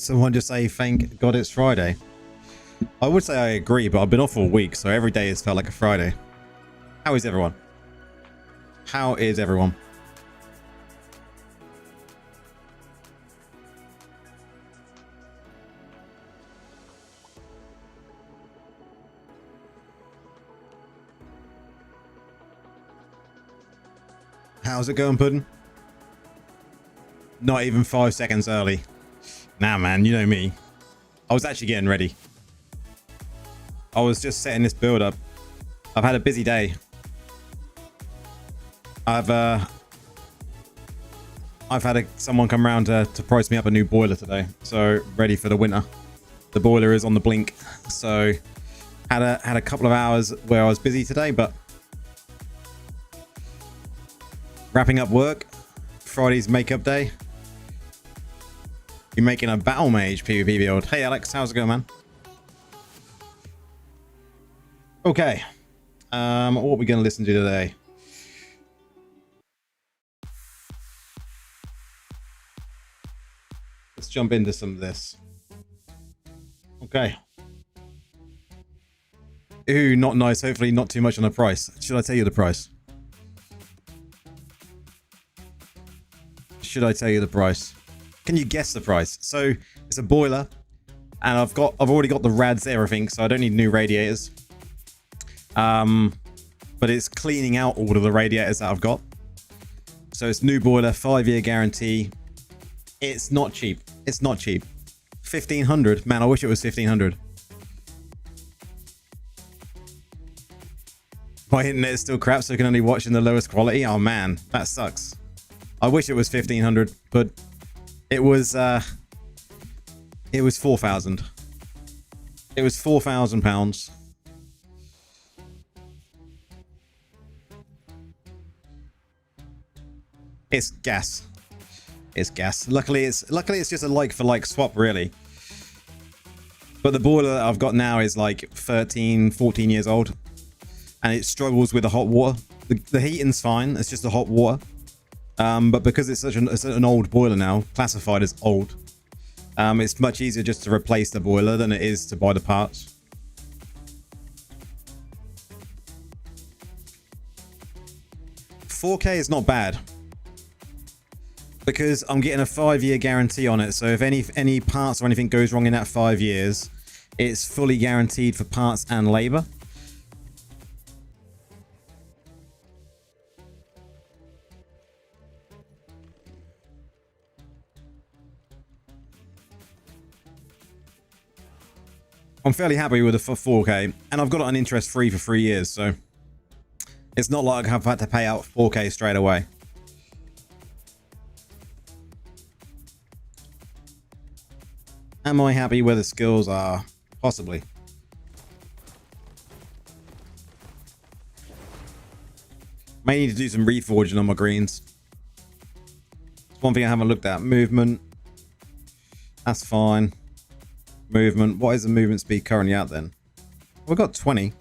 Someone just say, thank God it's Friday. I would say I agree, but I've been off all week, so every day has felt like a Friday. How is everyone? How is everyone? How's it going, Puddin'? Not even 5 seconds early. Nah, man, you know me. I was actually getting ready. I was just setting this build up. I've had a busy day. I've had someone come around to price me up a new boiler today, so ready for the winter. The boiler is on the blink, so had a couple of hours where I was busy today, but wrapping up work. Friday's makeup day. You're making a battle mage PvP build. Hey Alex, how's it going, man? Okay, what are we going to listen to today? Let's jump into some of this. Okay. Ooh, not nice. Hopefully not too much on the price. Should I tell you the price? Should I tell you the price? Can you guess the price? So it's a boiler, and I've already got the rads, everything, so I don't need new radiators. But it's cleaning out all of the radiators that I've got. So it's new boiler, 5-year guarantee. It's not cheap. It's not cheap. 1,500. Man, I wish it was 1,500. My internet is still crap, so I can only watch in the lowest quality. Oh man, that sucks. I wish it was 1,500, but it was 4,000. It was £4,000. It's gas. It's gas. Luckily it's just a like for like swap, really. But the boiler that I've got now is like 13, 14 years old, and it struggles with the hot water. The heating's fine. It's just the hot water. But because it's such an old boiler now, classified as old, it's much easier just to replace the boiler than it is to buy the parts. $4K is not bad, because I'm getting a 5-year guarantee on it. So if any parts or anything goes wrong in that 5 years, it's fully guaranteed for parts and labor. I'm fairly happy with the 4K, and I've got it on interest free for 3 years, so it's not like I've had to pay out 4K straight away. Am I happy where the skills are? Possibly. May need to do some reforging on my greens. It's one thing I haven't looked at. Movement. That's fine. Movement. What is the movement speed currently at then? We've got 20.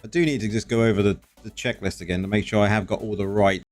I do need to just go over the checklist again to make sure I have got all the right.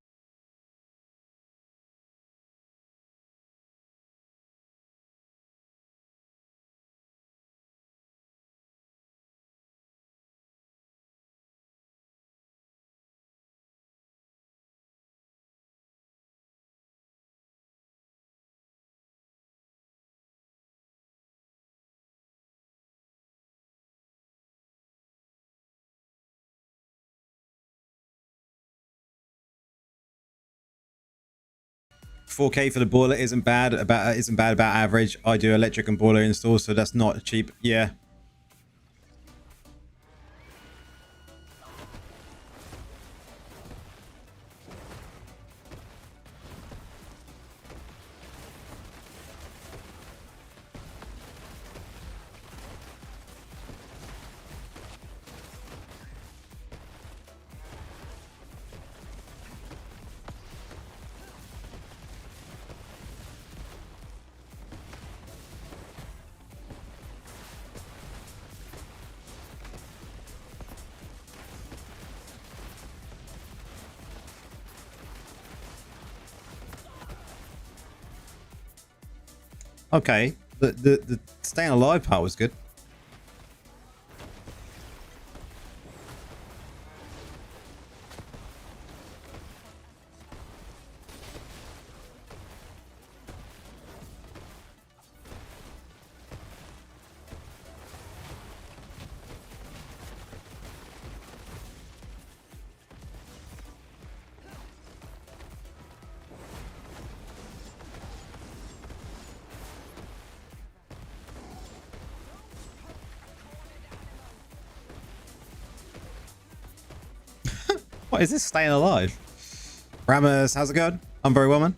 $4K for the boiler isn't bad. About average. I do electric and boiler installs, so that's not cheap. Yeah. Okay. The staying alive part was good. What is this staying alive? Rammers, how's it going? I'm very well, man.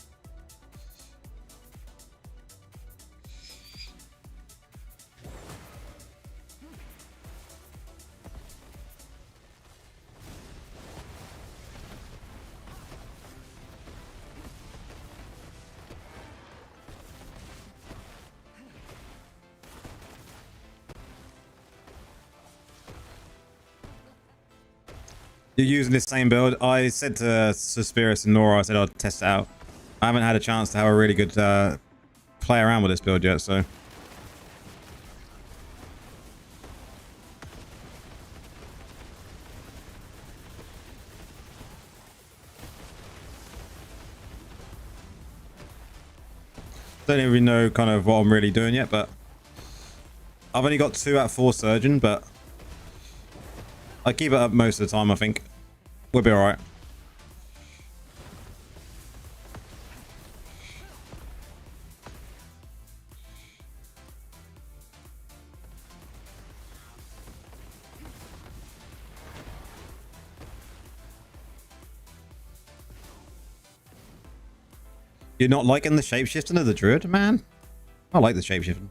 You're using this same build. I said to Suspirius and Nora, I said I'd test it out. I haven't had a chance to have a really good play around with this build yet, so. Don't even know kind of what I'm really doing yet, but I've only got 2 out of 4 surgeon, but I keep it up most of the time, I think. We'll be alright. You're not liking the shapeshifting of the Druid, man? I like the shapeshifting.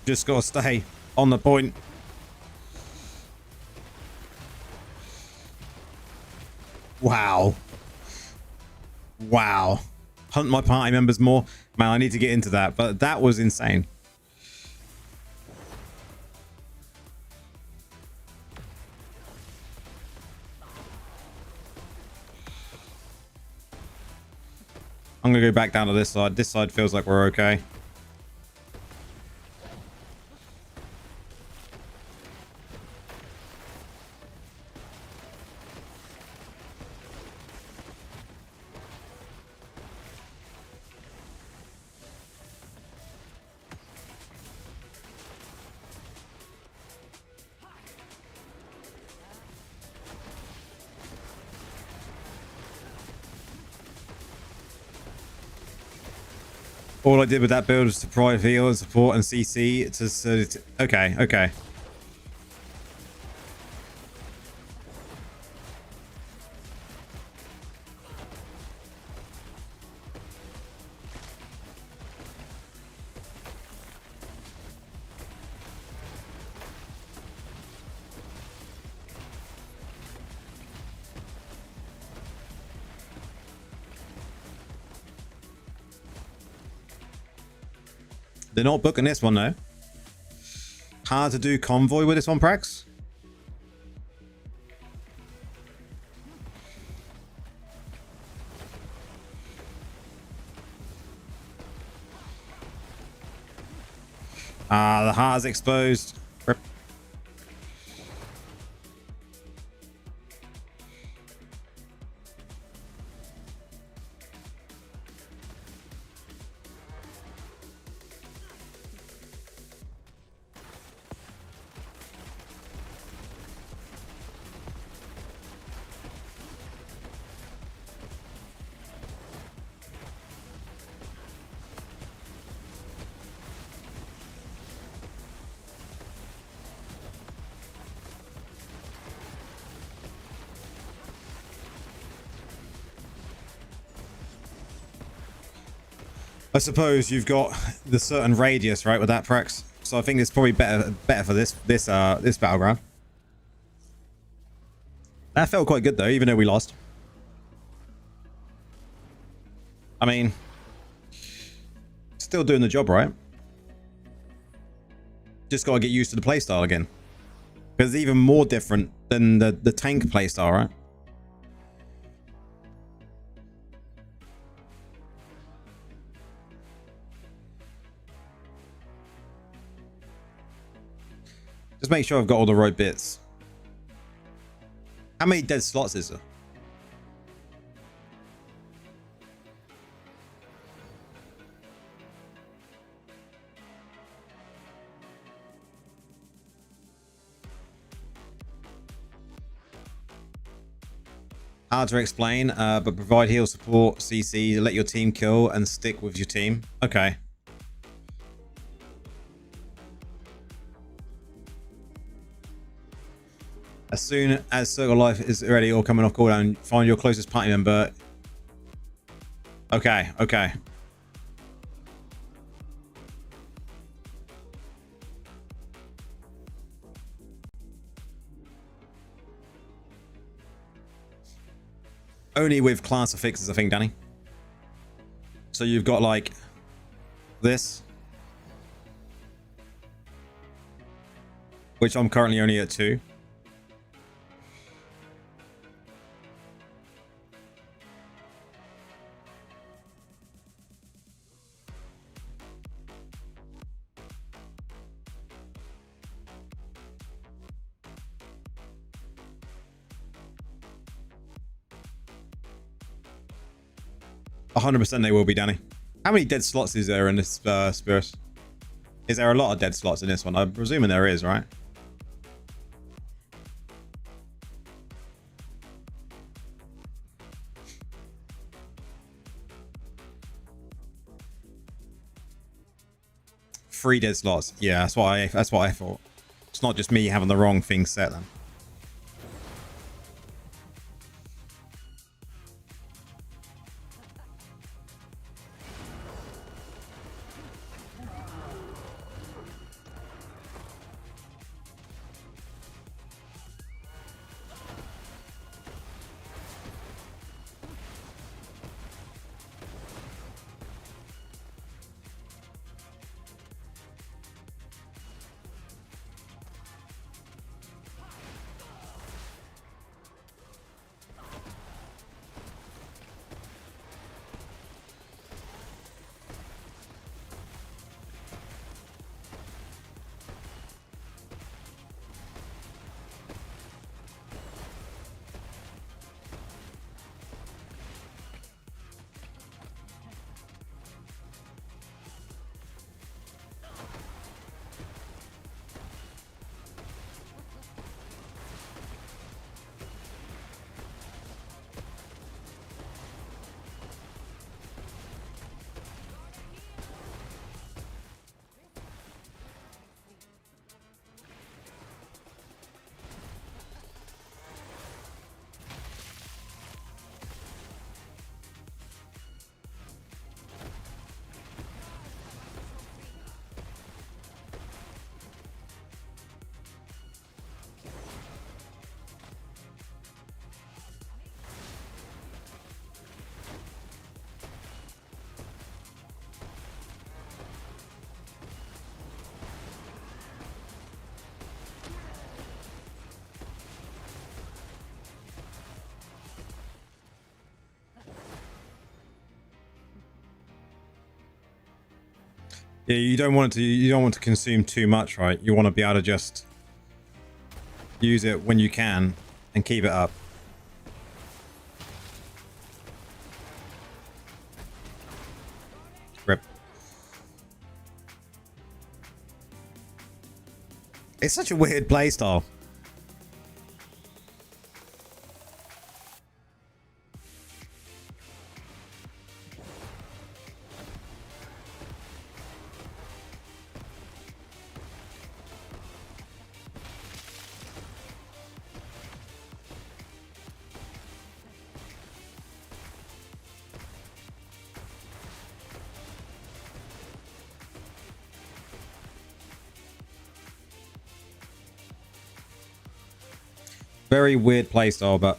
Just gotta stay on the point. Wow. Wow. Hunt my party members more. Man, I need to get into that, but that was insane. I'm gonna go back down to this side. This side feels like we're okay. All I did with that build was to provide heal and support and CC. Okay, okay. They're not booking this one though. Hard to do convoy with this one, Prax. The heart is exposed. Rip. I suppose you've got the certain radius, right, with that Prax. So I think it's probably better for this battleground. That felt quite good though, even though we lost. I mean, still doing the job, right? Just got to get used to the playstyle again. Because it's even more different than the tank playstyle, right? Just make sure I've got all the right bits. How many dead slots is there? Hard to explain, but provide heal support, CC, let your team kill, and stick with your team. Okay. As soon as Circle Life is ready or coming off cooldown, find your closest party member. Okay, okay. Only with class affixes, I think, Danny. So you've got like this, which I'm currently only at 2. %, they will be, Danny. How many dead slots is there in this Spirit? Is there a lot of dead slots in this one? I'm presuming there is, right? Three dead slots. Yeah, that's what I thought. It's not just me having the wrong thing set then. Yeah, you don't want to consume too much, right? You want to be able to just use it when you can and keep it up. Rip. It's such a weird playstyle. Very weird playstyle, but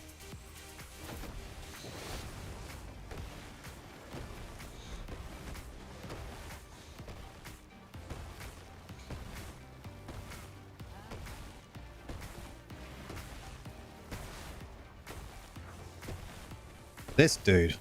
this dude.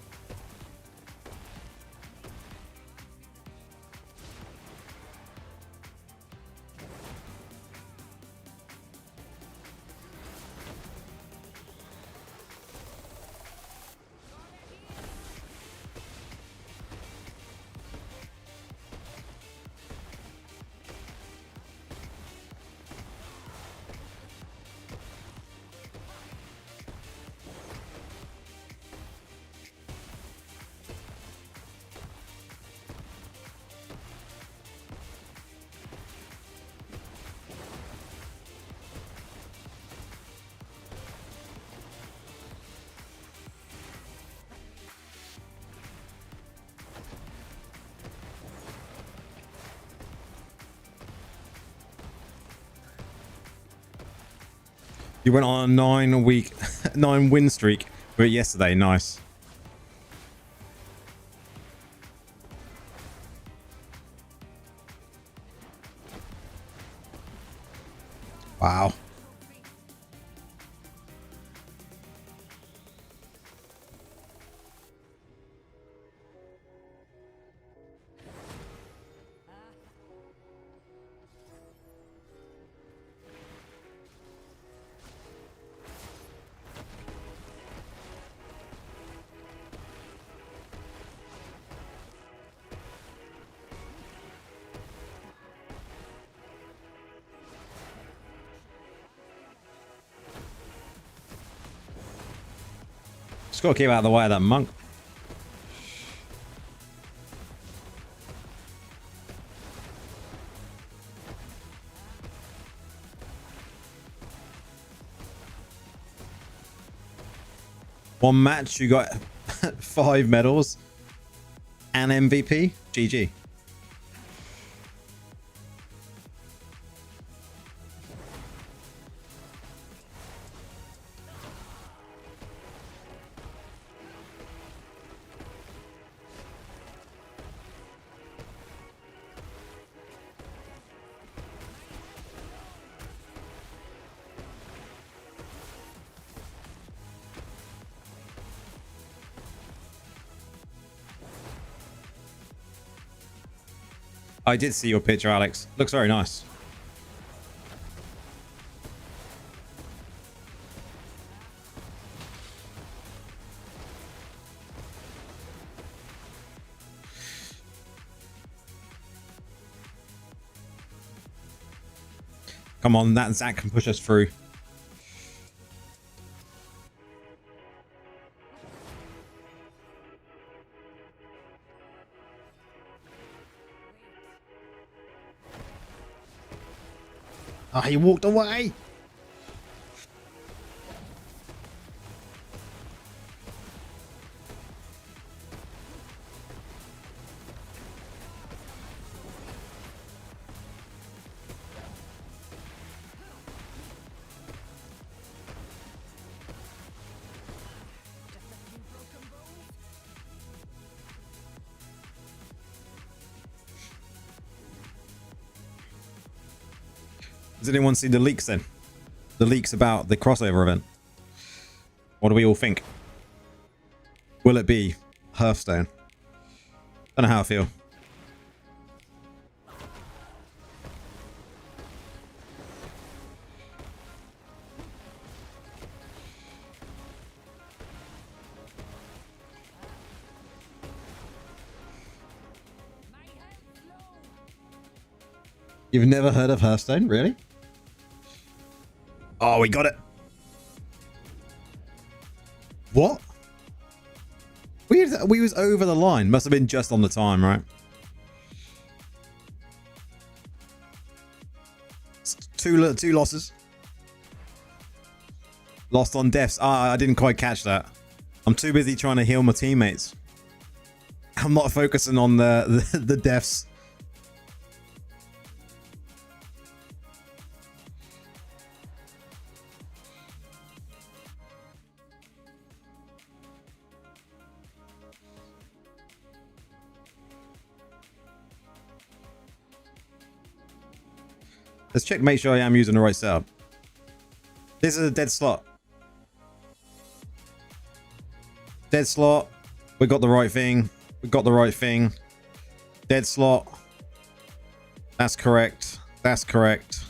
You went on a 9 win streak with it yesterday. Nice. Wow. Just got to keep out of the way of that monk. One match, you got 5 medals and MVP. GG. I did see your picture, Alex. Looks very nice. Come on, that Zach can push us through. Oh, he walked away. Does anyone see the leaks then? The leaks about the crossover event? What do we all think? Will it be Hearthstone? Don't know how I feel. You've never heard of Hearthstone? Really? Oh, we got it. What? We was over the line. Must have been just on the time, right? Two losses. Lost on deaths. Ah, I didn't quite catch that. I'm too busy trying to heal my teammates. I'm not focusing on the deaths. Let's check, make sure I am using the right setup. This is a dead slot. Dead slot. We got the right thing. We got the right thing. Dead slot. That's correct. That's correct.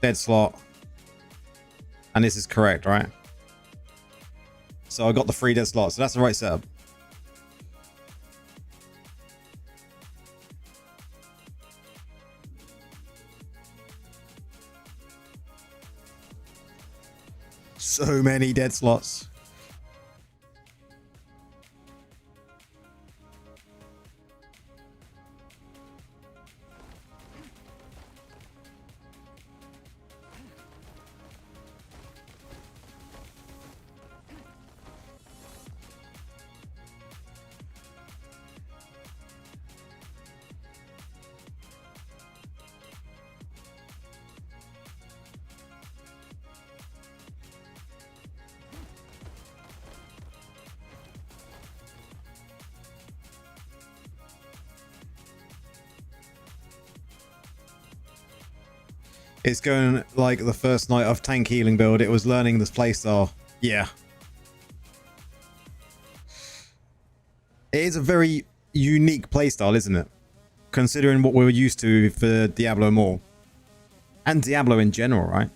Dead slot. And this is correct, right? So I got the 3 dead slots. So that's the right setup. So many dead slots. It's going like the first night of tank healing build. It was learning this playstyle. Yeah. It is a very unique playstyle, isn't it? Considering what we were used to for Diablo Immortal. And Diablo in general, right?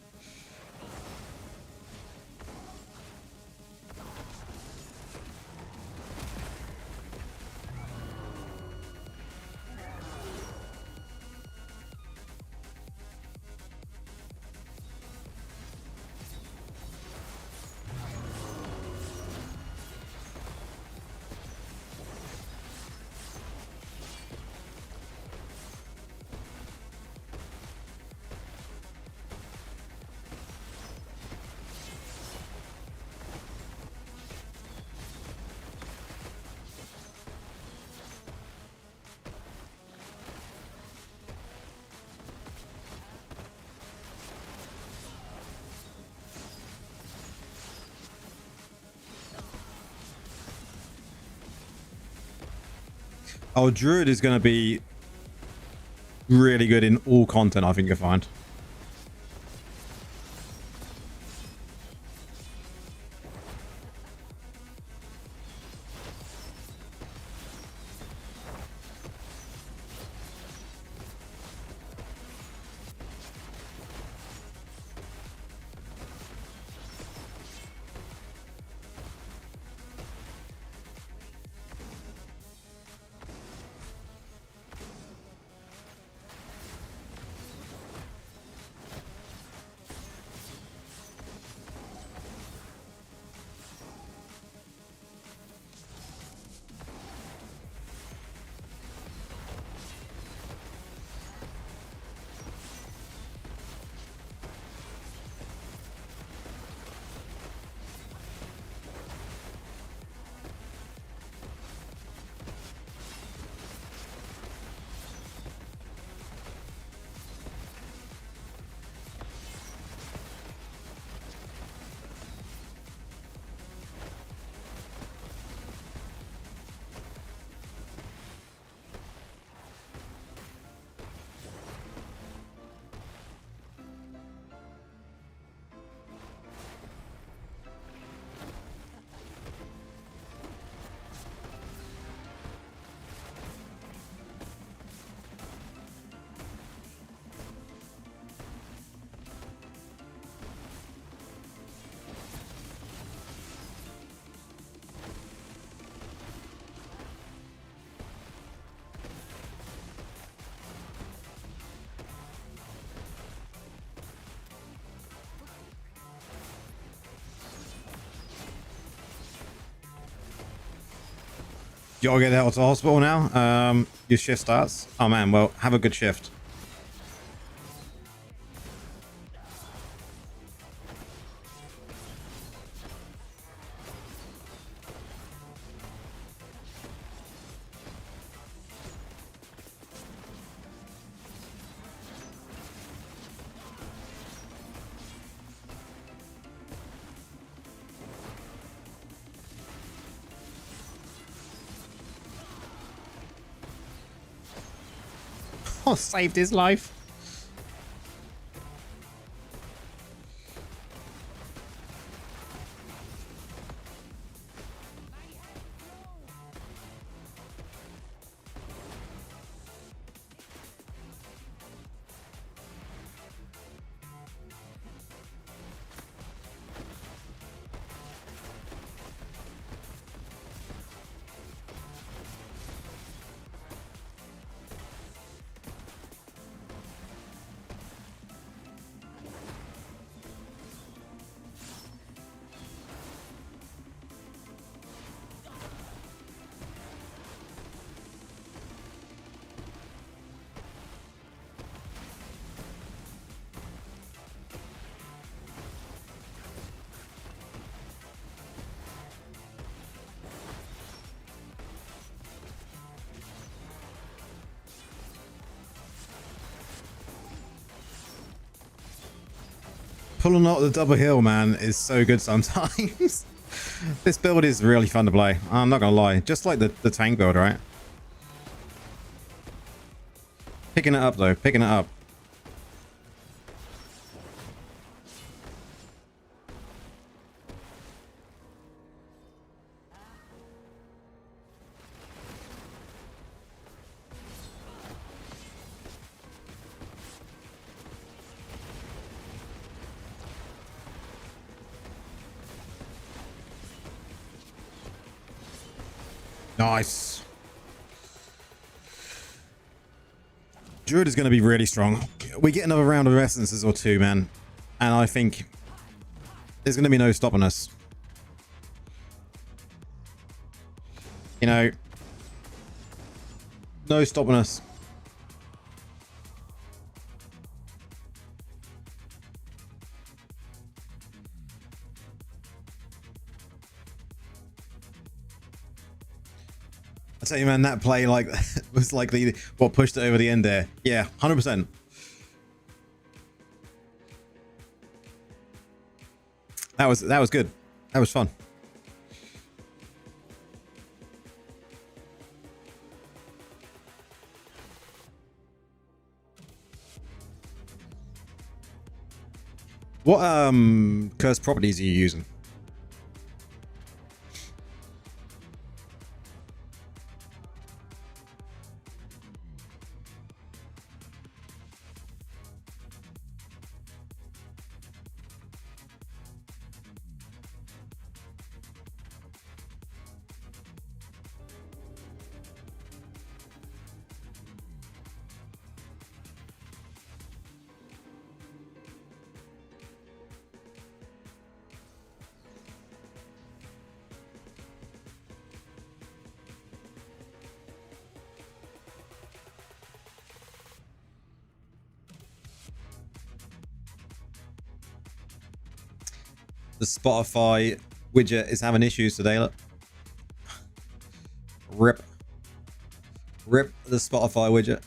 Oh, Druid is going to be really good in all content, I think you'll find. You gotta get out to the hospital now. Your shift starts. Oh man, well, have a good shift. Oh, saved his life. Pulling out the double heal, man, is so good sometimes. This build is really fun to play. I'm not gonna lie. Just like the tank build, right? Picking it up, though. Picking it up. Nice. Druid is going to be really strong. We get another round of essences or two, man. And I think there's going to be no stopping us. You know, no stopping us. I tell you, man, that play like was like what pushed it over the end there. Yeah, 100%. That was good. That was fun. What cursed properties are you using? The Spotify widget is having issues today. Look. Rip the Spotify widget.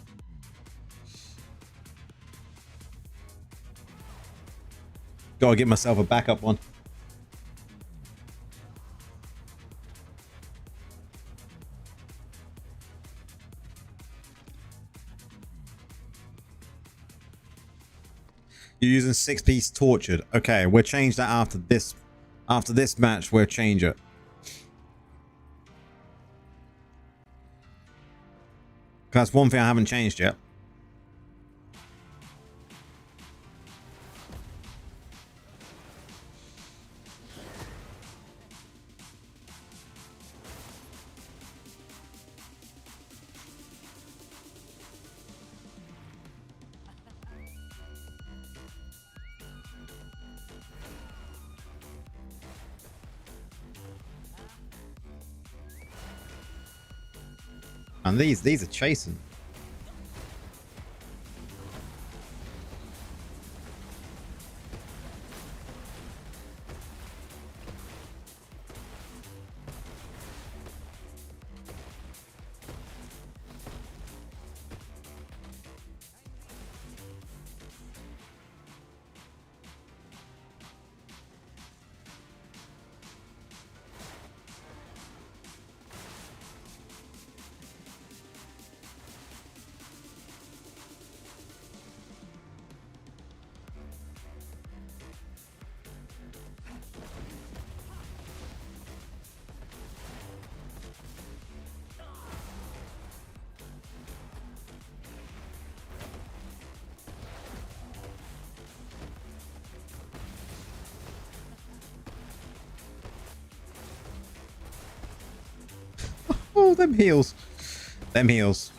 Gotta get myself a backup one. You're using 6-piece tortured. Okay, we'll change that after this. After this match, we'll change it. That's one thing I haven't changed yet. And these are chasing. Oh, them heals. Them heals.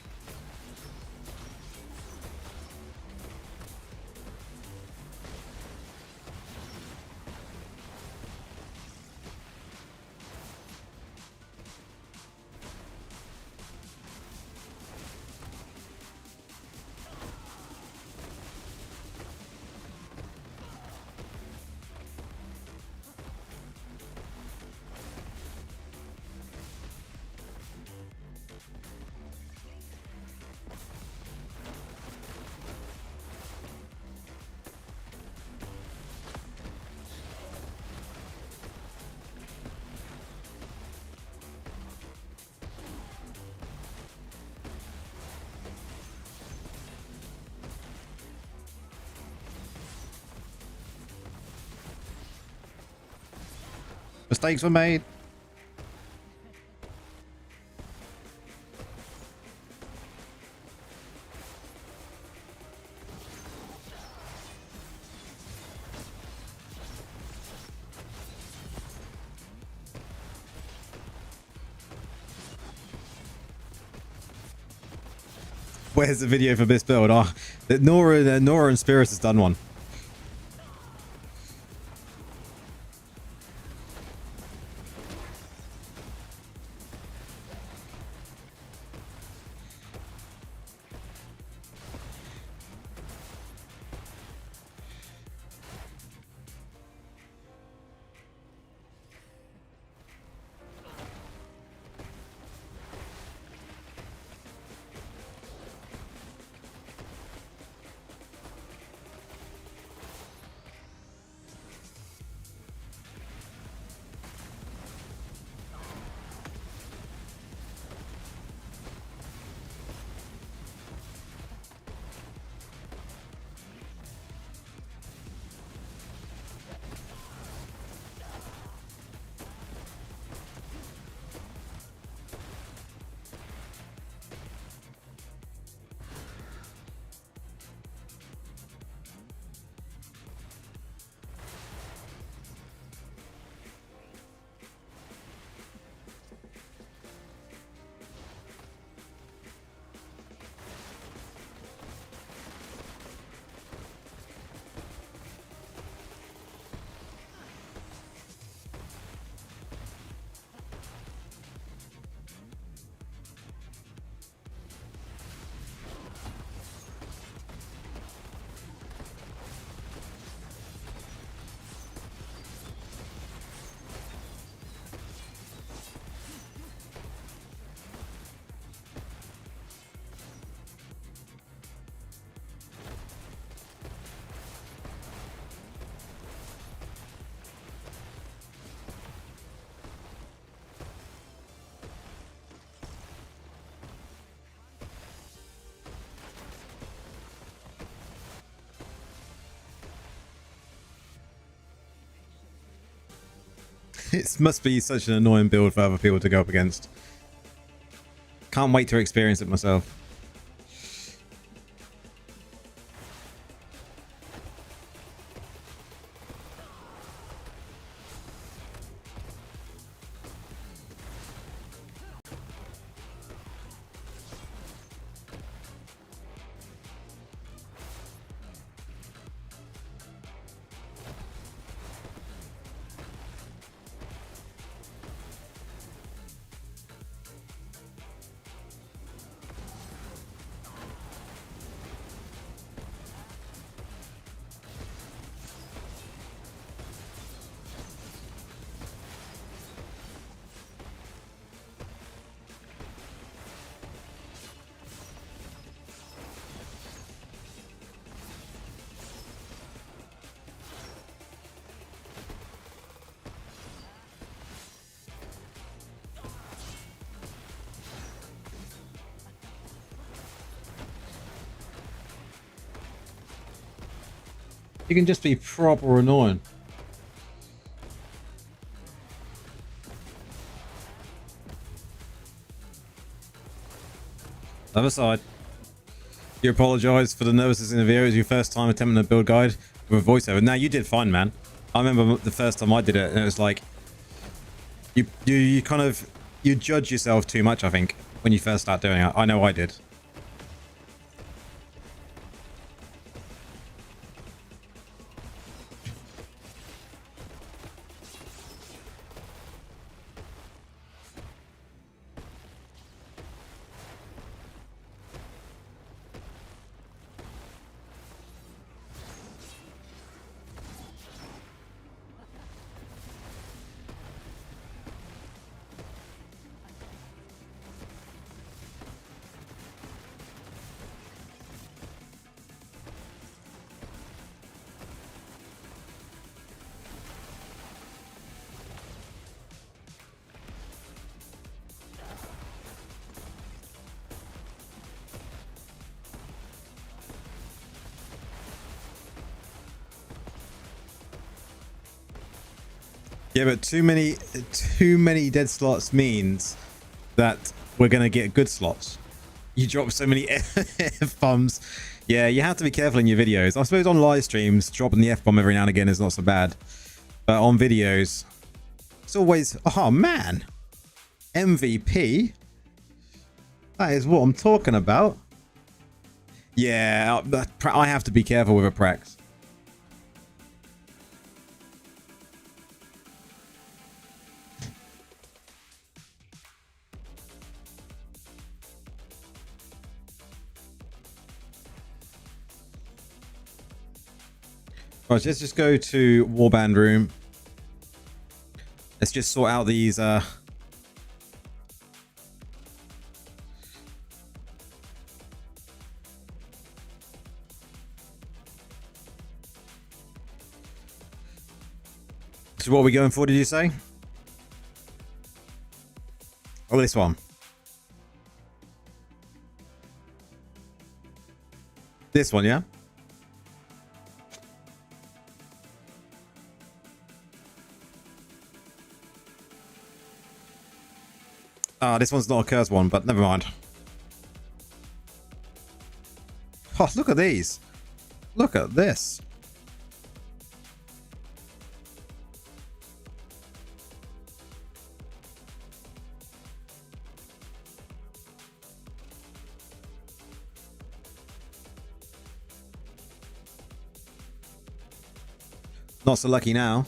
Mistakes were made. Where's the video for this build? Oh, Nora and Spirit has done one. It must be such an annoying build for other people to go up against. Can't wait to experience it myself. You can just be proper annoying. Other side. You apologise for the nervousness in the video. It was your first time attempting a build guide with a voiceover. Now you did fine, man. I remember the first time I did it, and it was like you kind of judge yourself too much. I think when you first start doing it, I know I did. Yeah, but too many dead slots means that we're gonna get good slots. You drop so many F-bombs. Yeah, you have to be careful in your videos. I suppose on live streams, dropping the F-bomb every now and again is not so bad. But on videos, it's always... Oh, man. MVP? That is what I'm talking about. Yeah, I have to be careful with a Prax. Right, let's just go to Warband room. Let's just sort out these So what are we going for, did you say? Oh, this one. This one, yeah? Ah, this one's not a cursed one, but never mind. Oh, look at these. Look at this. Not so lucky now.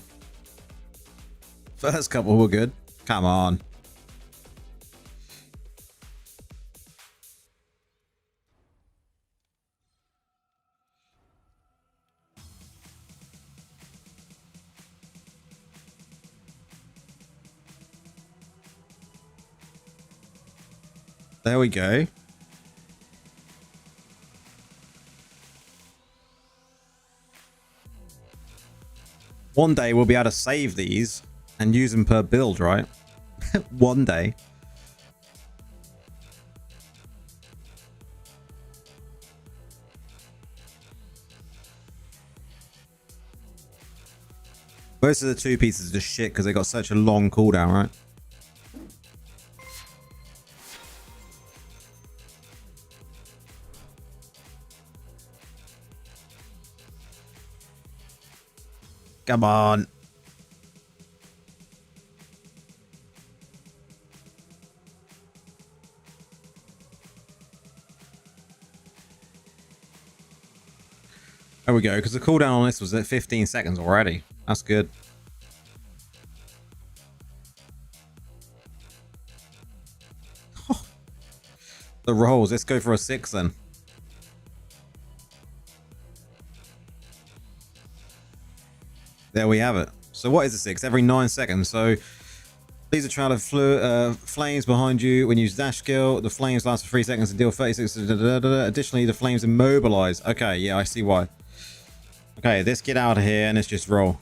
First couple were good. Come on. There we go. One day we'll be able to save these and use them per build, right? One day. Most of the two pieces are just shit because they got such a long cooldown, right? Come on. There we go, because the cooldown on this was at 15 seconds already. That's good. The rolls. Let's go for a 6 then. There we have it. So what is a 6? Every 9 seconds. So these are trail of flames behind you. When you use dash skill, the flames last for 3 seconds and deal 36. Additionally, the flames immobilize. Okay, yeah, I see why. Okay, let's get out of here and let's just roll.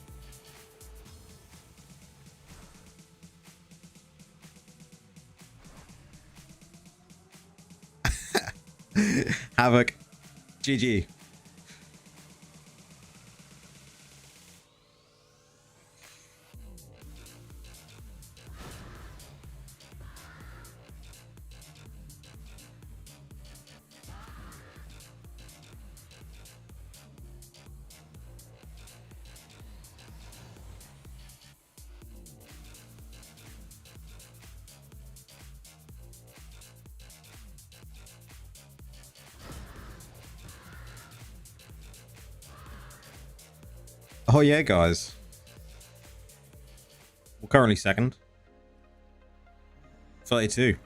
Havoc. GG. Oh yeah, guys. We're currently second. 32.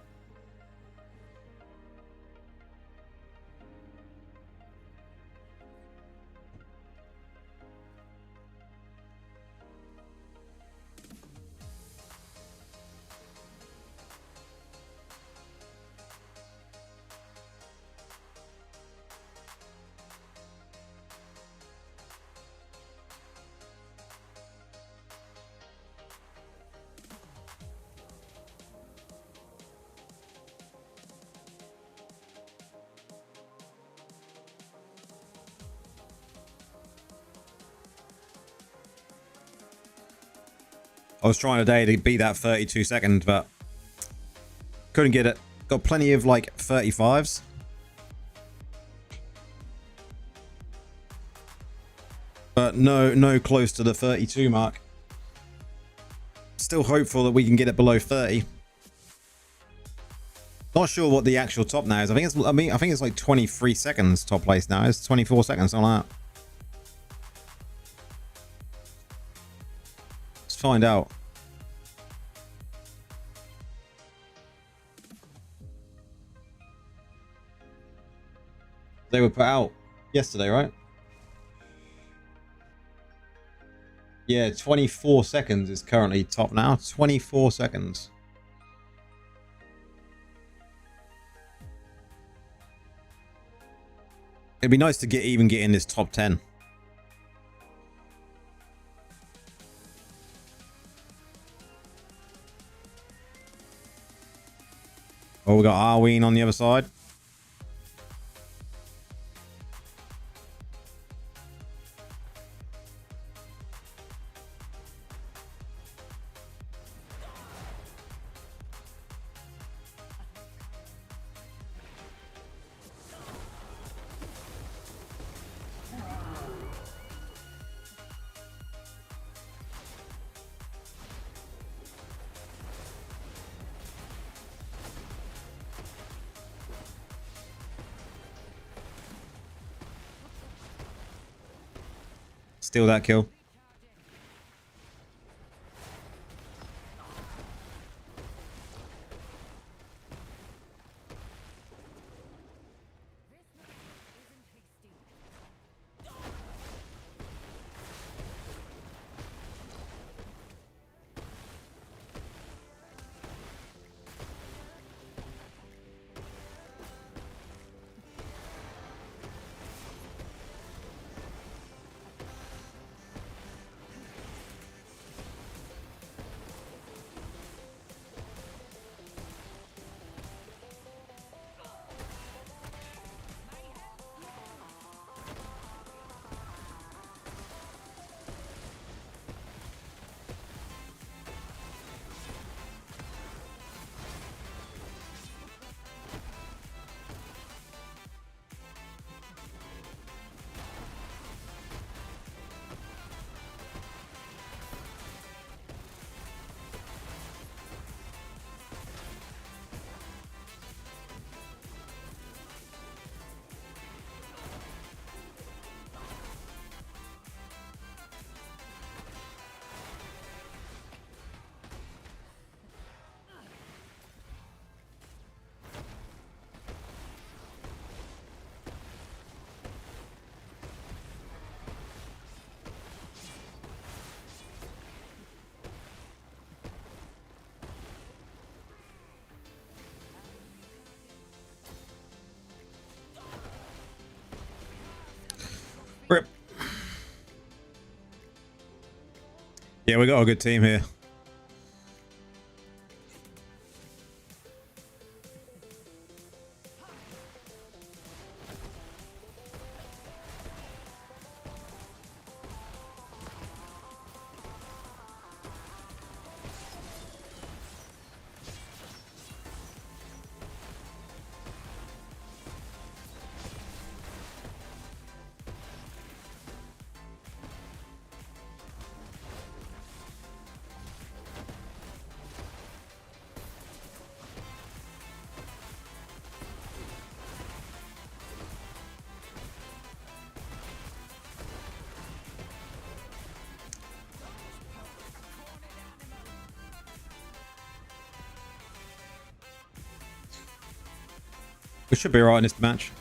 I was trying today to beat that 32 seconds, but couldn't get it. Got plenty of like 35s. But no close to the 32 mark. Still hopeful that we can get it below 30. Not sure what the actual top now is. I think it's like 23 seconds top place now. It's 24 seconds, something like that. Let's find out. They were put out yesterday, right? Yeah, 24 seconds is currently top now. 24 seconds. It'd be nice to get in this top 10. Oh, we got Arween on the other side. Steal that kill. Rip. Yeah, we got a good team here. We should be right in this match.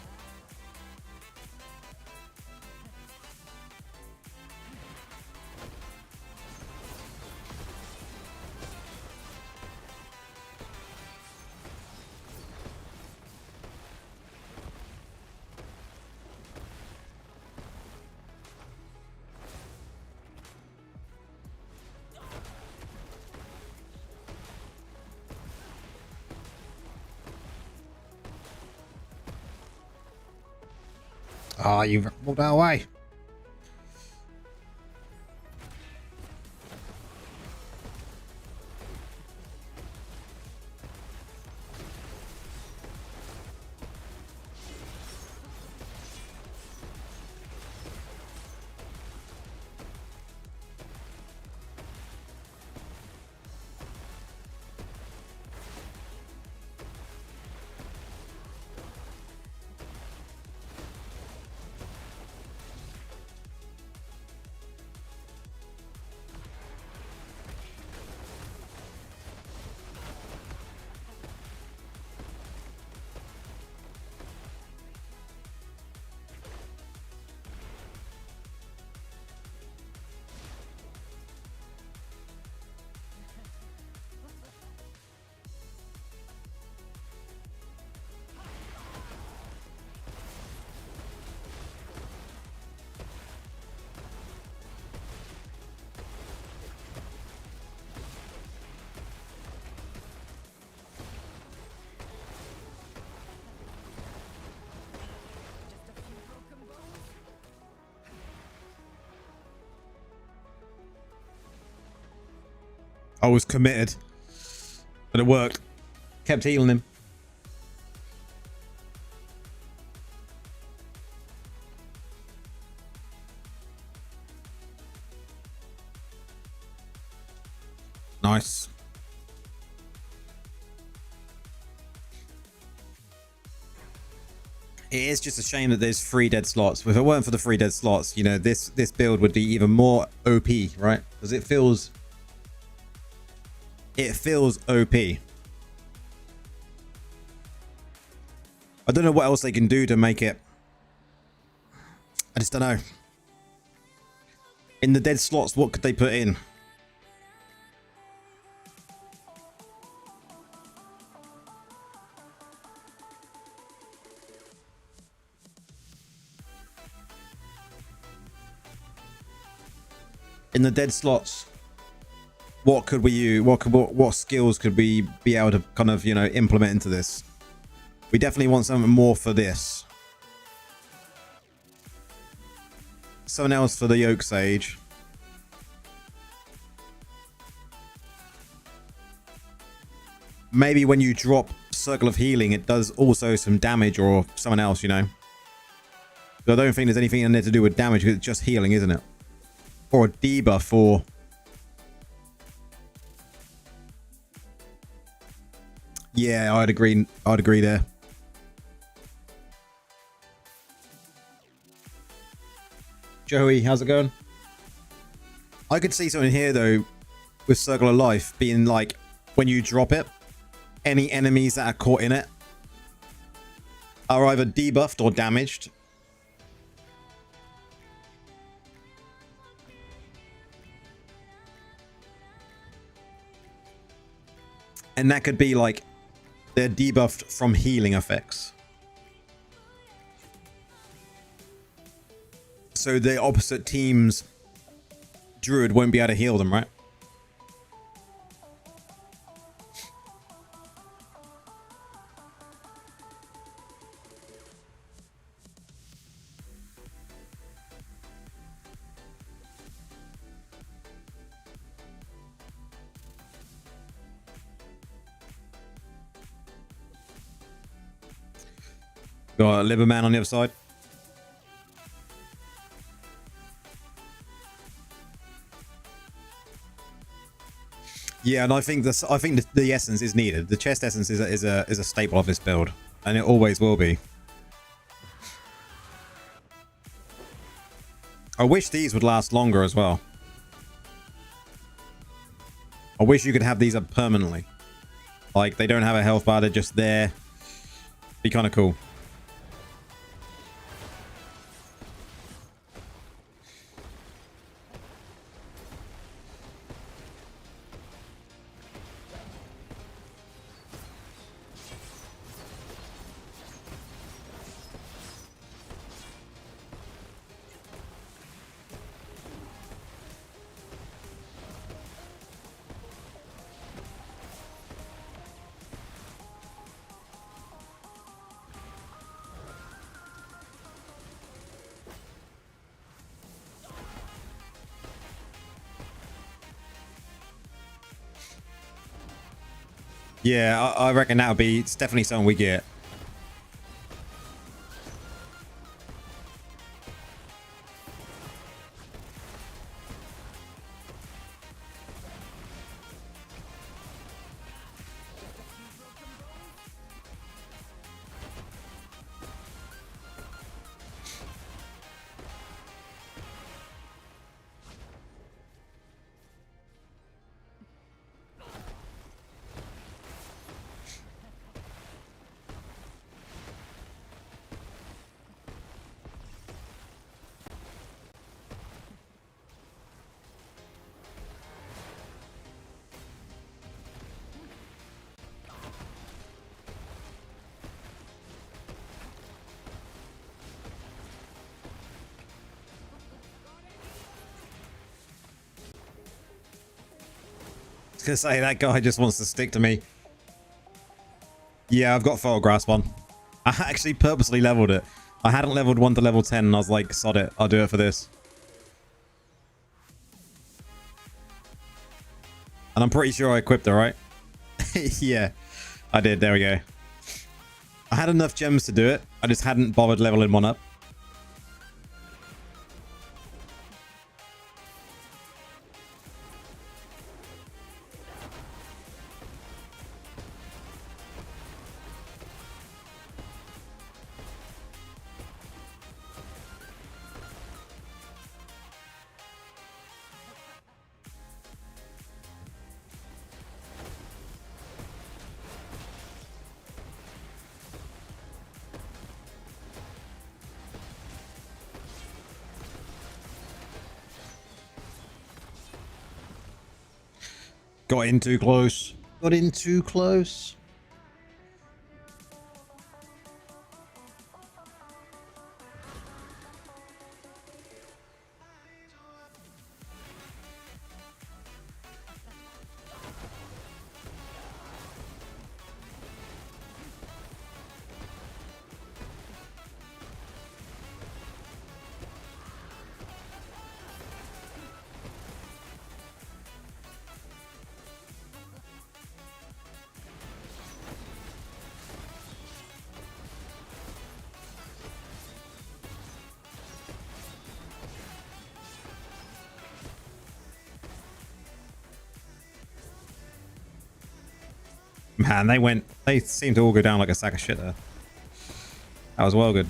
Ah, you've walked that away. I was committed. But it worked. Kept healing him. Nice. It is just a shame that there's 3 dead slots. If it weren't for the 3 dead slots, you know, this build would be even more OP, right? Because it feels OP. I don't know what else they can do to make it. I just don't know. In the dead slots, what could they put in? In the dead slots, what could we use? What skills could we be able to kind of, you know, implement into this? We definitely want something more for this. Something else for the Yoke Sage. Maybe when you drop Circle of Healing, it does also some damage or someone else, you know. So I don't think there's anything in there to do with damage. It's just healing, isn't it? Or a debuff for... Yeah, I'd agree there. Joey, how's it going? I could see something here though with Circle of Life being like, when you drop it, any enemies that are caught in it are either debuffed or damaged. And that could be like, they're debuffed from healing effects. So the opposite team's Druid won't be able to heal them, right? Got a liver man on the other side. Yeah, and I think the essence is needed. The chest essence is a staple of this build, and it always will be. I wish these would last longer as well. I wish you could have these up permanently. Like, they don't have a health bar, they're just there. Be kind of cool. Yeah, I reckon that'll be... It's definitely something we get. Gonna say that guy just wants to stick to me. Yeah, I've got Foul Grasp on. I actually purposely leveled it. I hadn't leveled 1 to level 10 and I was like, sod it, I'll do it for this. And I'm pretty sure I equipped her, right? Yeah, I did. There we go. I had enough gems to do it. I just hadn't bothered leveling one up. Got in too close. Got in too close. Man, they seem to all go down like a sack of shit there. That was well good.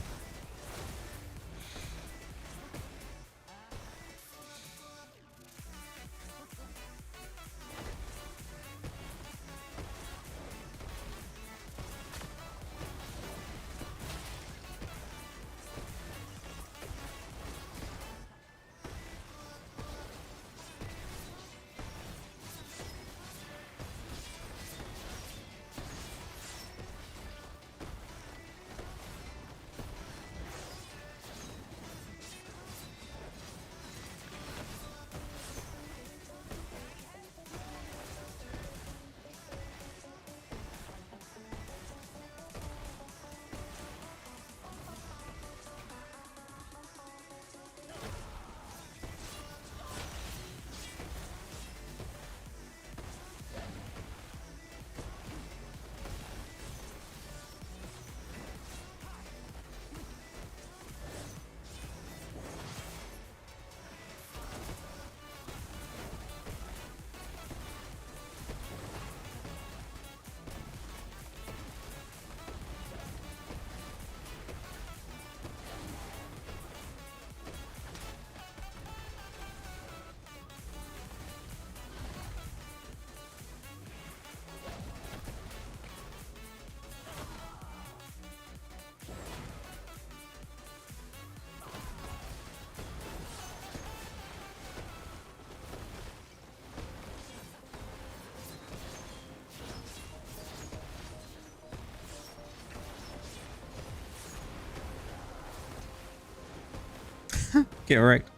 Get wrecked.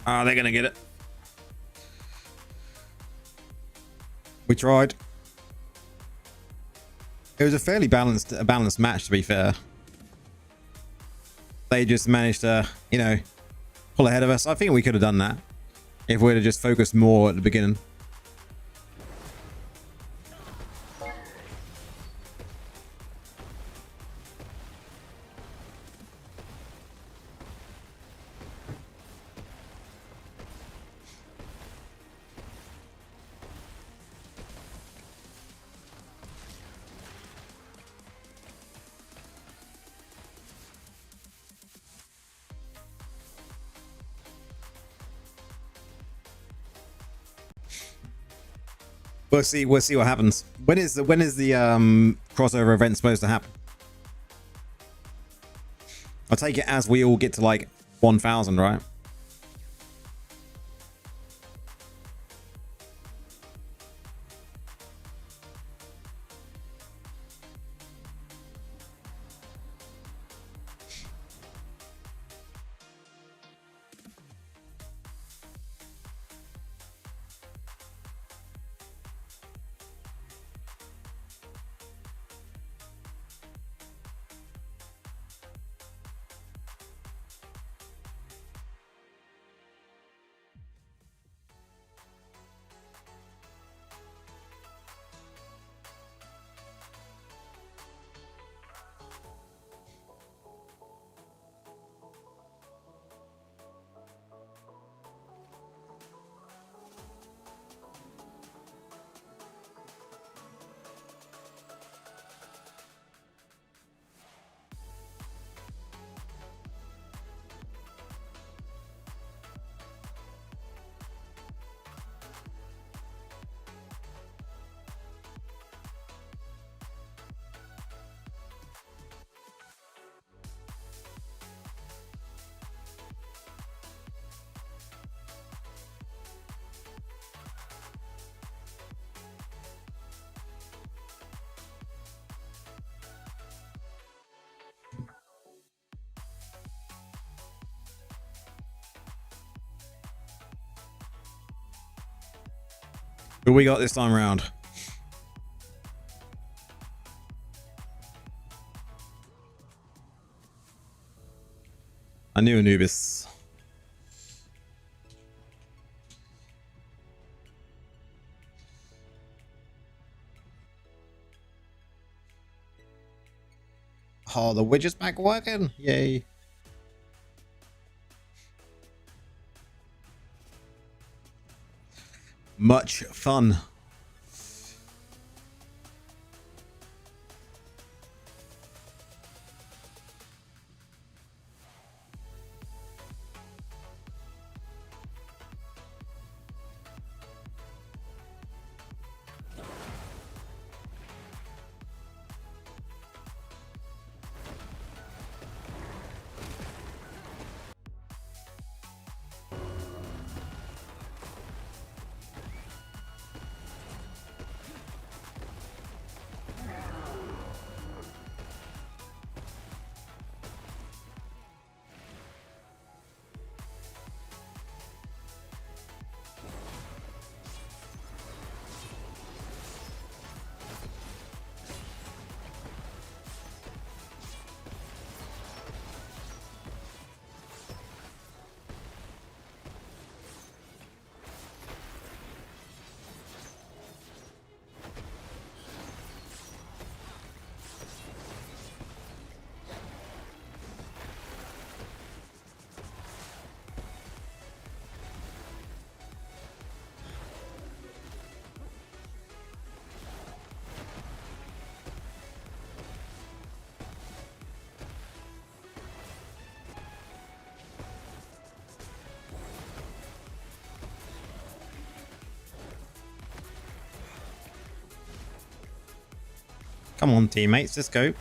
Ah, they're gonna get it. We tried. It was a fairly balanced match, to be fair. They just managed to, you know, pull ahead of us. I think we could have done that if we'd have just focused more at the beginning. We'll see what happens. When is the crossover event supposed to happen? I'll take it as we all get to like 1,000, right? What we got this time around? I knew Anubis. Oh, the widget's back working. Yay. Much fun. Come on, teammates, let's go.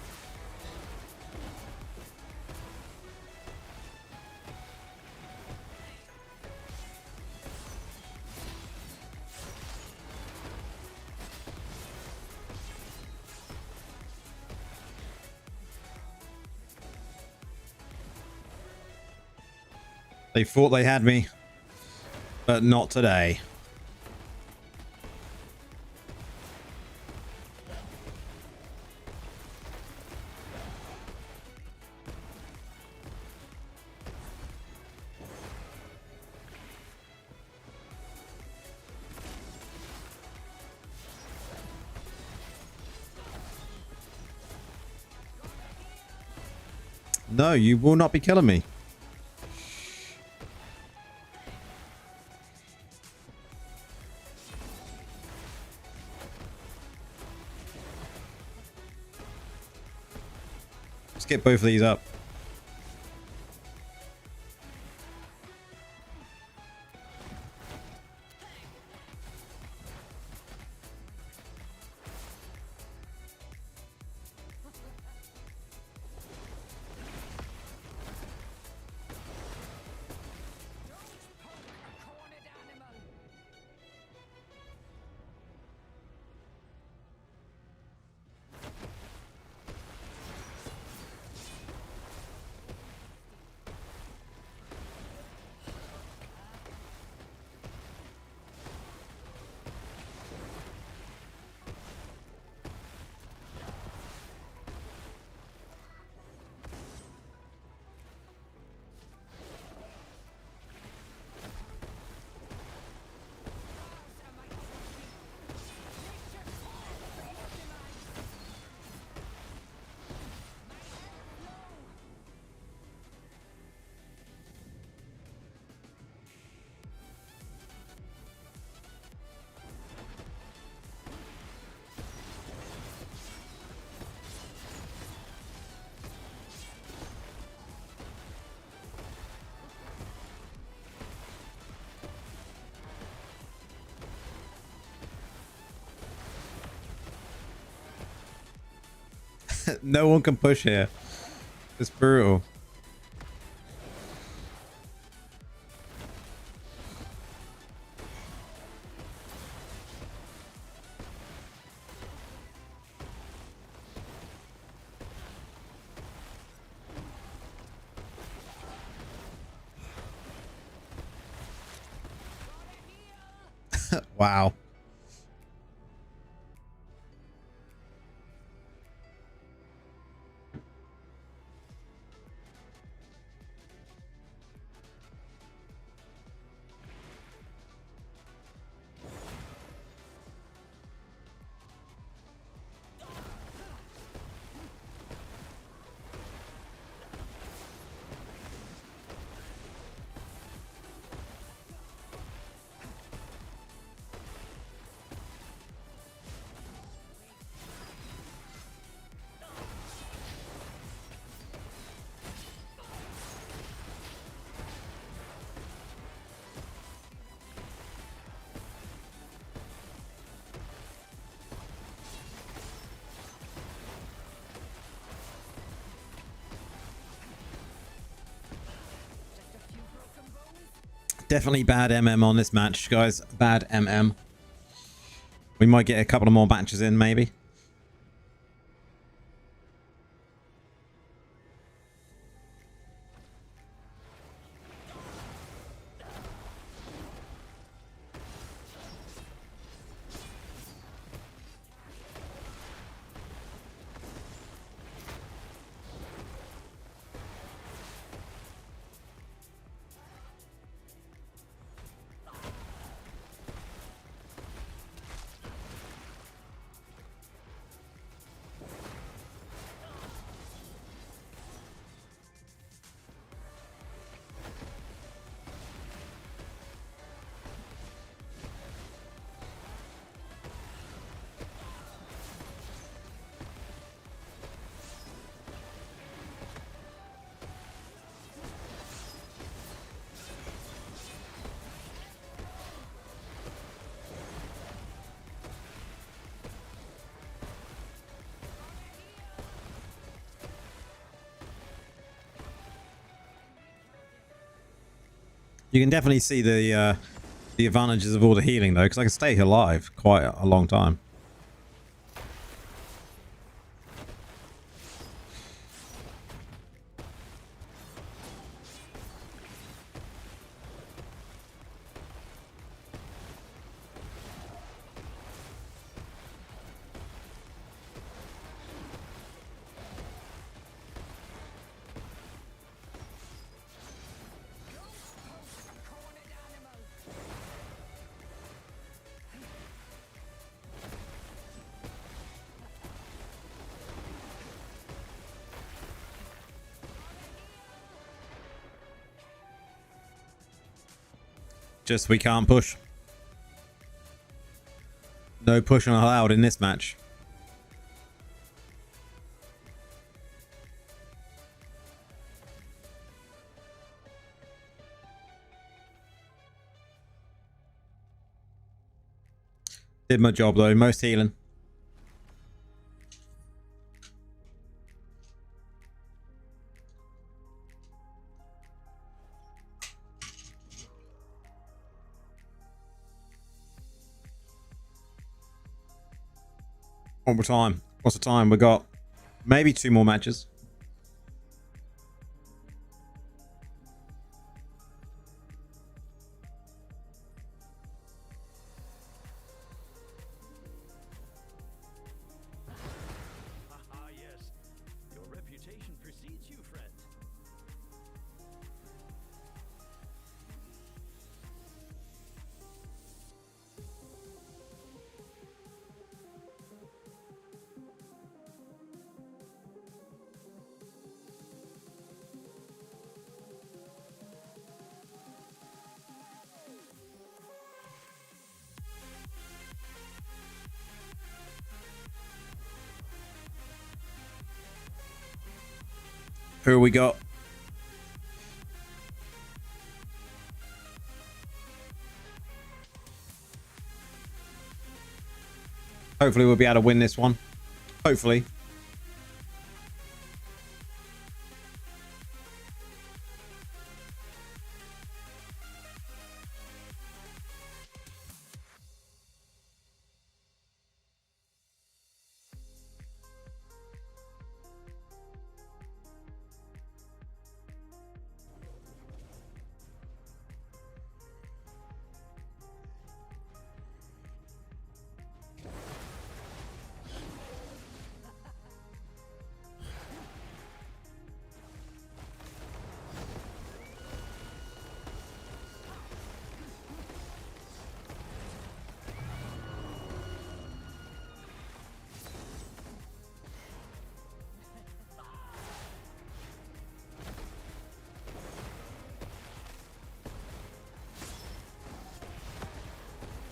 They thought they had me, but not today. No, you will not be killing me. Let's get both of these up. No one can push here. It's brutal. Wow. Definitely bad MM on this match, guys. Bad MM. We might get a couple of more matches in, maybe. You can definitely see the advantages of all the healing though, because I can stay alive quite a long time. Just we can't push. No pushing allowed in this match. Did my job though, most healing. One more time. What's the time? We got maybe 2 more matches. Yes. Your reputation precedes you, friend. Who we got? Hopefully we'll be able to win this one. Hopefully.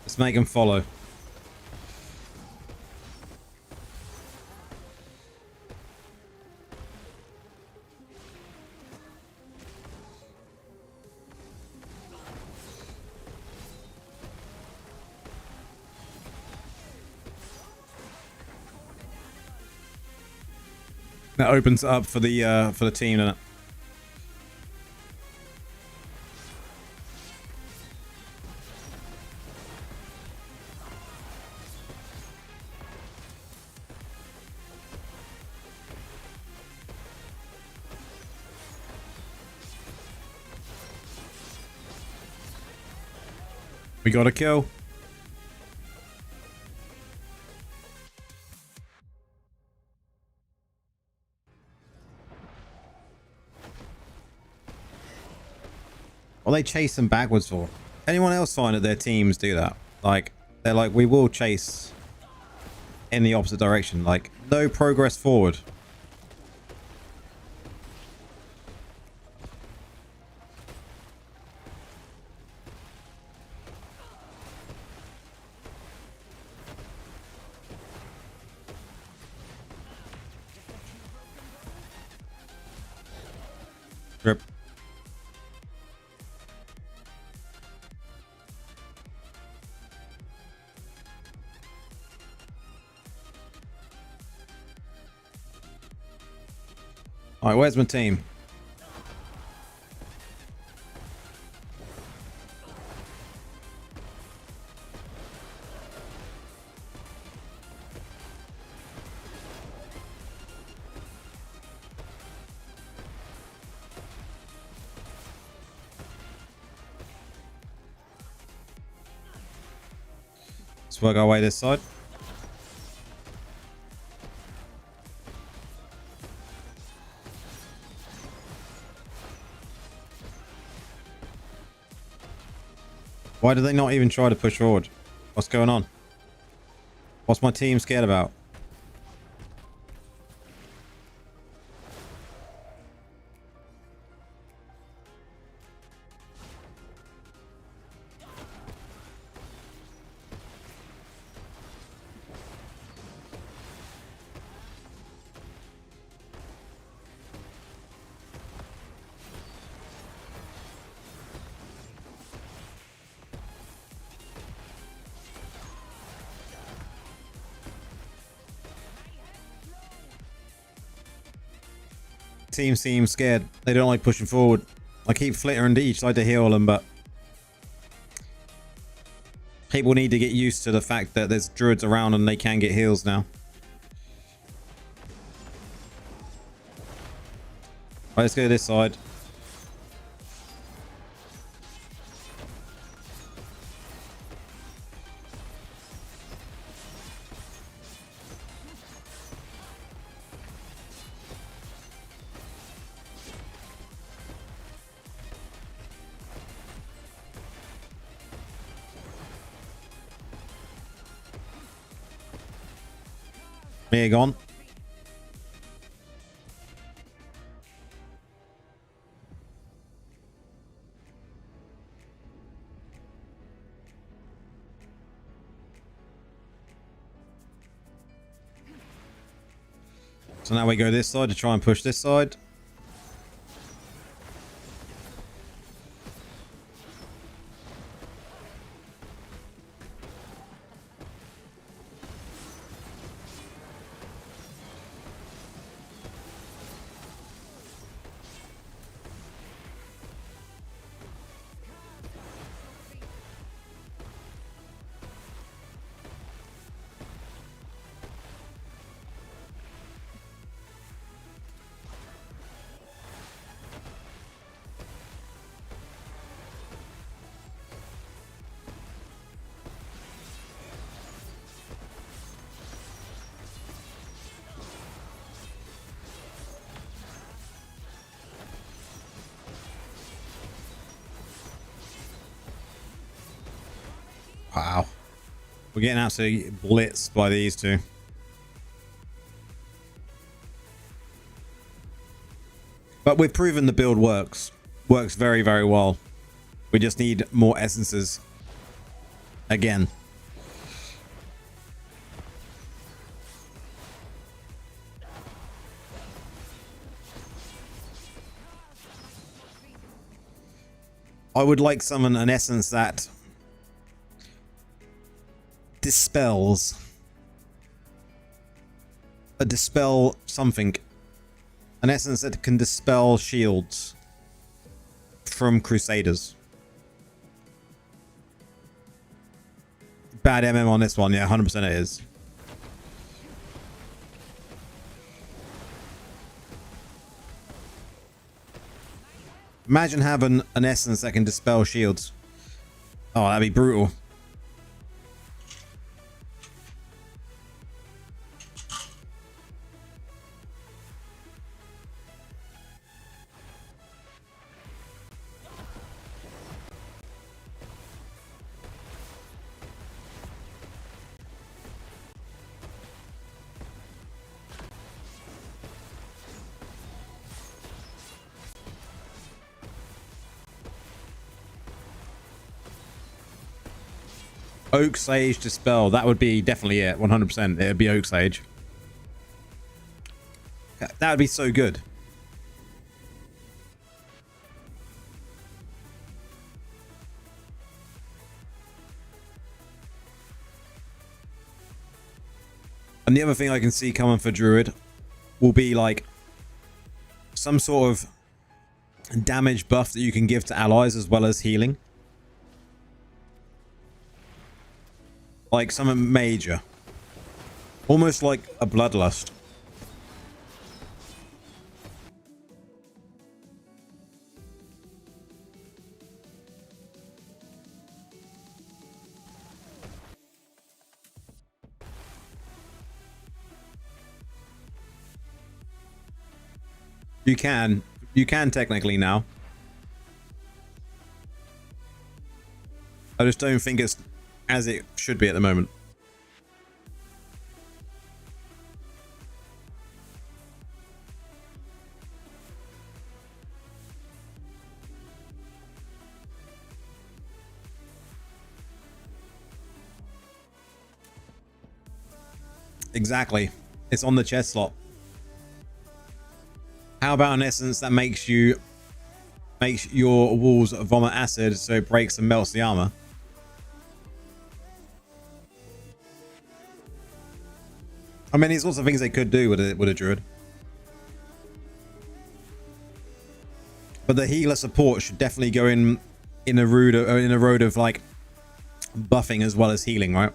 Let's make them follow. That opens up for the team, doesn't it? We got a kill. What are they chasing backwards for? Anyone else find that their teams do that? Like, they're like, we will chase in the opposite direction. Like, no progress forward. Rip. All right, where's my team? Let's work our way this side. Why do they not even try to push forward? What's going on? What's my team scared about? Team seems scared. They don't like pushing forward. I keep flittering to each side to heal them, but people need to get used to the fact that there's druids around and they can get heals now. Right, let's go to this side. Here, gone. So now we go this side to try and push this side. Wow. We're getting absolutely blitzed by these two. But we've proven the build works. Works very, very well. We just need more essences. Again. I would like summon an essence that dispels a dispel something, an essence that can dispel shields from Crusaders. Bad MM on this one, yeah, 100% it is. Imagine having an essence that can dispel shields. Oh, that'd be brutal. Oak Sage Dispel. That would be definitely it. 100%. It would be Oak Sage. That would be so good. And the other thing I can see coming for Druid will be like some sort of damage buff that you can give to allies as well as healing. Like something major. Almost like a bloodlust. You can technically now. I just don't think it's as it should be at the moment. Exactly. It's on the chest slot. How about an essence that makes your walls vomit acid so it breaks and melts the armor? I mean, there's lots of things they could do with a druid. But the healer support should definitely go in a road of like buffing as well as healing, right?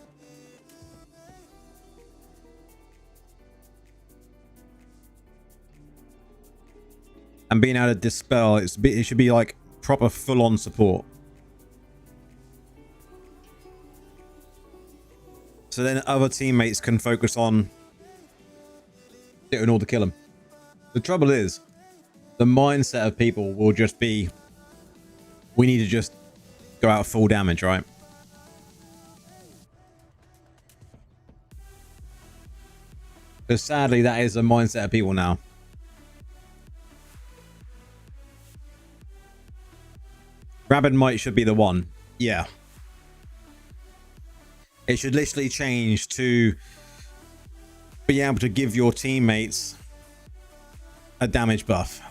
And being able to dispel, it should be like proper full-on support. So then other teammates can focus on doing all to kill them. The trouble is, the mindset of people will just be, we need to just go out full damage, right? Because sadly, that is the mindset of people now. Rabid Might should be the one. Yeah. It should literally change to be able to give your teammates a damage buff.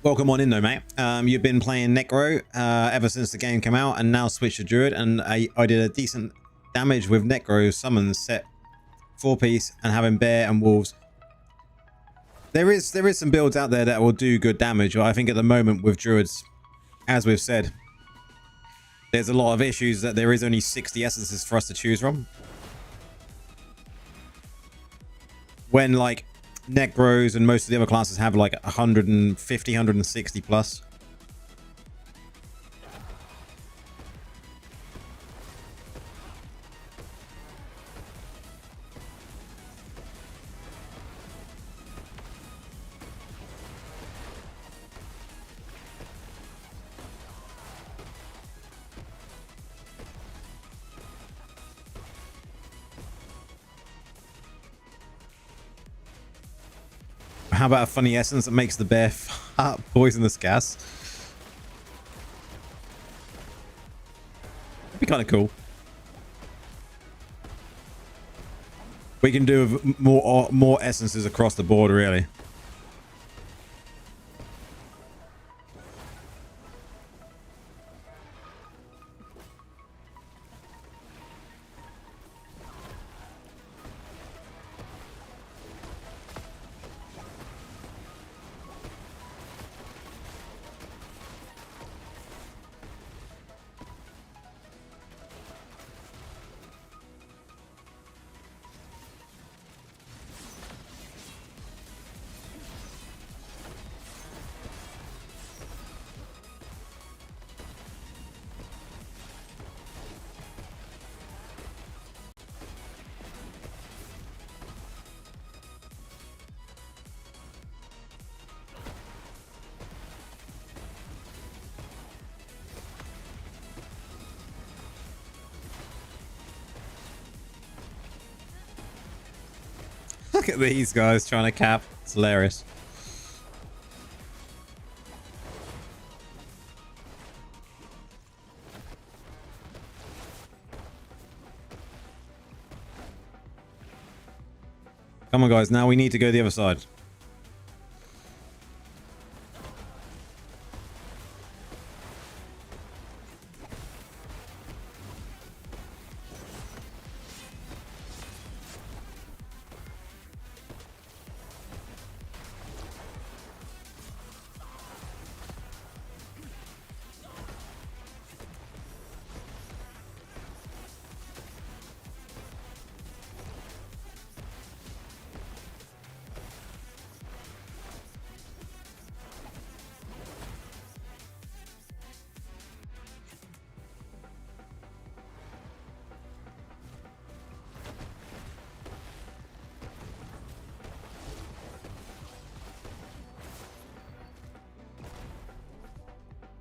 Welcome on in though, mate. You've been playing Necro ever since the game came out and now switched to Druid, and I did a decent damage with Necro summons set 4-piece and having Bear and Wolves. There is some builds out there that will do good damage, but I think at the moment with Druids, as we've said, there's a lot of issues that there is only 60 essences for us to choose from. When like Necros and most of the other classes have like 150, 160 plus. How about a funny essence that makes the bear poisonous gas? That'd be kind of cool. We can do more essences across the board, really. Look at these guys trying to cap. It's hilarious. Come on, guys. Now we need to go the other side.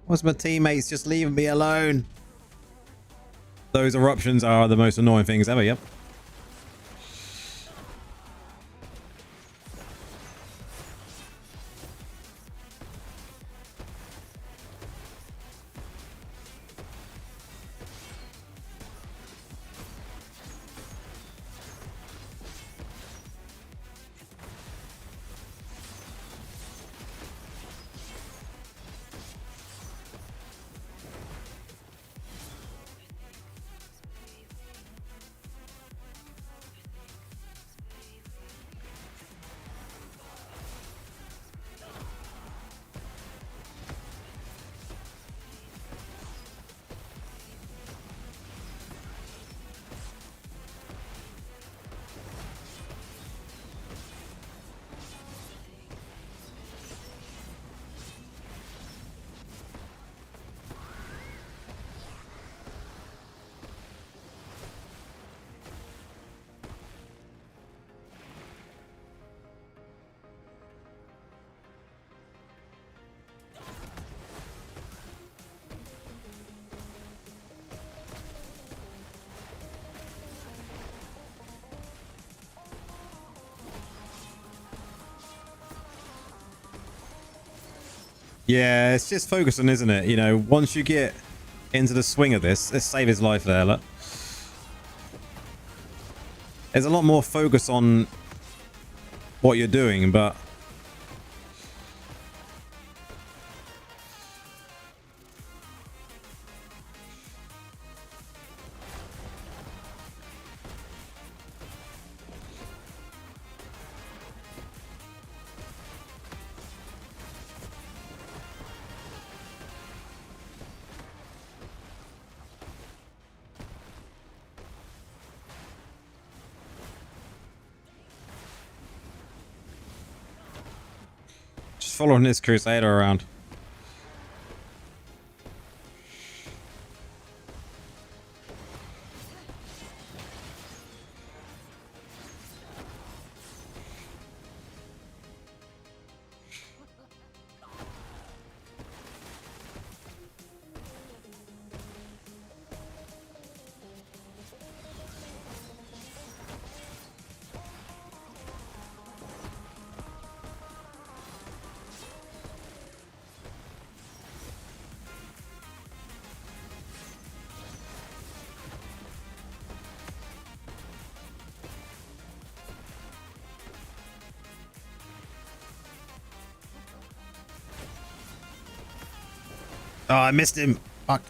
What's my teammates just leaving me alone? Those eruptions are the most annoying things ever, yep. Yeah, it's just focusing, isn't it? You know, once you get into the swing of this, let's save his life there, look. There's a lot more focus on what you're doing, but just following this Crusader around. Oh, I missed him. Fuck.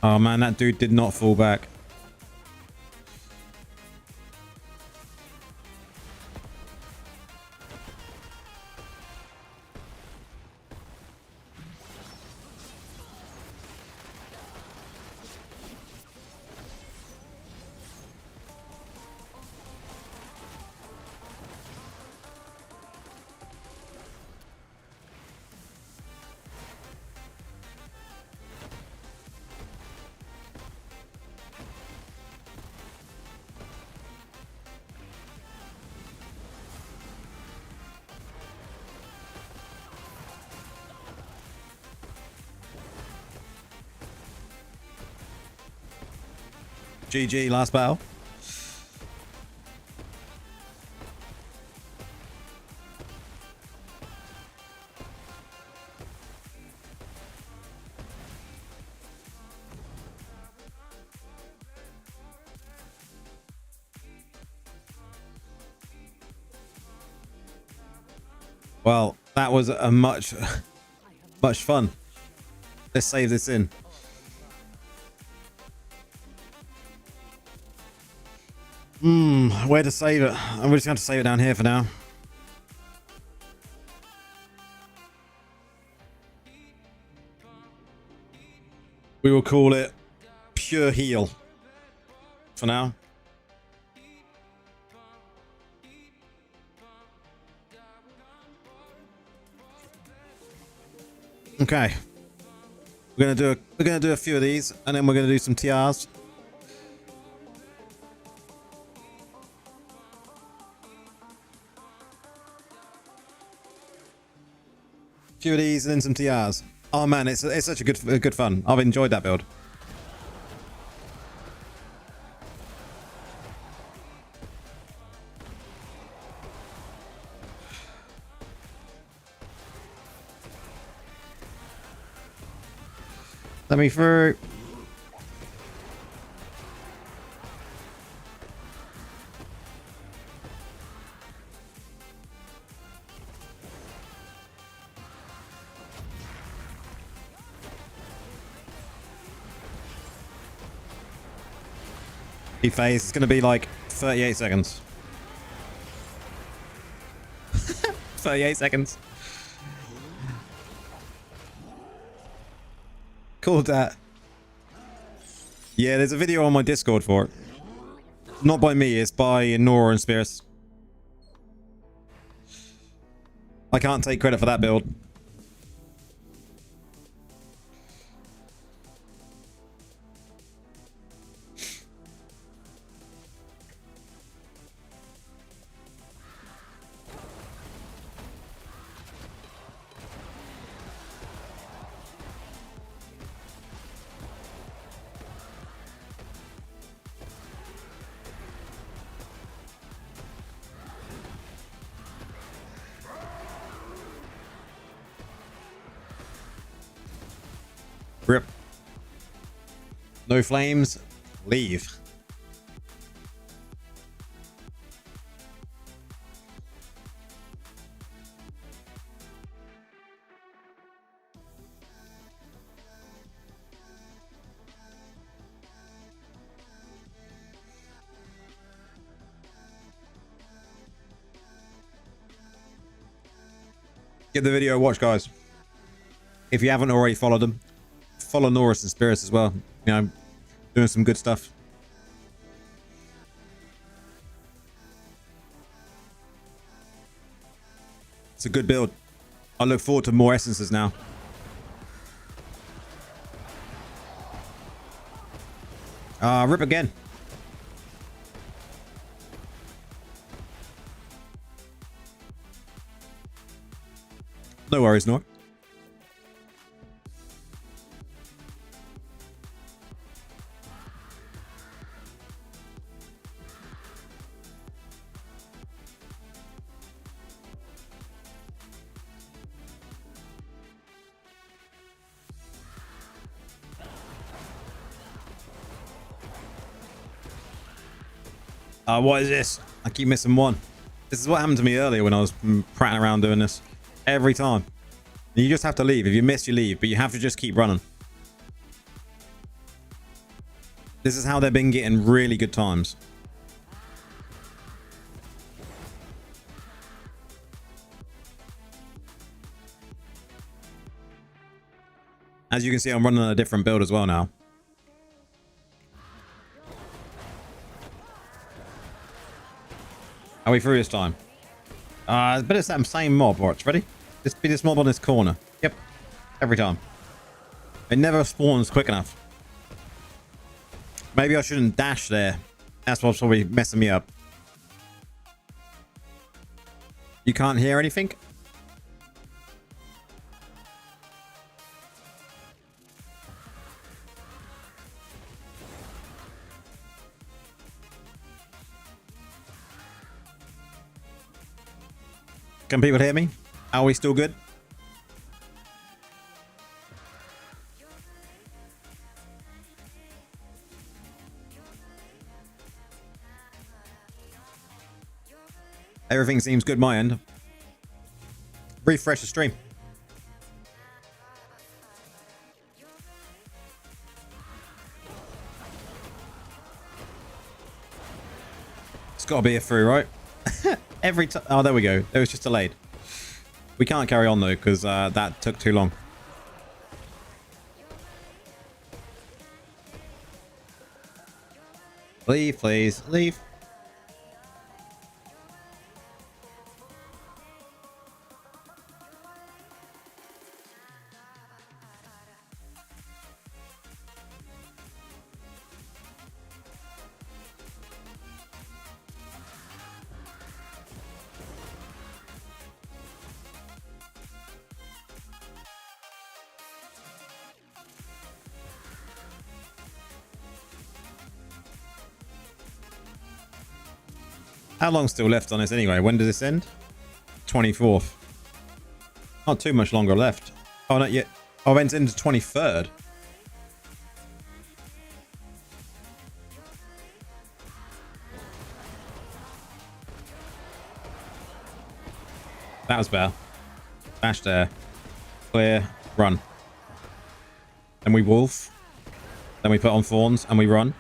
Oh man, that dude did not fall back. GG, last battle. Well, that was a much fun. Let's save this in. Where to save it? I'm just going to save it down here for now. We will call it Pure Heal for now. Okay. We're gonna do a few of these, and then we're gonna do some TRs. A few of these and then some TRs. Oh man, it's such a good fun. I've enjoyed that build. Let me through. Phase, it's going to be like 38 seconds. 38 seconds. Called that. Yeah, there's a video on my Discord for it. Not by me, it's by Nora and Spears. I can't take credit for that build. Rip. No flames. Leave. Give the video a watch, guys. If you haven't already followed them. Follow Norris and Spirits as well. You know, doing some good stuff. It's a good build. I look forward to more essences now. Rip again. No worries, Nor. What is this? I keep missing one. This is what happened to me earlier when I was prattling around doing this. Every time. You just have to leave. If you miss, you leave. But you have to just keep running. This is how they've been getting really good times. As you can see, I'm running a different build as well now. Are we through this time? But it's that same mob. Watch, ready? Just be this mob on this corner. Yep. Every time. It never spawns quick enough. Maybe I shouldn't dash there. That's what's probably messing me up. You can't hear anything? Can people hear me? Are we still good? Everything seems good my end. Refresh the stream. It's got to be a through, right? Every time. Oh, there we go. It was just delayed. We can't carry on though because that took too long. Leave, please. Leave. How long's still left on this anyway? When does this end? 24th. Not too much longer left. Oh, not yet. Oh, it ends into 23rd. That was better. Bash there. Clear. Run. Then we wolf. Then we put on thorns and we run.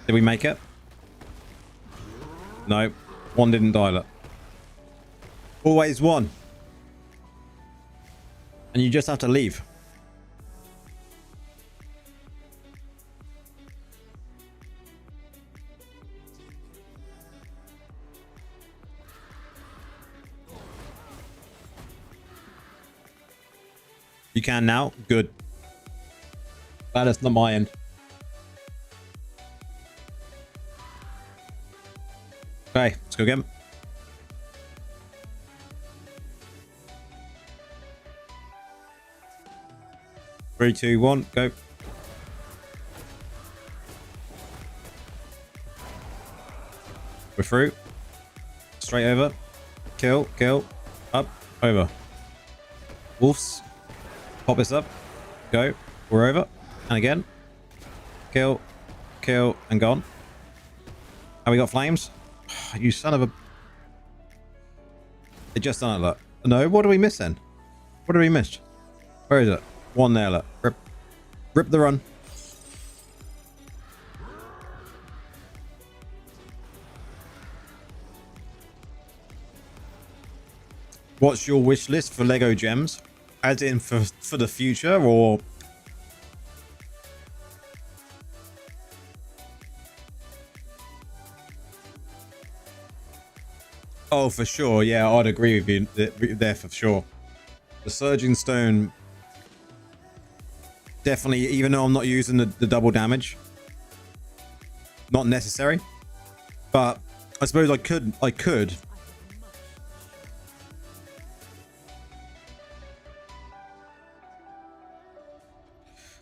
Did we make it? No, one didn't die. Look. Always one. And you just have to leave. You can now. Good. That is not my end. Okay, let's go again. Three, two, one, go. We're through. Straight over. Kill, kill. Up, over. Wolves. Pop this up. Go. We're over. And again. Kill, kill, and gone. Have we got flames? You son of a... It just done it, look. No, what are we missing? What did we miss? Where is it? One there, look. Rip. Rip the run. What's your wish list for Lego gems? As in for the future, or... Oh, for sure. Yeah, I'd agree with you there for sure. The Surging Stone, definitely, even though I'm not using the double damage, not necessary. But I suppose I could.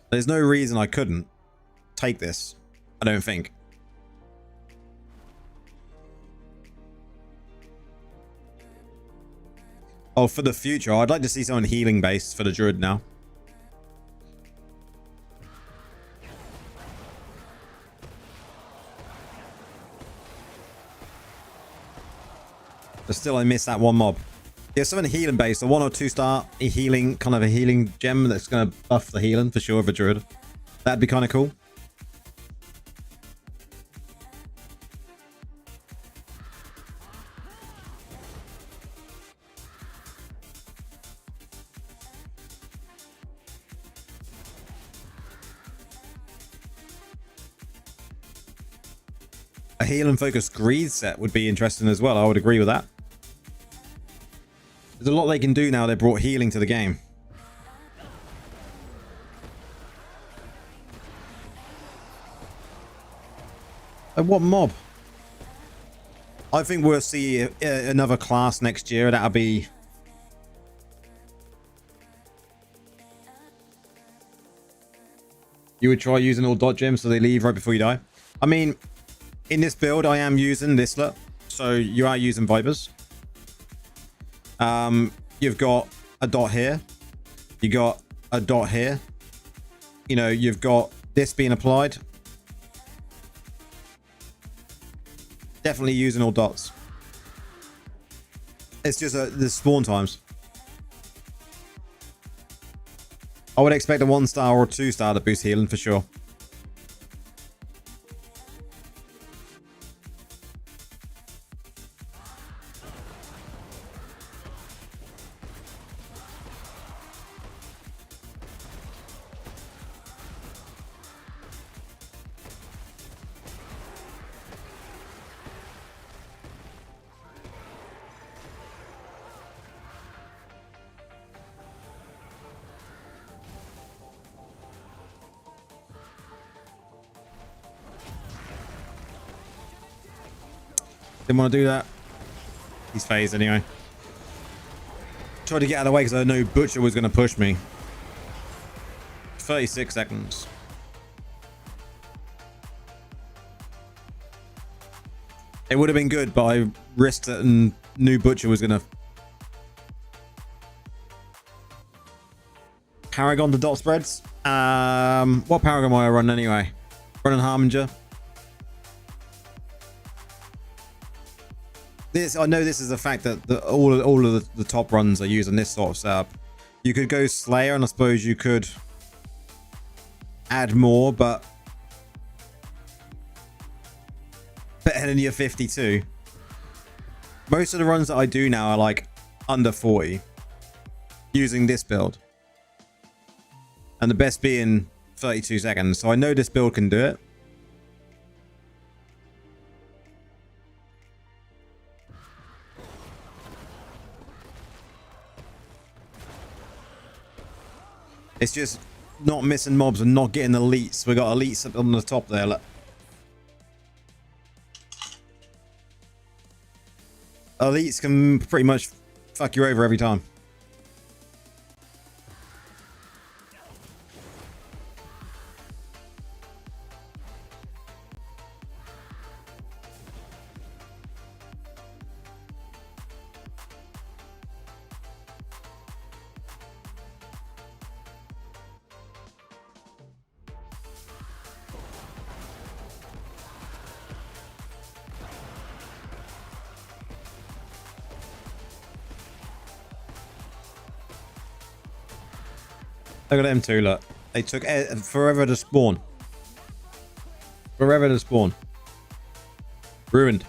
There's no reason I couldn't take this, I don't think. Oh, for the future, I'd like to see someone healing based for the Druid now. But still, I miss that one mob. Yeah, something healing based, a 1 or 2 star healing, kind of a healing gem that's going to buff the healing for sure of a Druid. That'd be kind of cool. A heal and focus greed set would be interesting as well. I would agree with that. There's a lot they can do now. They brought healing to the game. What mob? I think we'll see another class next year. That'll be... You would try using all dot gems so they leave right before you die. I mean... In this build, I am using this lot, so you are using Vipers. You've got a dot here. You got a dot here. You know, you've got this being applied. Definitely using all dots. It's just the spawn times. I would expect a 1-star or 2-star to boost healing for sure. Didn't want to do that. He's phased anyway. Tried to get out of the way because I knew Butcher was going to push me. 36 seconds. It would have been good, but I risked it and knew Butcher was going to... Paragon to dot spreads. What Paragon will I run anyway? Running Harbinger. I know this is a fact that all of the top runs are using this sort of setup. You could go Slayer, and I suppose you could add more, but better than your 52. Most of the runs that I do now are like under 40 using this build, and the best being 32 seconds. So I know this build can do it. It's just not missing mobs and not getting elites. We got elites up on the top there. Look. Elites can pretty much fuck you over every time. Look at them two, look. They took forever to spawn. Forever to spawn. Ruined.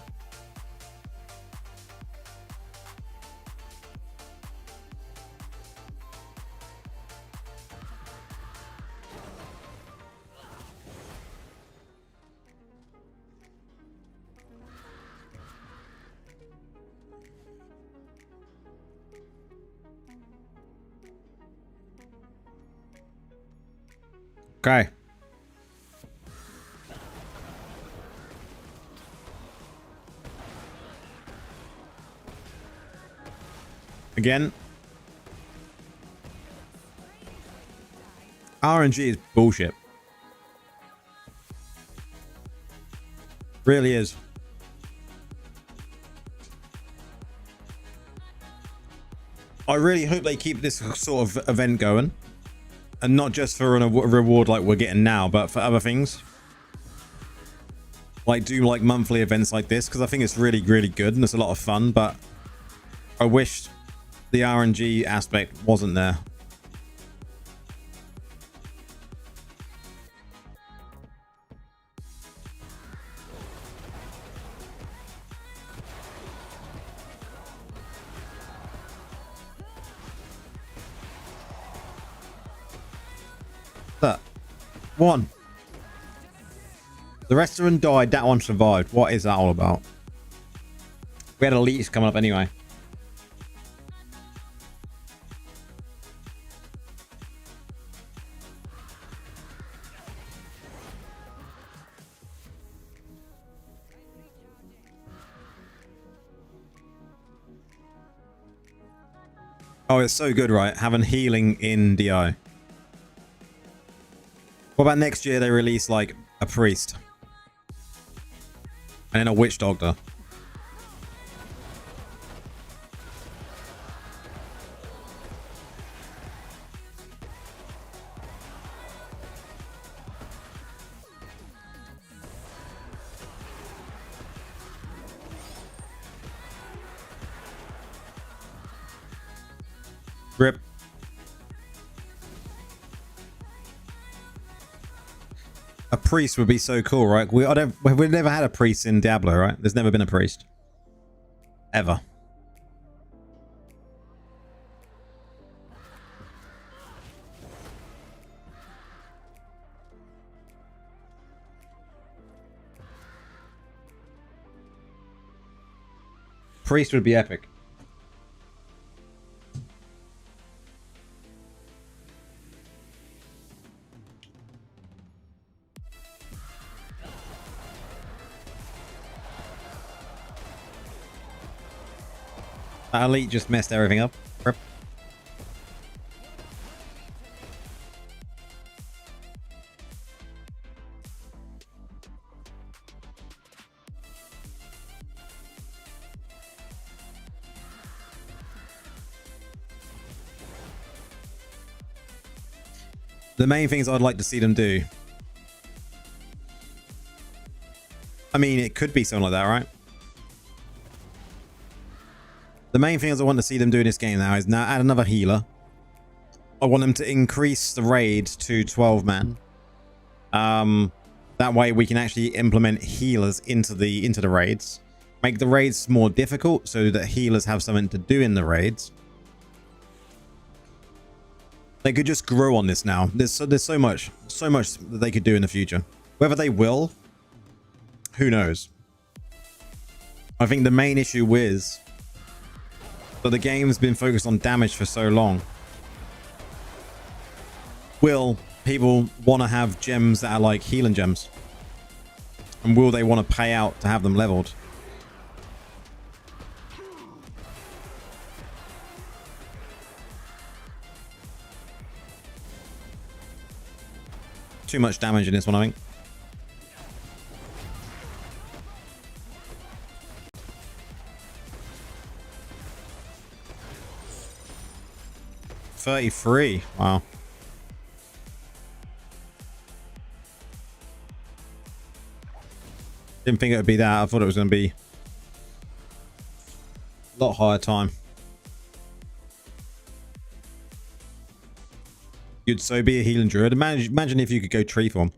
Okay. Again. RNG is bullshit. Really is. I really hope they keep this sort of event going. And not just for a reward like we're getting now, but for other things. Like do like monthly events like this, because I think it's really, really good and it's a lot of fun, but I wish the RNG aspect wasn't there. That one. The rest of them died. That one survived. What is that all about? We had elites coming up anyway. Oh, it's so good, right? Having healing in DI. What about next year they release like a priest? And then a witch doctor. Rip. A priest would be so cool, right? We've never had a priest in Diablo, right? There's never been a priest. Ever. Priest would be epic. That elite just messed everything up. Rip. The main things I'd like to see them do. I mean, it could be something like that, right? The main things I want to see them do in this game now is now add another healer. I want them to increase the raid to 12 man. That way we can actually implement healers into the raids. Make the raids more difficult so that healers have something to do in the raids. They could just grow on this now. There's so much that they could do in the future. Whether they will, who knows? I think the main issue is that the game's been focused on damage for so long. Will people want to have gems that are like healing gems? And will they want to pay out to have them leveled? Too much damage in this one, I think. $33. Wow. Didn't think it would be that. I thought it was going to be a lot higher time. You'd so be a healing druid. Imagine if you could go tree form.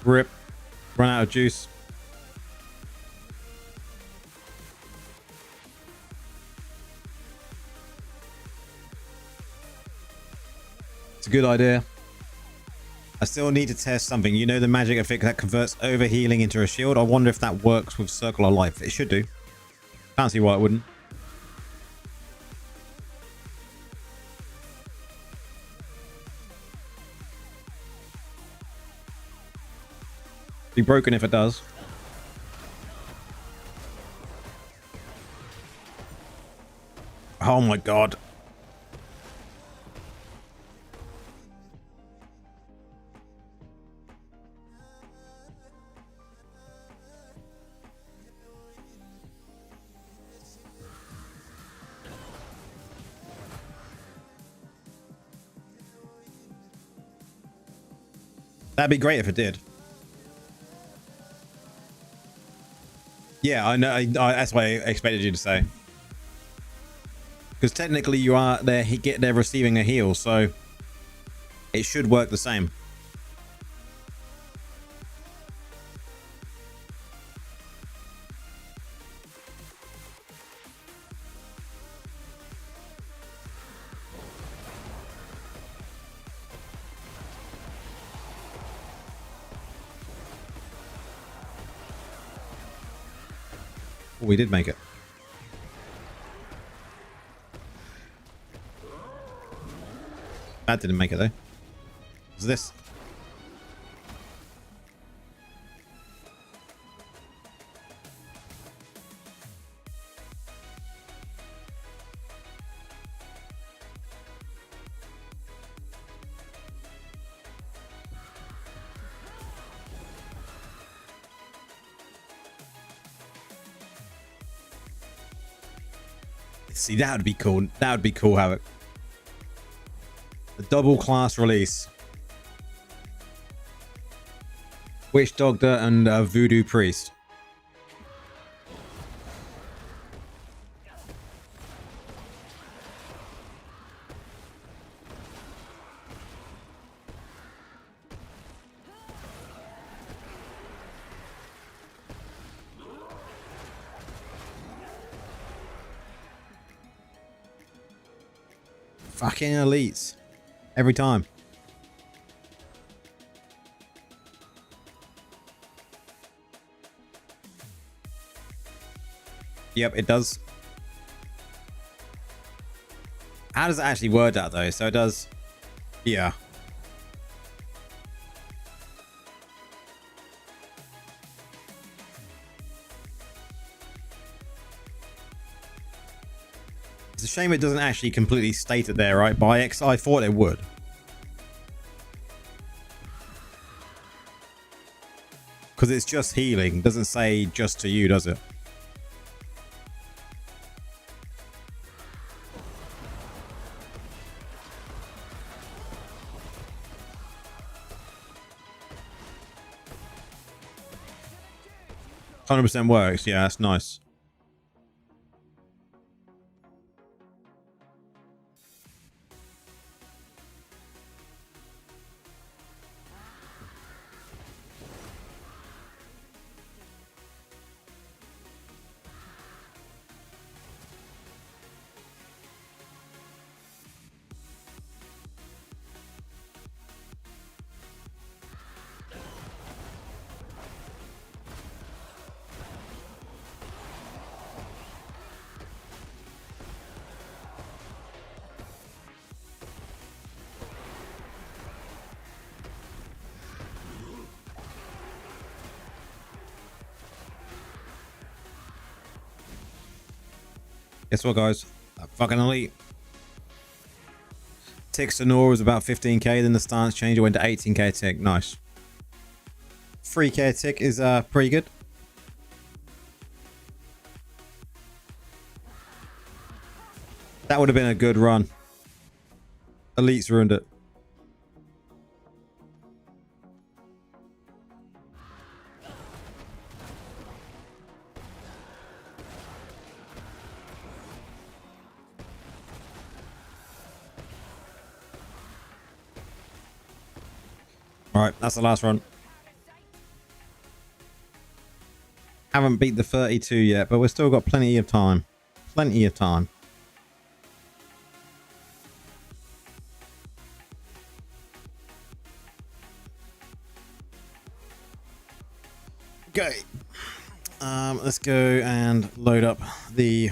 Rip. Run out of juice. It's a good idea. I still need to test something. You know the magic effect that converts overhealing into a shield? I wonder if that works with Circle of Life. It should do. Can't see why it wouldn't. Be broken if it does. Oh my god. That'd be great if it did. Yeah, I know. That's what I expected you to say. Because technically, you are there. They're receiving a heal, so it should work the same. Oh, we did make it. That didn't make it though. What's this? See, that would be cool. That would be cool, Havoc. A double class release. Witch Doctor and Voodoo Priest. Fucking elites. Every time. Yep, it does. How does it actually word that though? So it does. Yeah. It's a shame it doesn't actually completely state it there, right? By X, I thought it would. Because it's just healing. It doesn't say just to you, does it? %, works. Yeah, that's nice. Guess what, guys? That fucking elite. Tick Sonora was about 15k, then the stance change, it went to 18k tick. Nice. 3k tick is pretty good. That would have been a good run. Elites ruined it. Alright, that's the last run. Haven't beat the 32 yet, but we've still got plenty of time. Plenty of time. Okay. Let's go and load up the...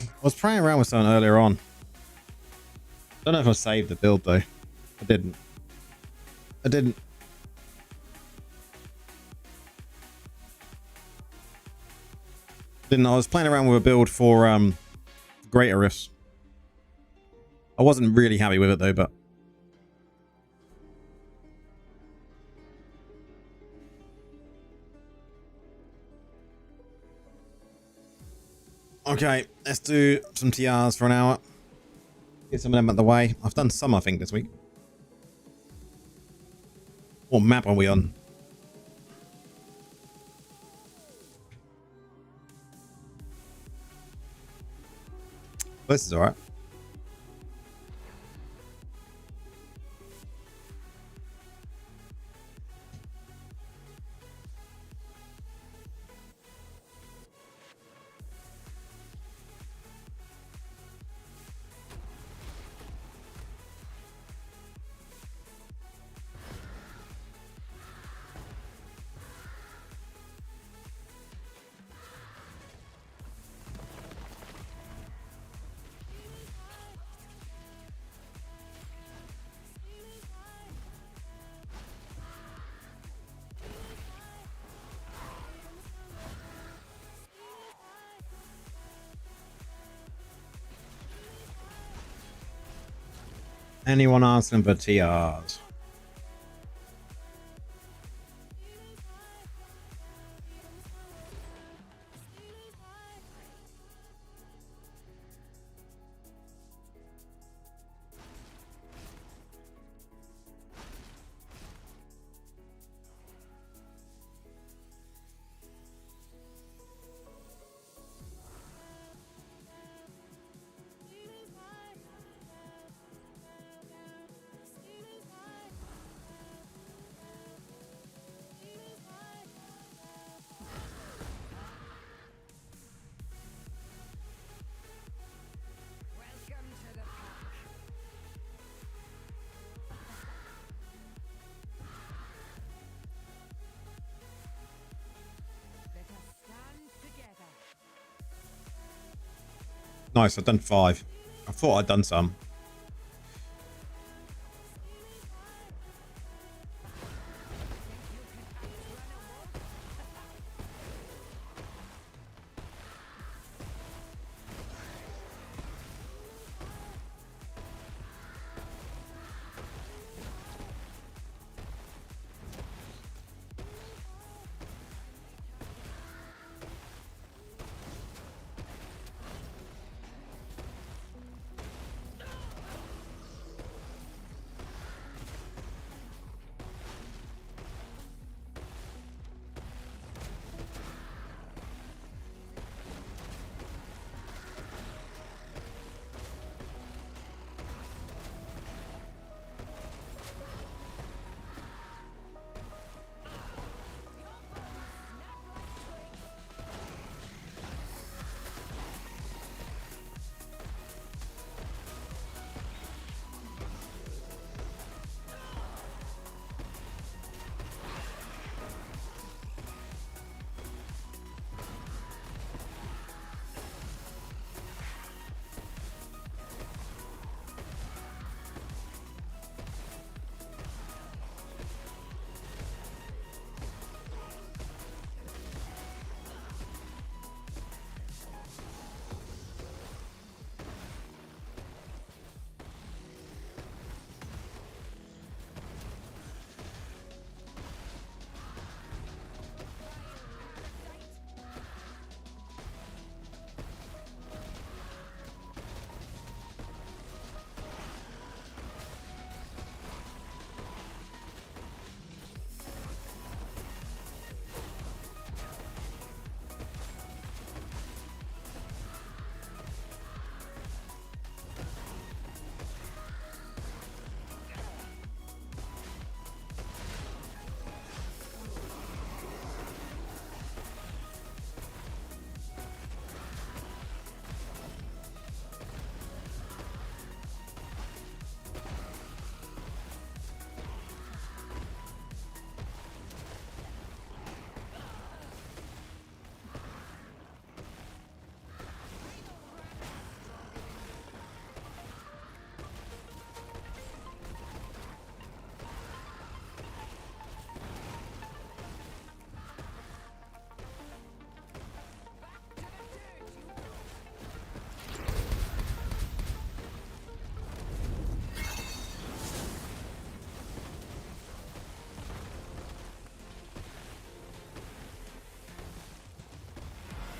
I was playing around with something earlier on. Don't know if I saved the build though. I didn't. I didn't. I was playing around with a build for greater rifts. I wasn't really happy with it though, but okay, let's do some TRs for an hour. Get some of them out the way. I've done some, I think, this week. What map are we on? This is alright. Anyone asking for TRs? Nice, I've done 5. I thought I'd done some.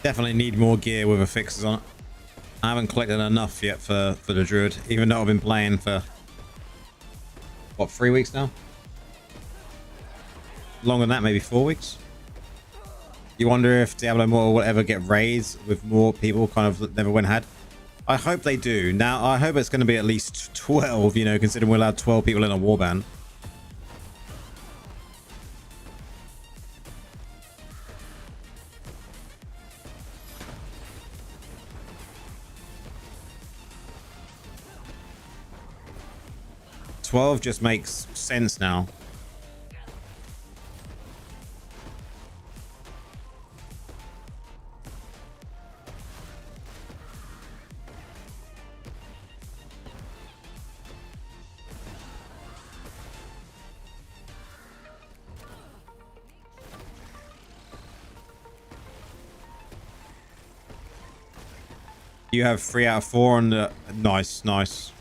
Definitely need more gear with affixes on it. I haven't collected enough yet for the Druid, even though I've been playing for, what, 3 weeks now? Longer than that, maybe 4 weeks? You wonder if Diablo Immortal will ever get raids with more people kind of never went had? I hope they do. Now, I hope it's going to be at least 12, you know, considering we're allowed 12 people in a warband. $12 just makes sense now. You have 3 out of 4 on the... Nice, nice.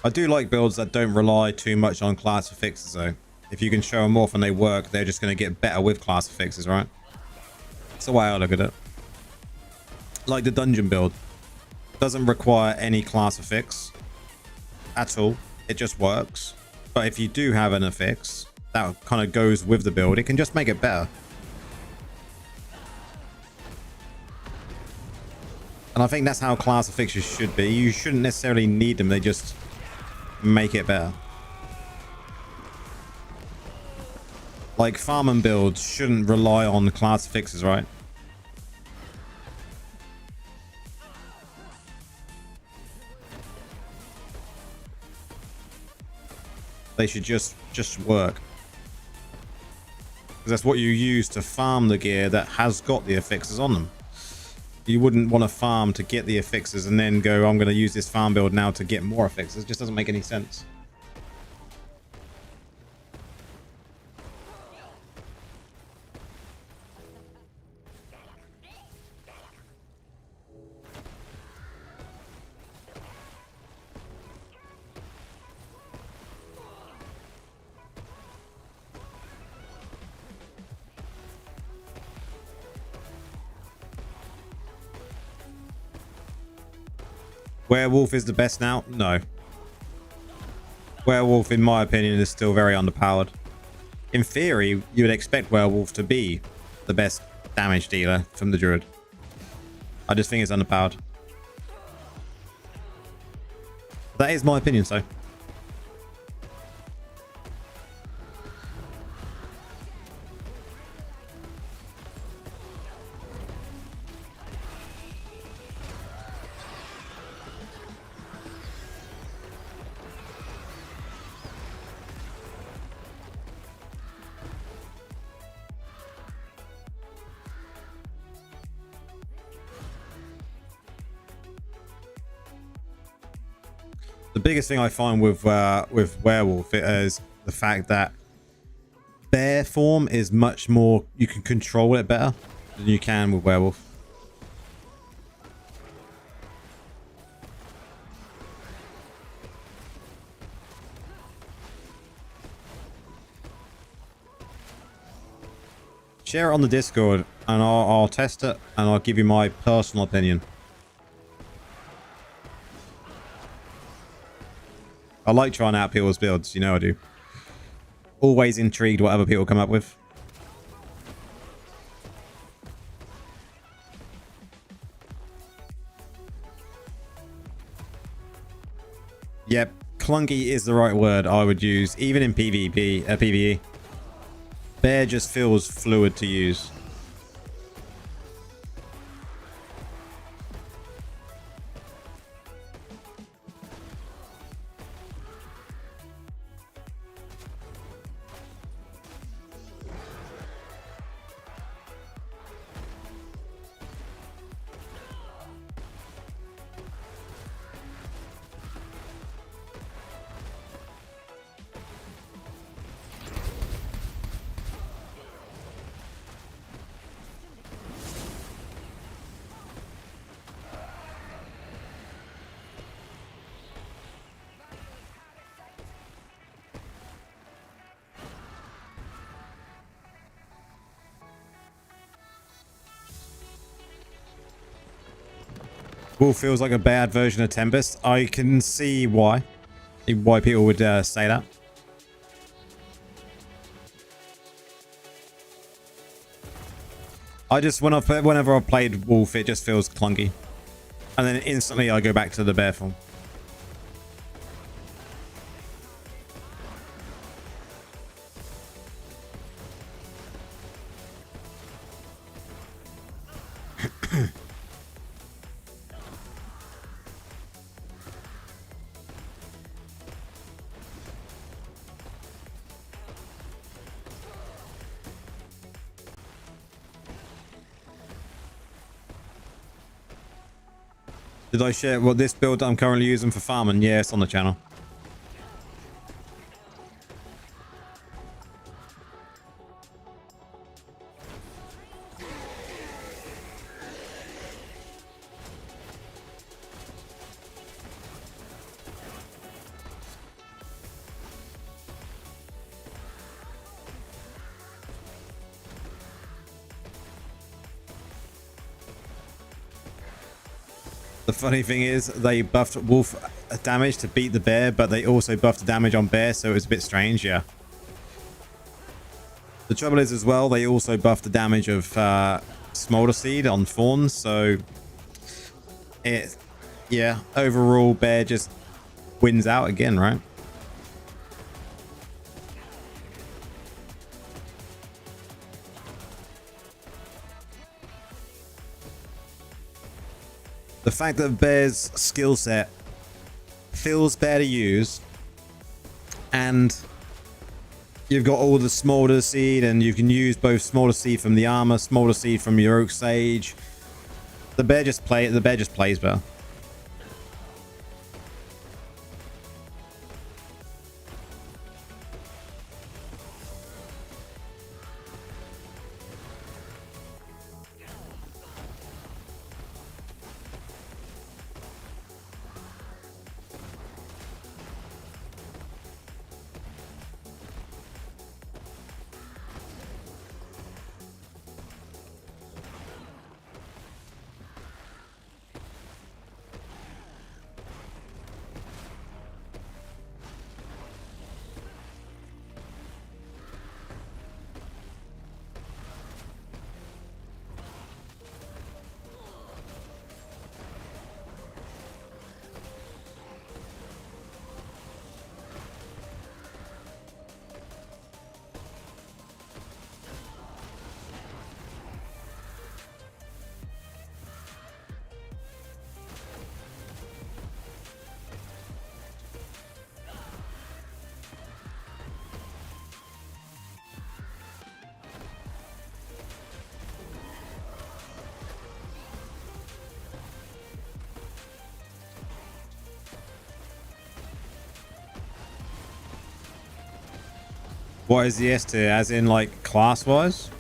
I do like builds that don't rely too much on class affixes though. If you can show them off and they work, they're just going to get better with class affixes, right? That's the way I look at it. Like the dungeon build. Doesn't require any class affix at all. It just works. But if you do have an affix that kind of goes with the build, it can just make it better. And I think that's how class affixes should be. You shouldn't necessarily need them. They just make it better. Like farming builds shouldn't rely on class affixes, right? They should just work. Because that's what you use to farm the gear that has got the affixes on them. You wouldn't want to farm to get the affixes and then go, I'm going to use this farm build now to get more affixes. It just doesn't make any sense. Werewolf is the best now? No. Werewolf, in my opinion, is still very underpowered. In theory, you would expect Werewolf to be the best damage dealer from the Druid. I just think it's underpowered. That is my opinion, so. The biggest thing I find with Werewolf is the fact that bear form is much more, you can control it better than you can with Werewolf. Share it on the Discord and I'll test it and I'll give you my personal opinion. I like trying out people's builds, you know I do. Always intrigued what other people come up with. Yep, clunky is the right word I would use, even in PvE. Bear just feels fluid to use. Wolf feels like a bad version of Tempest. I can see why people would say that. I just whenever I've played Wolf, it just feels clunky, and then instantly I go back to the bear form. Did I share what this build that I'm currently using for farming? Yeah, it's on the channel. The funny thing is they buffed wolf damage to beat the bear, but they also buffed the damage on bear, so it was a bit strange. Yeah. The trouble is as well, they also buffed the damage of smolder seed on thorns, so yeah, overall bear just wins out again, right? The fact that bear's skill set feels better to use and you've got all the smolder seed, and you can use both smolder seed from the armor, smolder seed from your oak sage. The bear just plays better. What is the S tier, as in like class wise?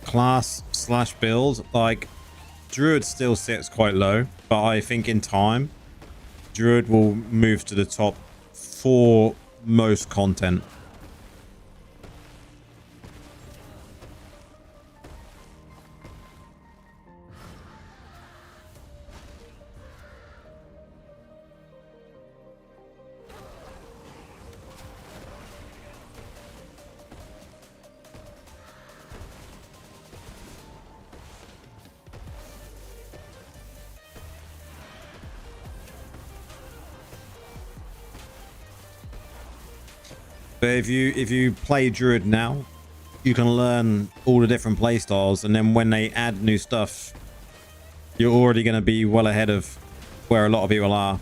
Class slash build, like Druid still sits quite low, but I think in time Druid will move to the top for most content. But if you play Druid now, you can learn all the different playstyles, and then when they add new stuff, you're already going to be well ahead of where a lot of people are,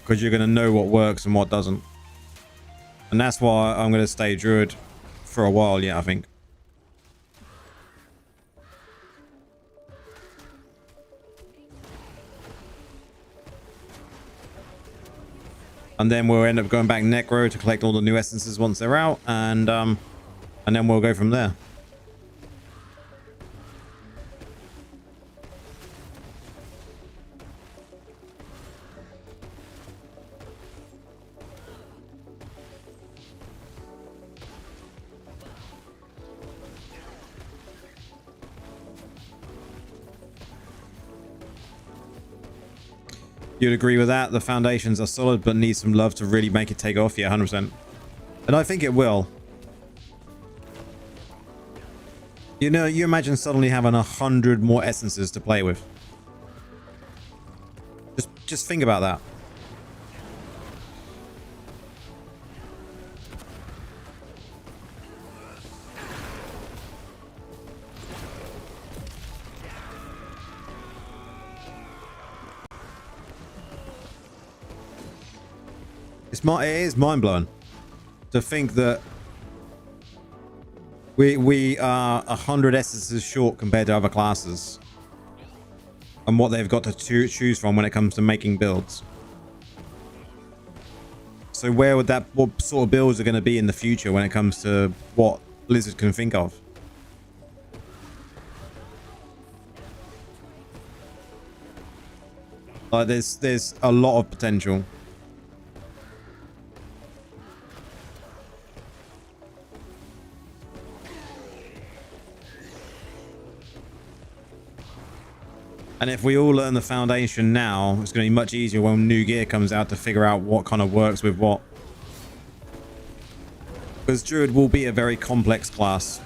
because you're going to know what works and what doesn't. And that's why I'm going to stay Druid for a while yet, I think. And then we'll end up going back Necro to collect all the new essences once they're out, and then we'll go from there. You'd agree with that? The foundations are solid, but need some love to really make it take off. Yeah, 100%. And I think it will. You know, you imagine suddenly having 100 more essences to play with. Just think about that. It is mind-blowing to think that we are 100 essences short compared to other classes, and what they've got to choose from when it comes to making builds. So what sort of builds are going to be in the future when it comes to what Blizzard can think of? Like there's a lot of potential. And if we all learn the foundation now, it's going to be much easier when new gear comes out to figure out what kind of works with what. Because Druid will be a very complex class.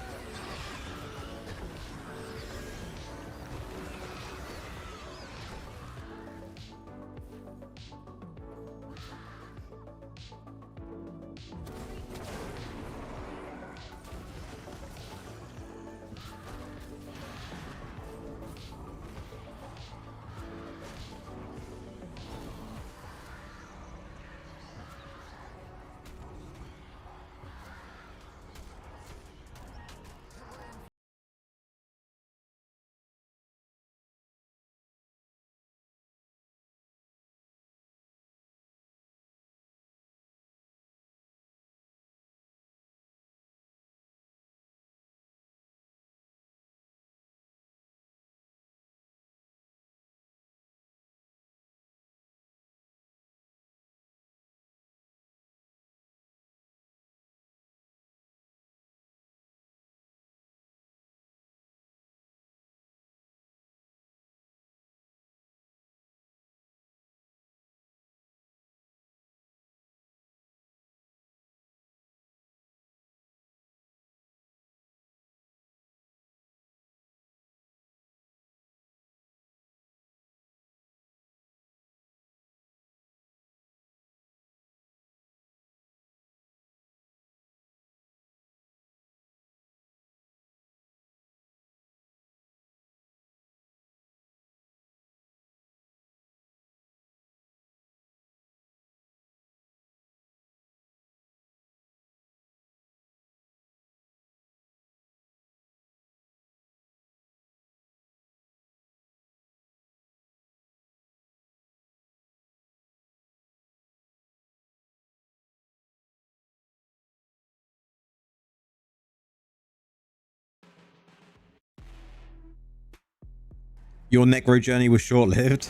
Your necro journey was short-lived.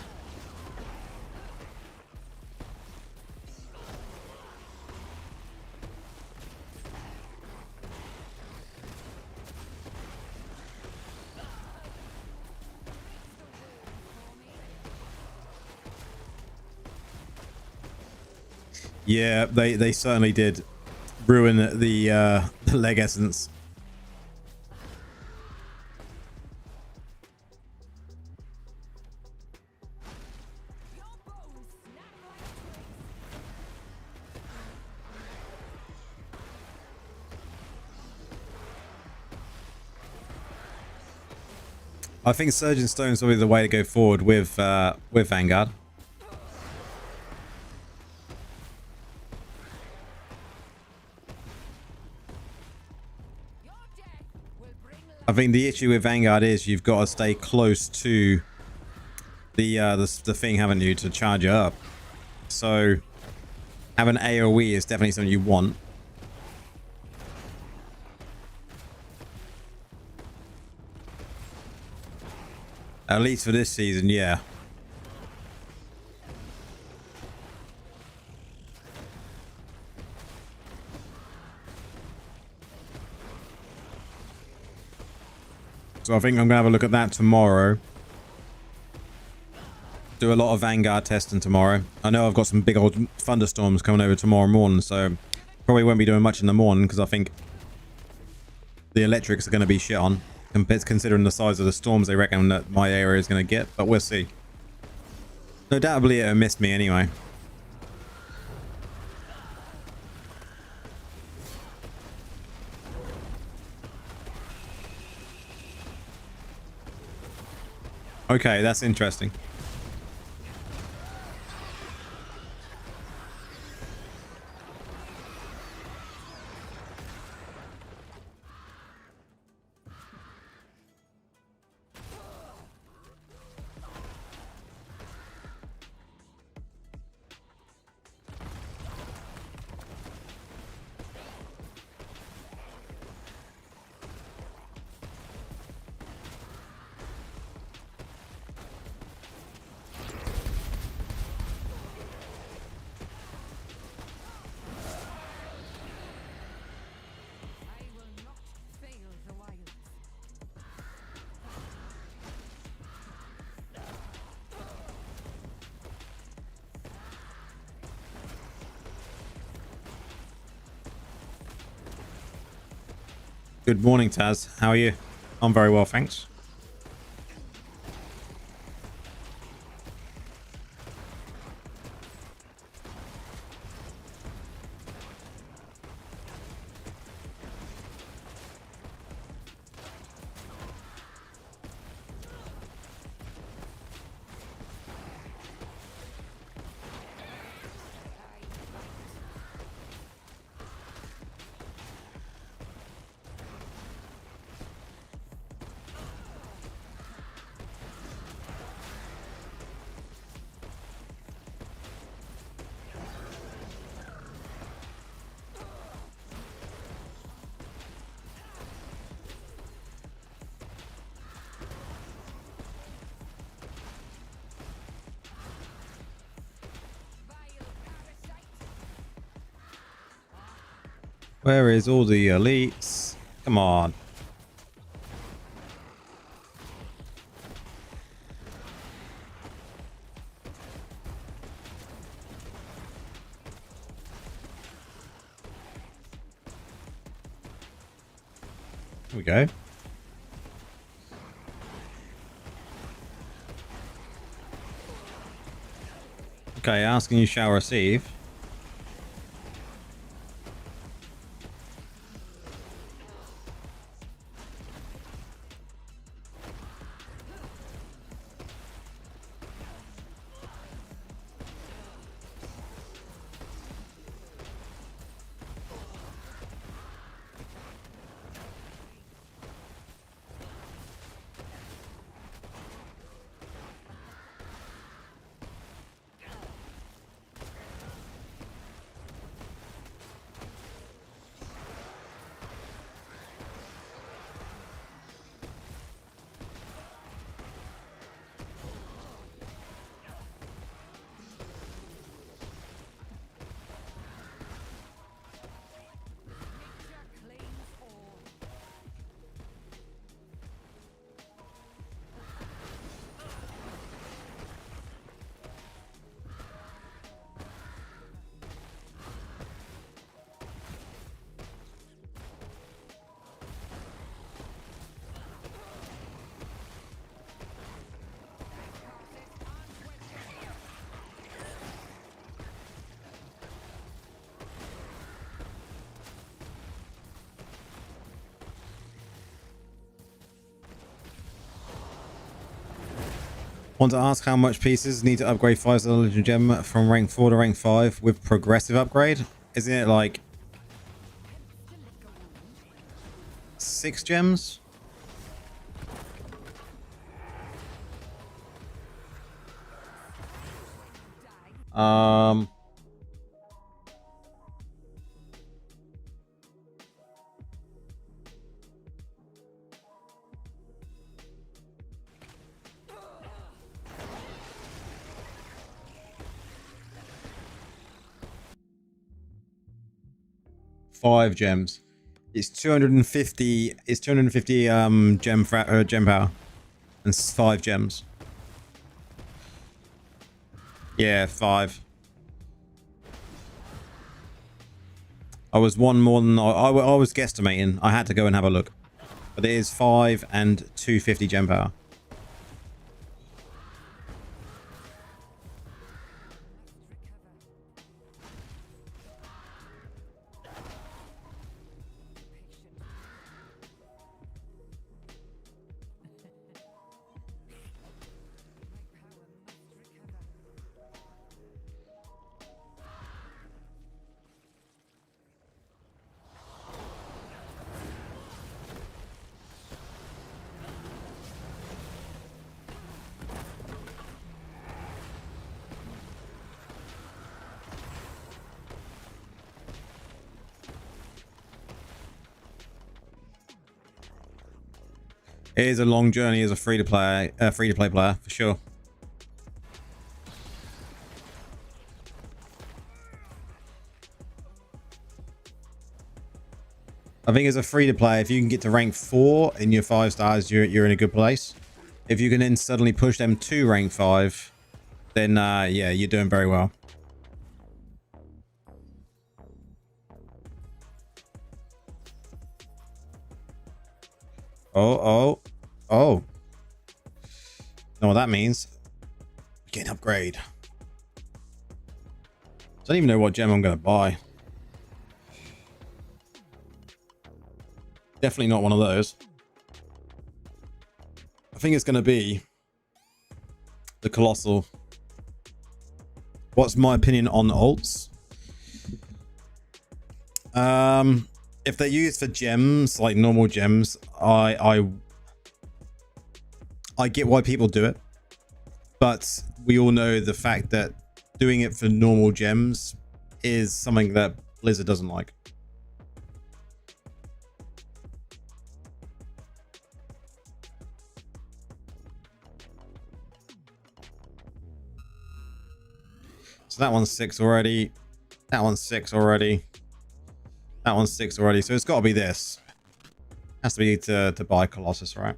Yeah, they certainly did ruin the leg essence. I think Surgeon Stone is probably the way to go forward with Vanguard. I think the issue with Vanguard is you've got to stay close to the thing, haven't you, to charge it up. So having AoE is definitely something you want. At least for this season, yeah. So I think I'm going to have a look at that tomorrow. Do a lot of Vanguard testing tomorrow. I know I've got some big old thunderstorms coming over tomorrow morning, so probably won't be doing much in the morning because I think the electrics are going to be shit on, considering the size of the storms they reckon that my area is going to get, but we'll see. No doubtably it'll miss me anyway. Okay, that's interesting. Good morning, Taz. How are you? I'm very well, thanks. Where is all the elites? Come on. Here we go. Okay, asking you shall receive. Want to ask how much pieces need to upgrade 5-star legendary gem from rank 4 to rank 5 with progressive upgrade? Isn't it like 6 gems? Um, five gems. It's 250. It's 250 gem power, and 5 gems. Yeah, 5. I was one more than I was guesstimating. I had to go and have a look, but it is 5 and 250 gem power. It is a long journey as a free-to-play player for sure. I think as a free-to-play, if you can get to rank 4 in your 5 stars, you're in a good place. If you can then suddenly push them to rank 5, then yeah, you're doing very well. Oh. Know what that means? Get an upgrade. I don't even know what gem I'm going to buy. Definitely not one of those. I think it's going to be the Colossal. What's my opinion on alts? If they're used for gems, like normal gems, I get why people do it, but we all know the fact that doing it for normal gems is something that Blizzard doesn't like. So that one's 6 already. That one's 6 already. That one's 6 already. So it's got to be this. Has to be to buy Colossus, right?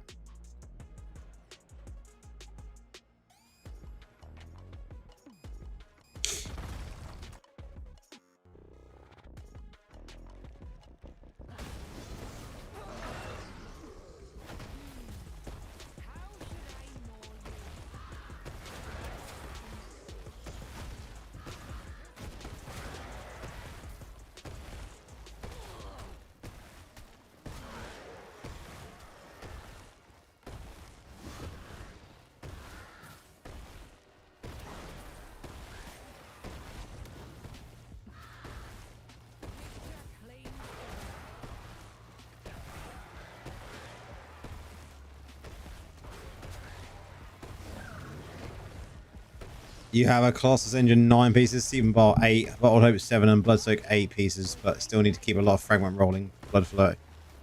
You have a Colossus engine 9 pieces, Steven Bar 8, Bottled Hope 7, and Bloodsoak 8 pieces, but still need to keep a lot of fragment rolling, blood flow.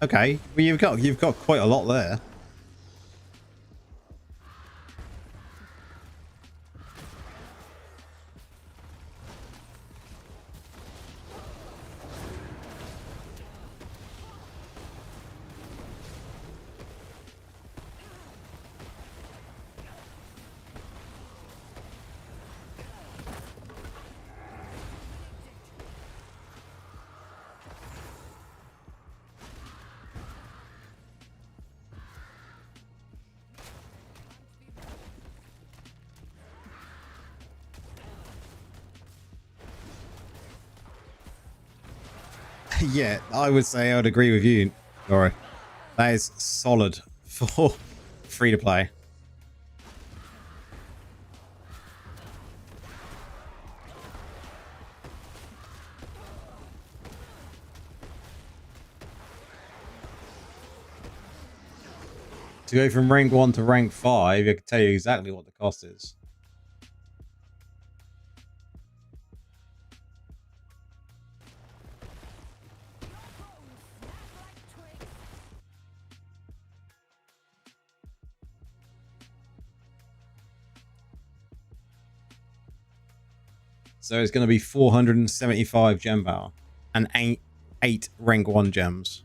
Okay, well you've got quite a lot there. Yeah, I would say I would agree with you, Laura. That is solid for free to play. To go from rank 1 to rank 5, I can tell you exactly what the cost is. So it's going to be 475 gem power and eight rank 1 gems.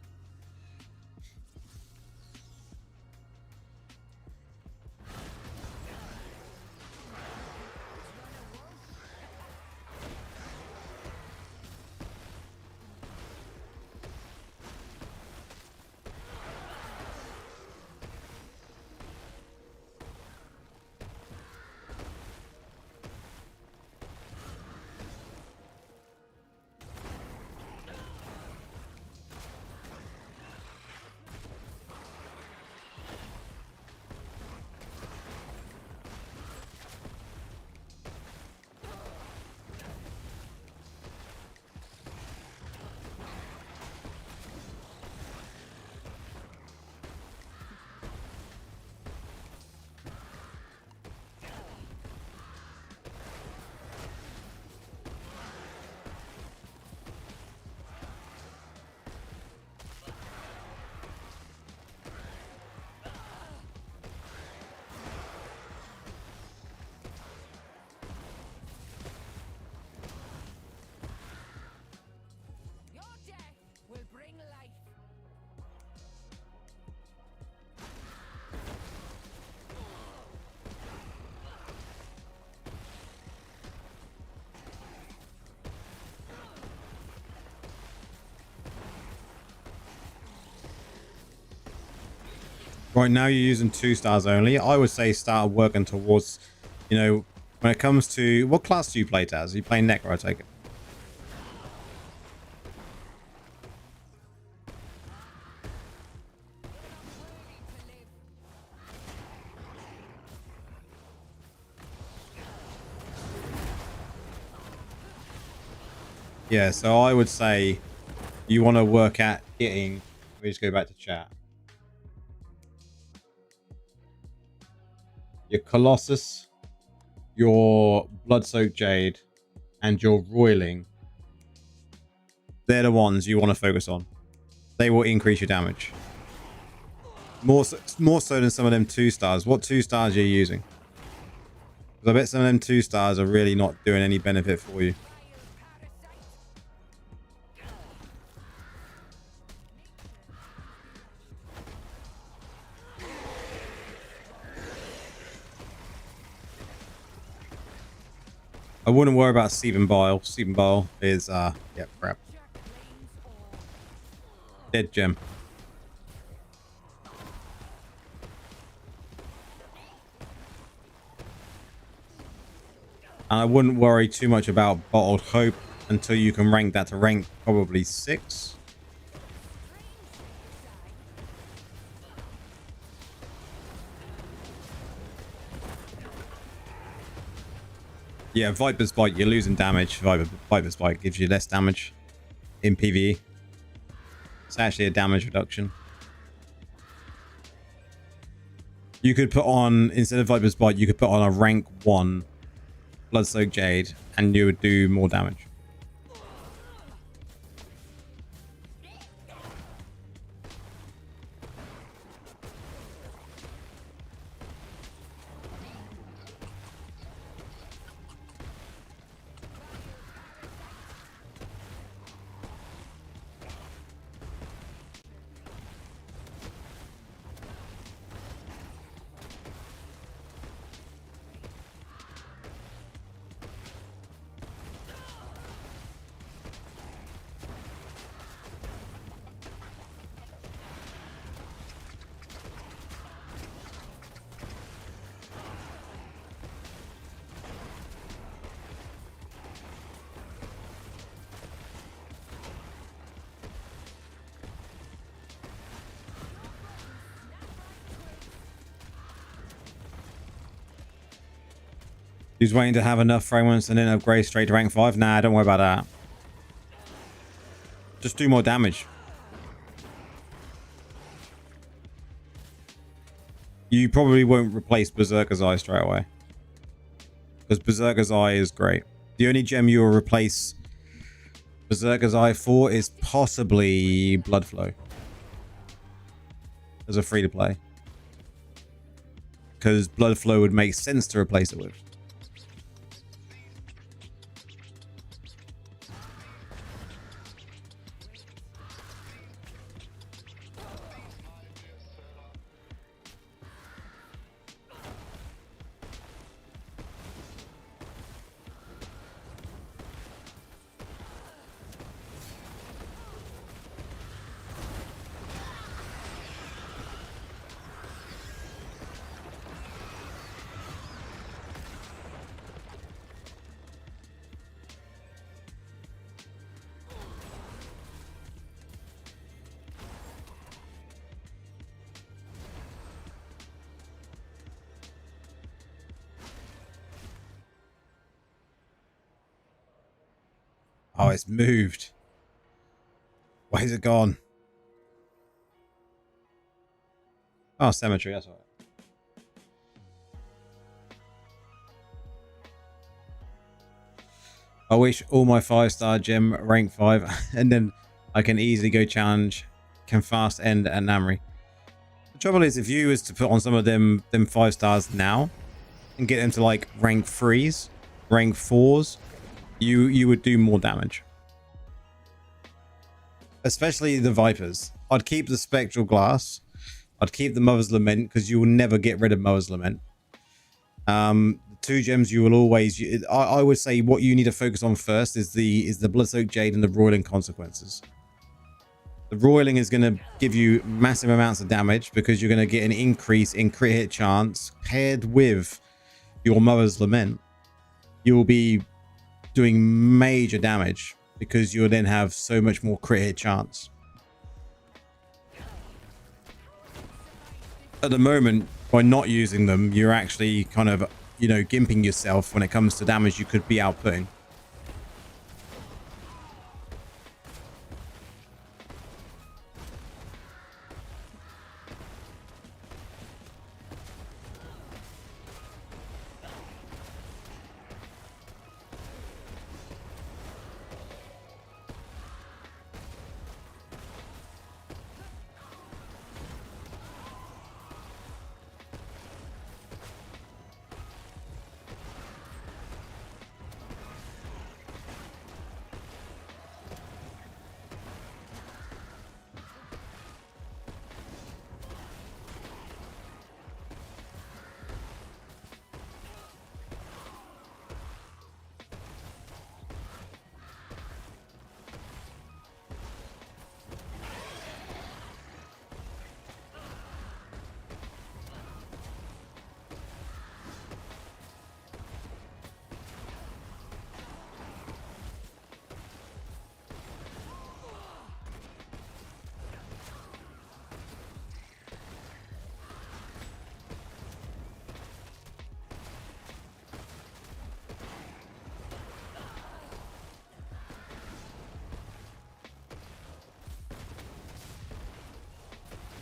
Right now you're using 2 stars only. I would say start working towards, you know, when it comes to... What class do you play as? Are you playing Necro, I take it? Yeah, so I would say you want to work at getting... Let me just go back to chat. Your Colossus, your Blood-Soaked Jade, and your Roiling. They're the ones you want to focus on. They will increase your damage. More so than some of them 2 stars. What 2 stars are you using? Because I bet some of them 2 stars are really not doing any benefit for you. I wouldn't worry about Seething Bile. Seething Bile is, yeah, crap. Dead gem. And I wouldn't worry too much about Bottled Hope until you can rank that to rank probably 6. Yeah, Viper's Bite, you're losing damage. Viper's Bite gives you less damage in PvE. It's actually a damage reduction. You could put on, instead of Viper's Bite, you could put on a rank 1 Blood-Soaked Jade and you would do more damage. Who's waiting to have enough fragments and then upgrade straight to rank 5? Nah, don't worry about that. Just do more damage. You probably won't replace Berserker's Eye straight away. Because Berserker's Eye is great. The only gem you will replace Berserker's Eye for is possibly Blood Flow. As a free-to-play. Because Blood Flow would make sense to replace it with. Oh, it's moved. Why is it gone? Oh, cemetery, that's all right. I wish all my 5-star gem rank 5 and then I can easily go challenge, can fast end at Namri. The trouble is, if you was to put on some of them 5 stars now and get them to like rank 3s, rank 4s, you would do more damage. Especially the Vipers. I'd keep the Spectral Glass. I'd keep the Mother's Lament because you will never get rid of Mother's Lament. 2 gems you will always... I would say what you need to focus on first is the Bloodsoaked Jade and the Roiling Consequences. The Roiling is going to give you massive amounts of damage because you're going to get an increase in crit hit chance paired with your Mother's Lament. You will be doing major damage because you'll then have so much more crit hit chance. At the moment, by not using them, you're actually kind of, you know, gimping yourself when it comes to damage you could be outputting.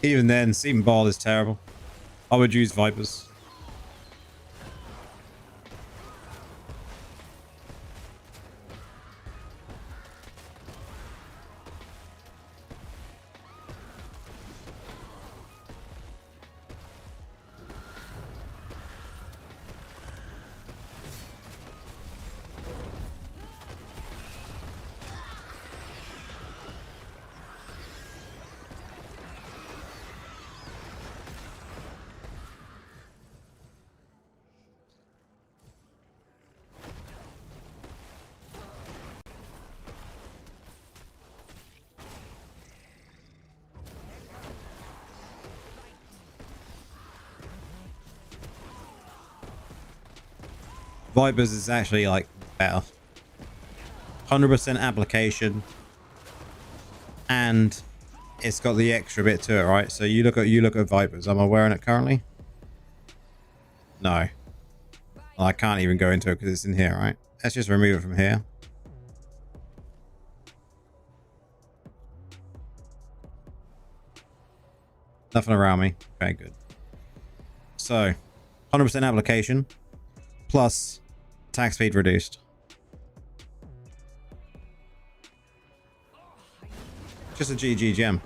Even then, Seaton Ball is terrible. I would use Vipers. Vipers is actually like better. 100% application, and it's got the extra bit to it, right? So you look at Vipers. Am I wearing it currently? No. Well, I can't even go into it because it's in here, right? Let's just remove it from here. Nothing around me. Okay, good. So 100% application plus attack speed reduced. Just a GG gem.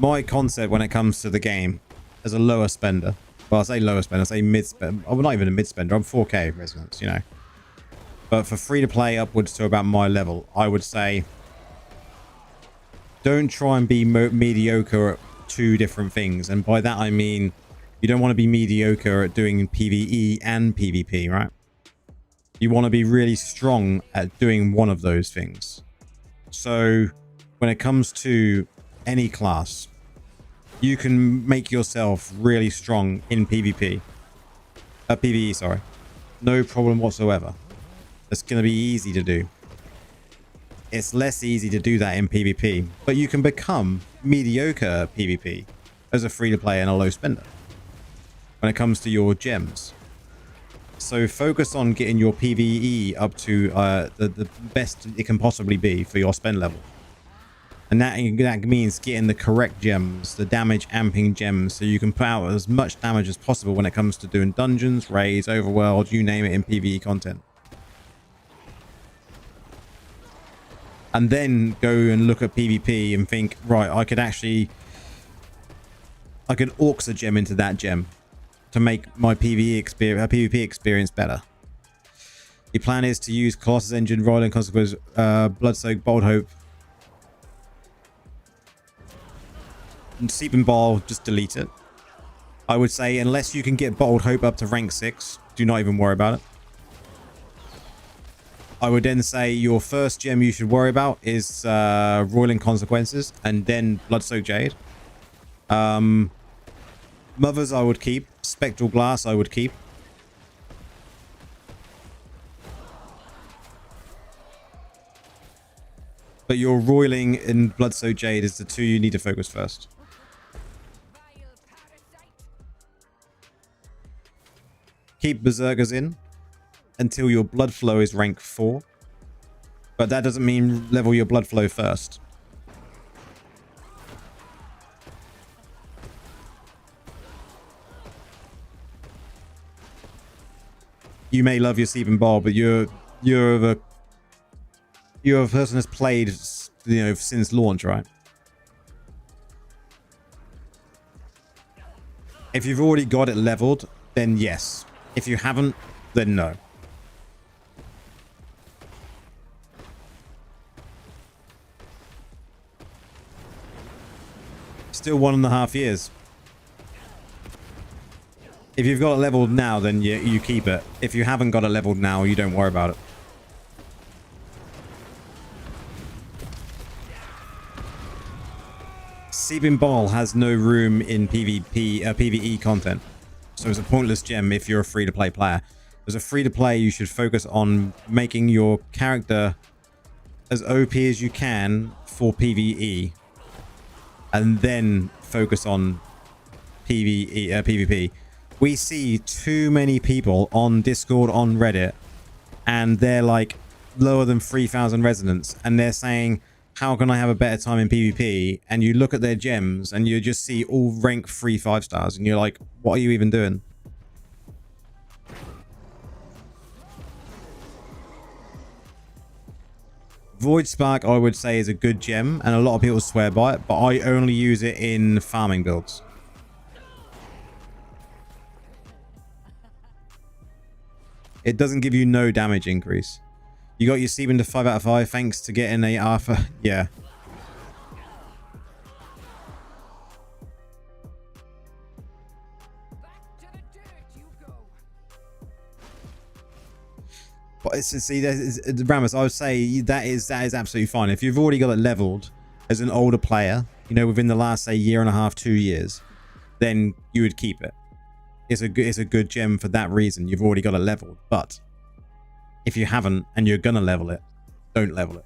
My concept when it comes to the game as a lower spender, well, I say lower spender, I say mid spender. I'm not even a mid spender. I'm 4K resonance, you know. But for free to play upwards to about my level, I would say don't try and be mediocre at two different things. And by that, I mean, you don't want to be mediocre at doing PvE and PvP, right? You want to be really strong at doing one of those things. So when it comes to any class, you can make yourself really strong in PvP. PvE, sorry. No problem whatsoever. It's going to be easy to do. It's less easy to do that in PvP, but you can become mediocre at PvP as a free-to-play and a low spender when it comes to your gems. So focus on getting your PvE up to the best it can possibly be for your spend level. And that means getting the correct gems, the damage amping gems, so you can put out as much damage as possible when it comes to doing dungeons, raids, overworld, you name it, in PvE content. And then go and look at PvP and think, right, I could orcs a gem into that gem to make my PvP experience better. Your plan is to use Colossus Engine, Rolling Consequence, Bloodsoak, Bold Hope, and Seeping Ball, just delete it. I would say, unless you can get Bold Hope up to rank 6, do not even worry about it. I would then say your first gem you should worry about is Roiling Consequences, and then Bloodsoaked Jade. Mothers I would keep. Spectral Glass I would keep. But your Roiling and Bloodsoaked Jade is the two you need to focus first. Keep Berserkers in until your blood flow is rank 4. But that doesn't mean level your blood flow first. You may love your Seeping Ball, but you're a person that's played, you know, since launch, right? If you've already got it leveled, then yes. If you haven't, then no. Still 1.5 years. If you've got it leveled now, then you keep it. If you haven't got it leveled now, you don't worry about it. Seeping Ball has no room in PvE content. So it's a pointless gem if you're a free-to-play player. As a free-to-play, you should focus on making your character as OP as you can for PvE. And then focus on PvP. We see too many people on Discord, on Reddit, and they're like lower than 3,000 resonance, and they're saying, how can I have a better time in PvP? And you look at their gems and you just see all rank 3 5-stars, and you're like, what are you even doing? Void Spark, I would say, is a good gem, and a lot of people swear by it, but I only use it in farming builds. It doesn't give you no damage increase. You got your Seeping to 5 out of 5 thanks to getting a alpha. Yeah. But it's, see, Ramus, I would say that is absolutely fine. If you've already got it leveled as an older player, you know, within the last, say, 1.5 to 2 years, then you would keep it. It's a good gem for that reason. You've already got it leveled. But if you haven't and you're gonna level it, don't level it.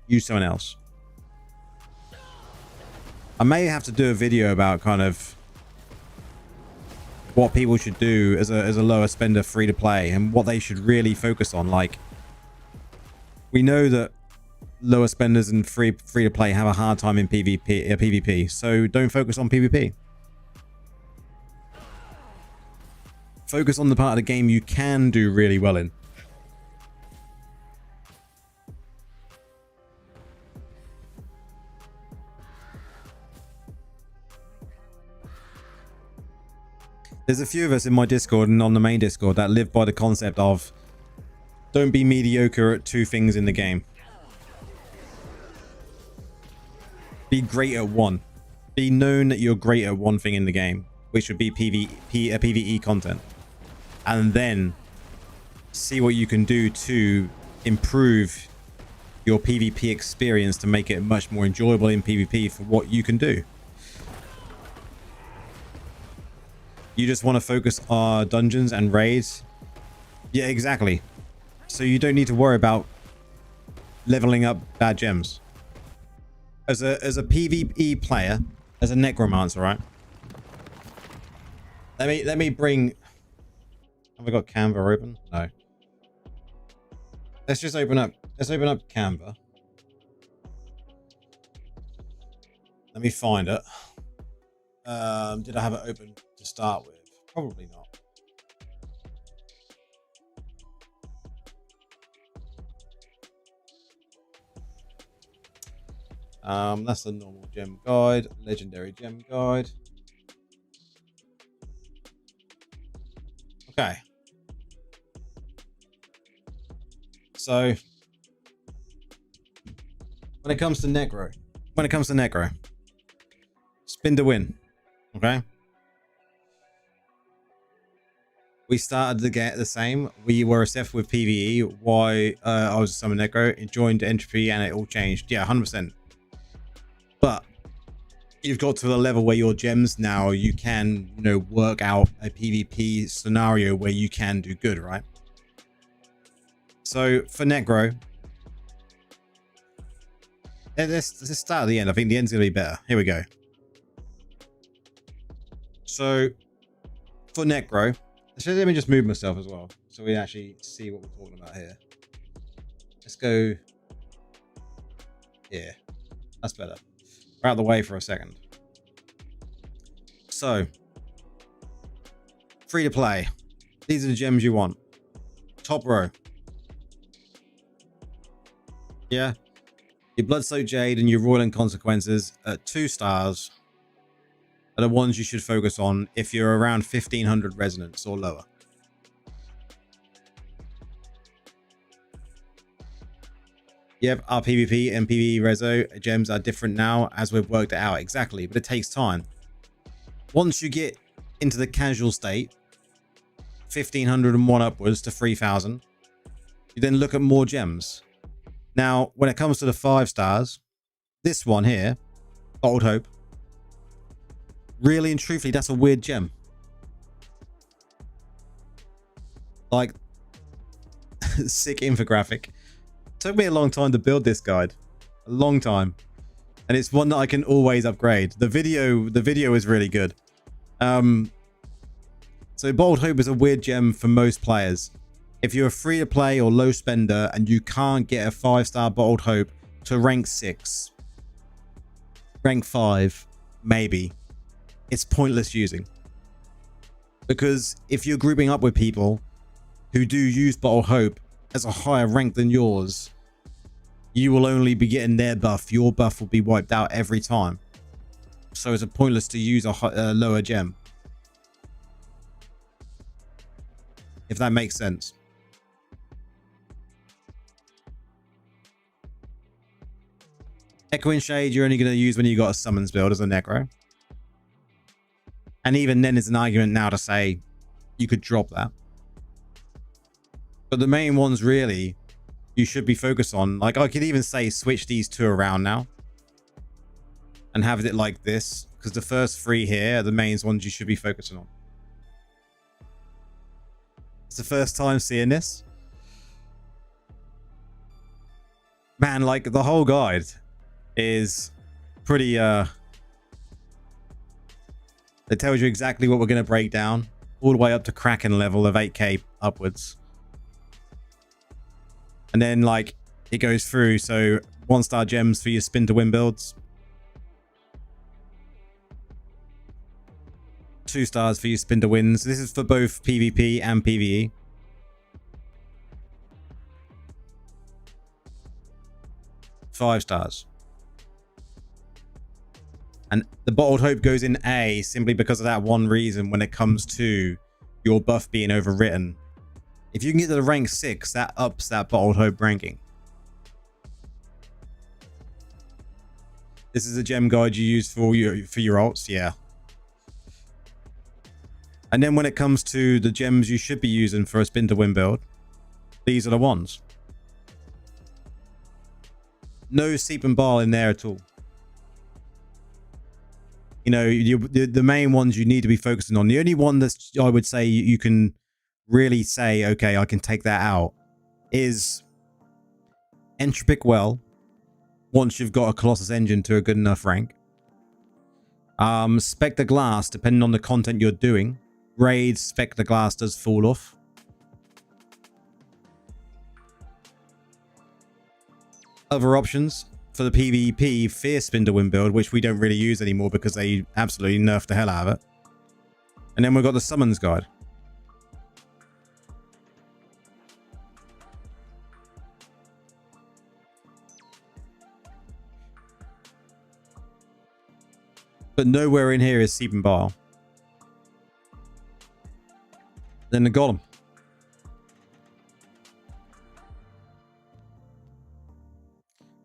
Use someone else. I may have to do a video about kind of what people should do as a lower spender free to play and what they should really focus on. Like, we know that lower spenders and free to play have a hard time in PvP, so don't focus on PvP. Focus on the part of the game you can do really well in. There's a few of us in my Discord and on the main Discord that live by the concept of don't be mediocre at 2 things in the game. Be great at one. Be known that you're great at one thing in the game, which would be PvE content. And then see what you can do to improve your PvP experience to make it much more enjoyable in PvP for what you can do. You just want to focus on dungeons and raids. Yeah, exactly. So you don't need to worry about leveling up bad gems. As a PvE player, as a necromancer, right? Let me bring. Have I got Canva open? No. Let's just open up. Let's open up Canva. Let me find it. Did I have it open to start with? Probably not. That's the normal gem guide, legendary gem guide. Okay. So when it comes to Necro, spin to win. Okay. We started the game the same. We were obsessed with PvE. Why I was a summon Necro, it joined Entropy, and it all changed. Yeah, 100%. But you've got to the level where your gems now, you can, you know, work out a PvP scenario where you can do good, right? So for Necro, let's start at the end. I think the end's gonna be better. Here we go. So for Necro, let me just move myself as well so we actually see what we're talking about here. Let's go here. That's better. We're out of the way for a second. So free to play. These are the gems you want. Top row. Yeah. Your Blood-Soaked Jade and your Royal and Consequences at 2 stars are the ones you should focus on if you're around 1500 resonance or lower. Yep, our PvP and PvE reso gems are different now as we've worked it out. Exactly, but it takes time. Once you get into the casual state, 1501 upwards to 3000, you then look at more gems. Now, when it comes to the 5 stars, this one here, Bottled Hope, really and truthfully, that's a weird gem. Like, sick infographic. Took me a long time to build this guide. A long time. And it's one that I can always upgrade. The video is really good. So Bottled Hope is a weird gem for most players. If you're a free to play or low spender and you can't get a 5-star Bottled Hope to rank 6, rank 5, maybe, it's pointless using. Because if you're grouping up with people who do use Bottled Hope as a higher rank than yours, you will only be getting their buff. Your buff will be wiped out every time. So it's pointless to use a lower gem. If that makes sense. Echoing Shade, you're only going to use when you got a summons build as a Necro. And even then, there's an argument now to say you could drop that. But the main ones really you should be focused on, like I could even say switch these 2 around now and have it like this, because the first 3 here are the main ones you should be focusing on. It's the first time seeing this. Man, like the whole guide is pretty it tells you exactly what we're going to break down, all the way up to Kraken level of 8k upwards. And then like it goes through, so 1-star gems for your spin to win builds, 2 stars for your spin to wins. This is for both PvP and PvE. 5 stars. And the bottled hope goes in A simply because of that one reason when it comes to your buff being overwritten. If you can get to the rank 6, that ups that bottled hope ranking. This is a gem guide you use for your ults, yeah. And then when it comes to the gems you should be using for a spin to win build, these are the ones. No Seep and Bile in there at all. You know, the main ones you need to be focusing on. The only one that's, I would say, you can really say, okay, I can take that out, is Entropic Well, once you've got a Colossus Engine to a good enough rank. Spectre Glass, depending on the content you're doing. Raid Spectre Glass does fall off. Other options for the PvP, Fear Spin to win build, which we don't really use anymore because they absolutely nerfed the hell out of it. And then we've got the Summons Guide. But nowhere in here is Seep and Bile. Then the Golem.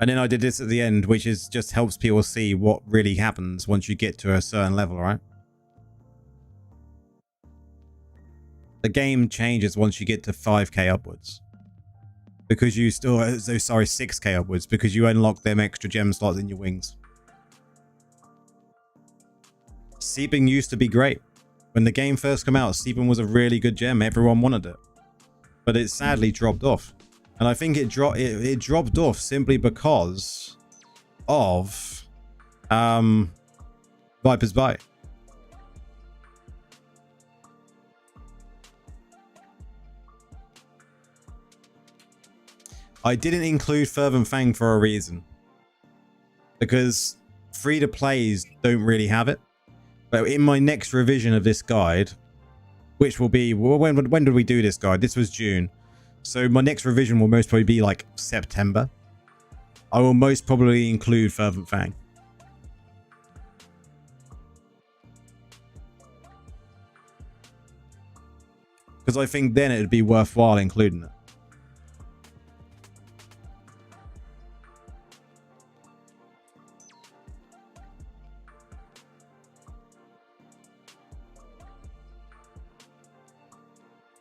And then I did this at the end, which is just helps people see what really happens once you get to a certain level, right? The game changes once you get to 5k upwards. Because you still, sorry, 6k upwards, because you unlock them extra gem slots in your wings. Seeping used to be great. When the game first came out, Seeping was a really good gem. Everyone wanted it. But it sadly dropped off. And I think it dropped off simply because of Viper's Bite. I didn't include Fervent Fang for a reason. Because free-to-plays don't really have it. But in my next revision of this guide, which will be... Well, when did we do this guide? This was June. So my next revision will most probably be like September. I will most probably include Fervent Fang. Because I think then it would be worthwhile including it.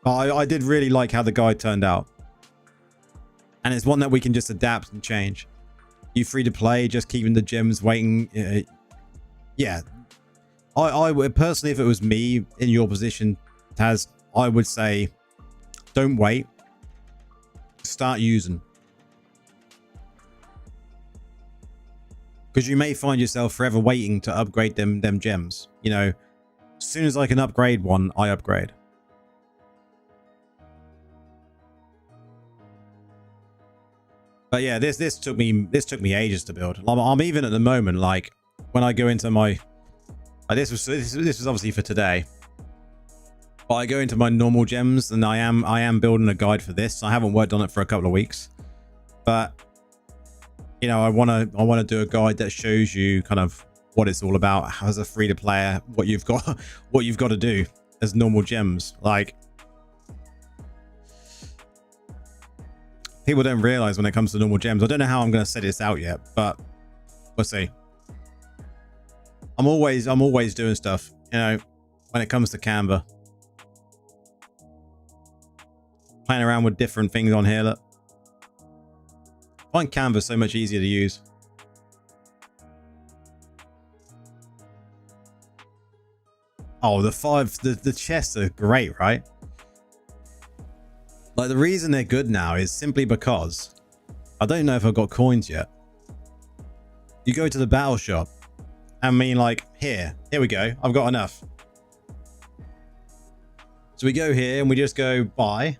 I did really like how the guide turned out. And it's one that we can just adapt and change. You free to play, just keeping the gems waiting. Yeah. I would personally, if it was me in your position, Taz, I would say don't wait. Start using. Because you may find yourself forever waiting to upgrade them gems. You know, as soon as I can upgrade one, I upgrade. But yeah, this took me ages to build. I'm even at the moment, like when I go into my this was obviously for today. But I go into my normal gems and I am building a guide for this. I haven't worked on it for a couple of weeks. But you know, I wanna do a guide that shows you kind of what it's all about as a free to player, what you've got to do as normal gems. Like, people don't realize when it comes to normal gems. I don't know how I'm going to set this out yet, but we'll see. I'm always doing stuff, you know, when it comes to Canva. Playing around with different things on here. Look. I find Canva so much easier to use. Oh, the chests are great, right? Like, the reason they're good now is simply because I don't know if I've got coins yet. You go to the battle shop. I mean, like, here we go. I've got enough. So we go here and we just go buy.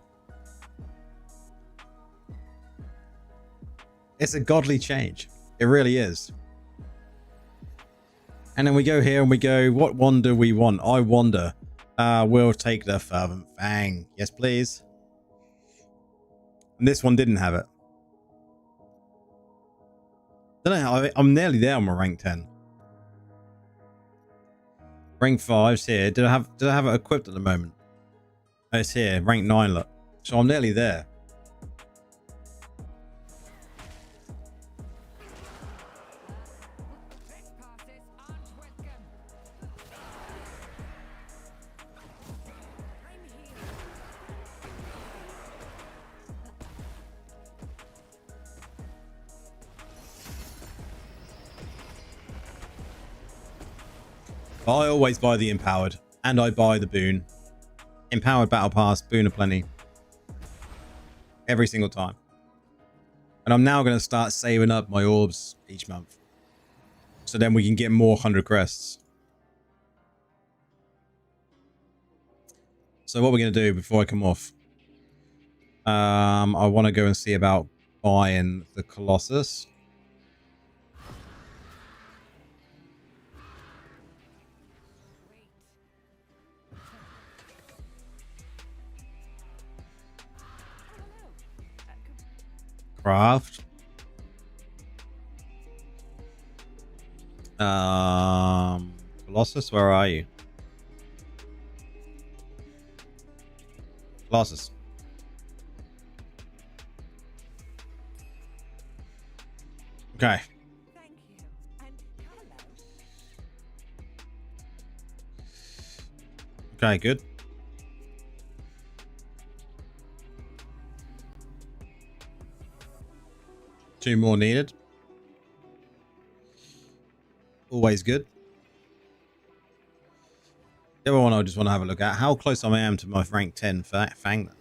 It's a godly change. It really is. And then we go here and we go, what one do we want? I wonder. We'll take the fervent fang. Yes, please. And this one didn't have it. Don't know. I'm nearly there on my rank 10. Rank 5's here. Did I have it equipped at the moment? Oh, it's here. Rank 9, look. So I'm nearly there. I always buy the empowered, and I buy the boon. Empowered battle pass, boon of plenty. Every single time. And I'm now going to start saving up my orbs each month. So then we can get more 100 crests. So what we're going to do before I come off. I want to go and see about buying the Colossus. Craft. Colossus, where are you? Colossus. Okay. Thank you. And hello. Okay, good. Two more needed. Always good. The other one I just want to have a look at. How close I am to my rank 10 for that Fang then.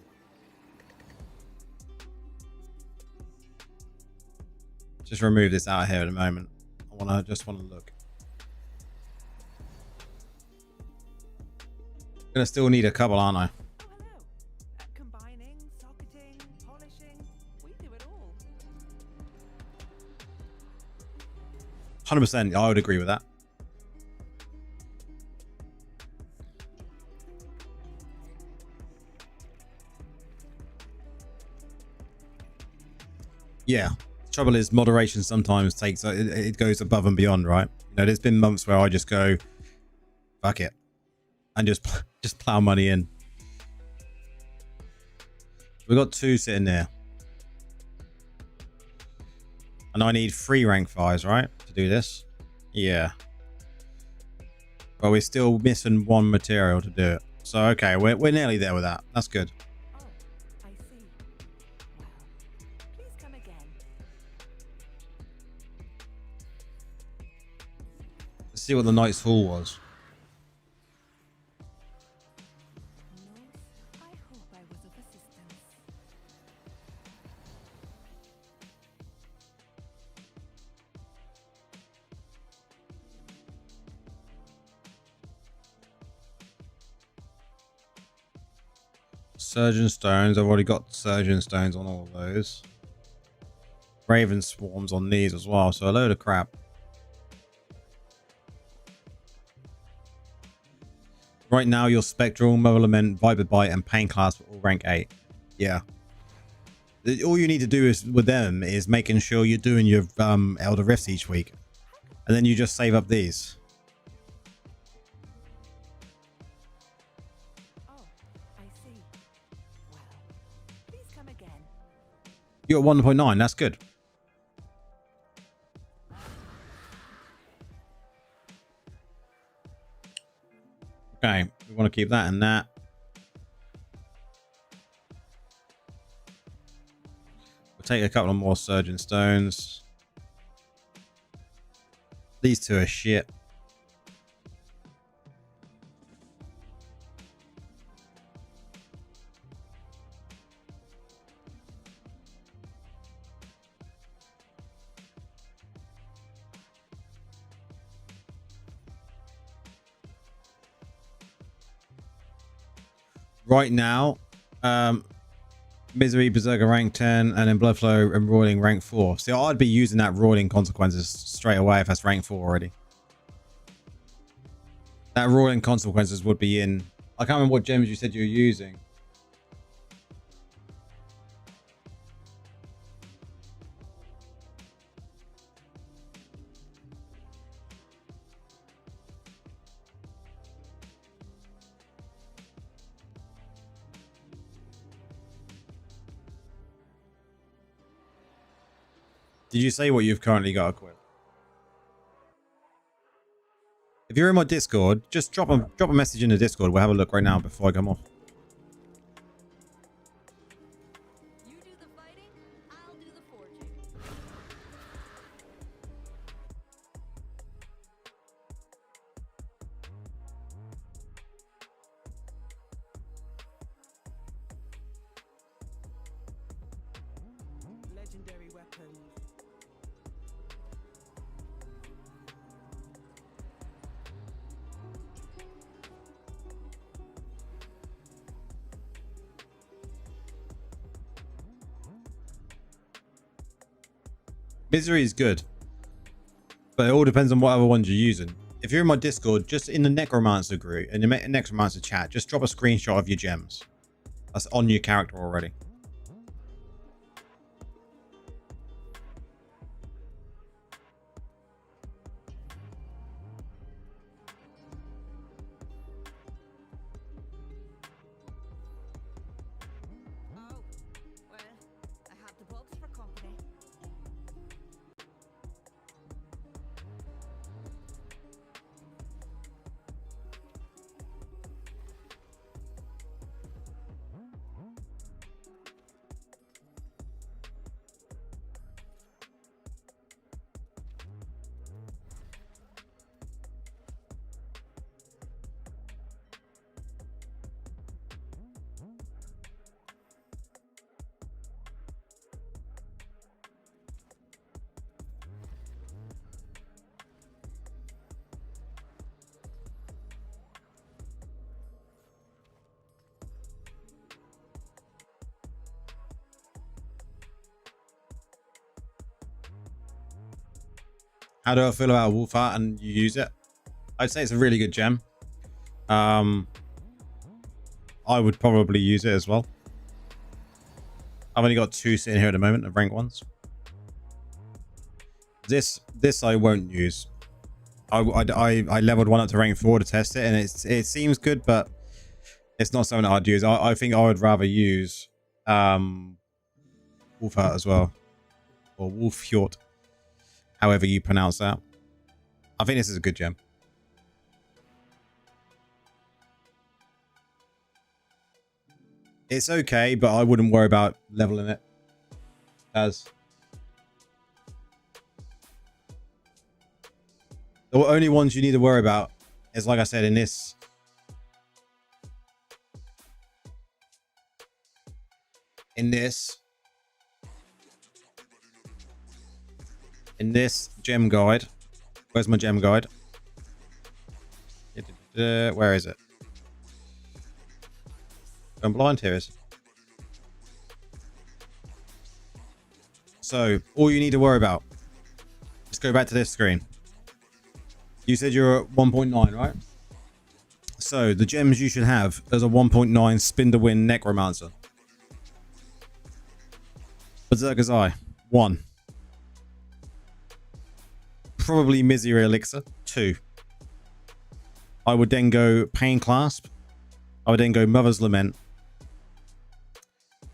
Just remove this out of here at the moment. I just want to look. Gonna still need a couple, aren't I? Oh, hello. Combining, socketing, polishing. We do it all. 100%. I would agree with that. Yeah. Trouble is, moderation sometimes takes it goes above and beyond, right? You know, there's been months where I just go, fuck it, and just plow money in. We've got 2 sitting there, and I need 3 rank 5s, right, to do this. Yeah, but we're still missing 1 material to do it. So okay, we're nearly there with that. That's good. Oh, I see. Well, please come again. Let's see what the Knight's Hall was. North, I hope I was of assistance. Surgeon Stones. I've already got Surgeon Stones on all of those. Raven Swarms on these as well. So a load of crap. Right now, your Spectral, Mother Lament, Viper Bite, and Pain class are all rank 8. Yeah. All you need to do is with them is making sure you're doing your Elder Rifts each week. And then you just save up these. Oh, I see. Well, please come again. You're at 1.9. That's good. Okay, we want to keep that and that. We'll take a couple of more Surgeon Stones. These 2 are shit. Right now, Misery, Berserker rank 10, and then Bloodflow and Roiling rank 4. So I'd be using that Roiling Consequences straight away if that's rank 4 already. That Roiling Consequences would be in... I can't remember what gems you said you were using. Did you say what you've currently got equipped? If you're in my Discord, just drop a message in the Discord. We'll have a look right now before I come off. You do the fighting, I'll do the forging. Legendary weapons. Misery is good, but it all depends on what other ones you're using. If you're in my Discord, just in the Necromancer group, in the Necromancer chat, just drop a screenshot of your gems. That's on your character already. Oh, well, I have the bugs for company. How do I feel about Wolf Heart and you use it? I'd say it's a really good gem. I would probably use it as well. I've only got 2 sitting here at the moment of rank 1s. This I won't use. I leveled one up to rank 4 to test it, and it seems good, but it's not something that I'd use. I think I would rather use Wolf Heart as well, or Wolf Fjord, however you pronounce that. I think this is a good gem. It's okay, but I wouldn't worry about leveling it. As the only ones you need to worry about is, like I said, in this gem guide. Where's my gem guide? Where is it? I'm blind here. Is so all you need to worry about. Let's go back to this screen. You said you're at 1.9, right? So the gems you should have as a 1.9 spin to win Necromancer. Berserker's Eye, 1. Probably Misery Elixir, 2. I would then go Pain Clasp. I would then go Mother's Lament.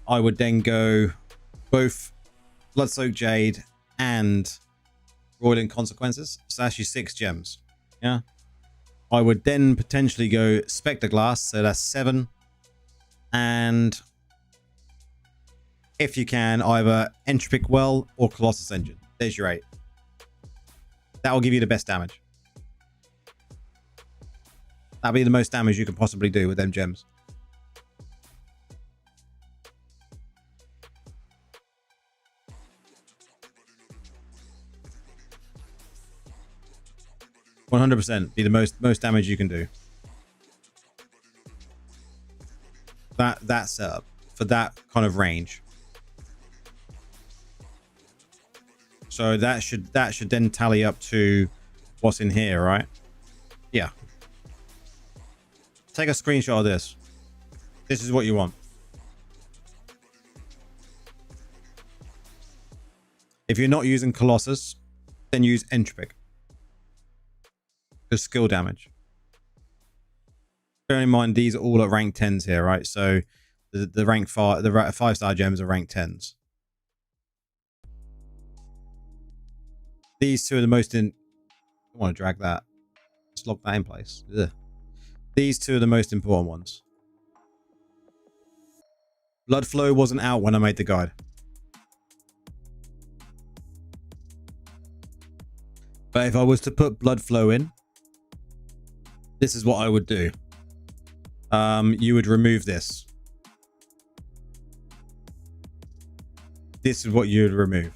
I would then go both Bloodsoaked Jade and Roiling Consequences. So that's your 6 gems. Yeah. I would then potentially go Spectre Glass. So that's 7. And if you can, either Entropic Well or Colossus Engine. There's your 8. That will give you the best damage. That'll be the most damage you can possibly do with them gems. (100%) be the most damage you can do. That setup for that kind of range. So that should then tally up to what's in here, right? Yeah. Take a screenshot of this. This is what you want. If you're not using Colossus, then use Entropic. Just skill damage. Bear in mind, these are all at rank 10s here, right? So the rank 5, the 5-star gems are rank 10s. These two are the most I want to drag that. Just lock that in place. Ugh. These two are the most important ones. Blood Flow wasn't out when I made the guide. But if I was to put Blood Flow in, this is what I would do. You would remove this. This is what you would remove.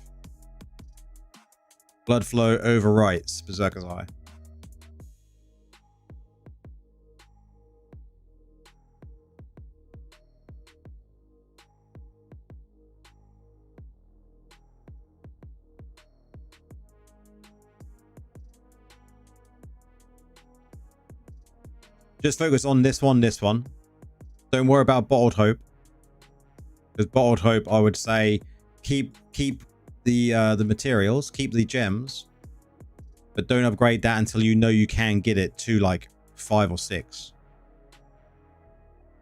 Blood Flow overwrites Berserker's Eye. Just focus on this one, this one. Don't worry about Bottled Hope. Because Bottled Hope, I would say, keep the materials, keep the gems, but don't upgrade that until you know you can get it to like 5 or 6.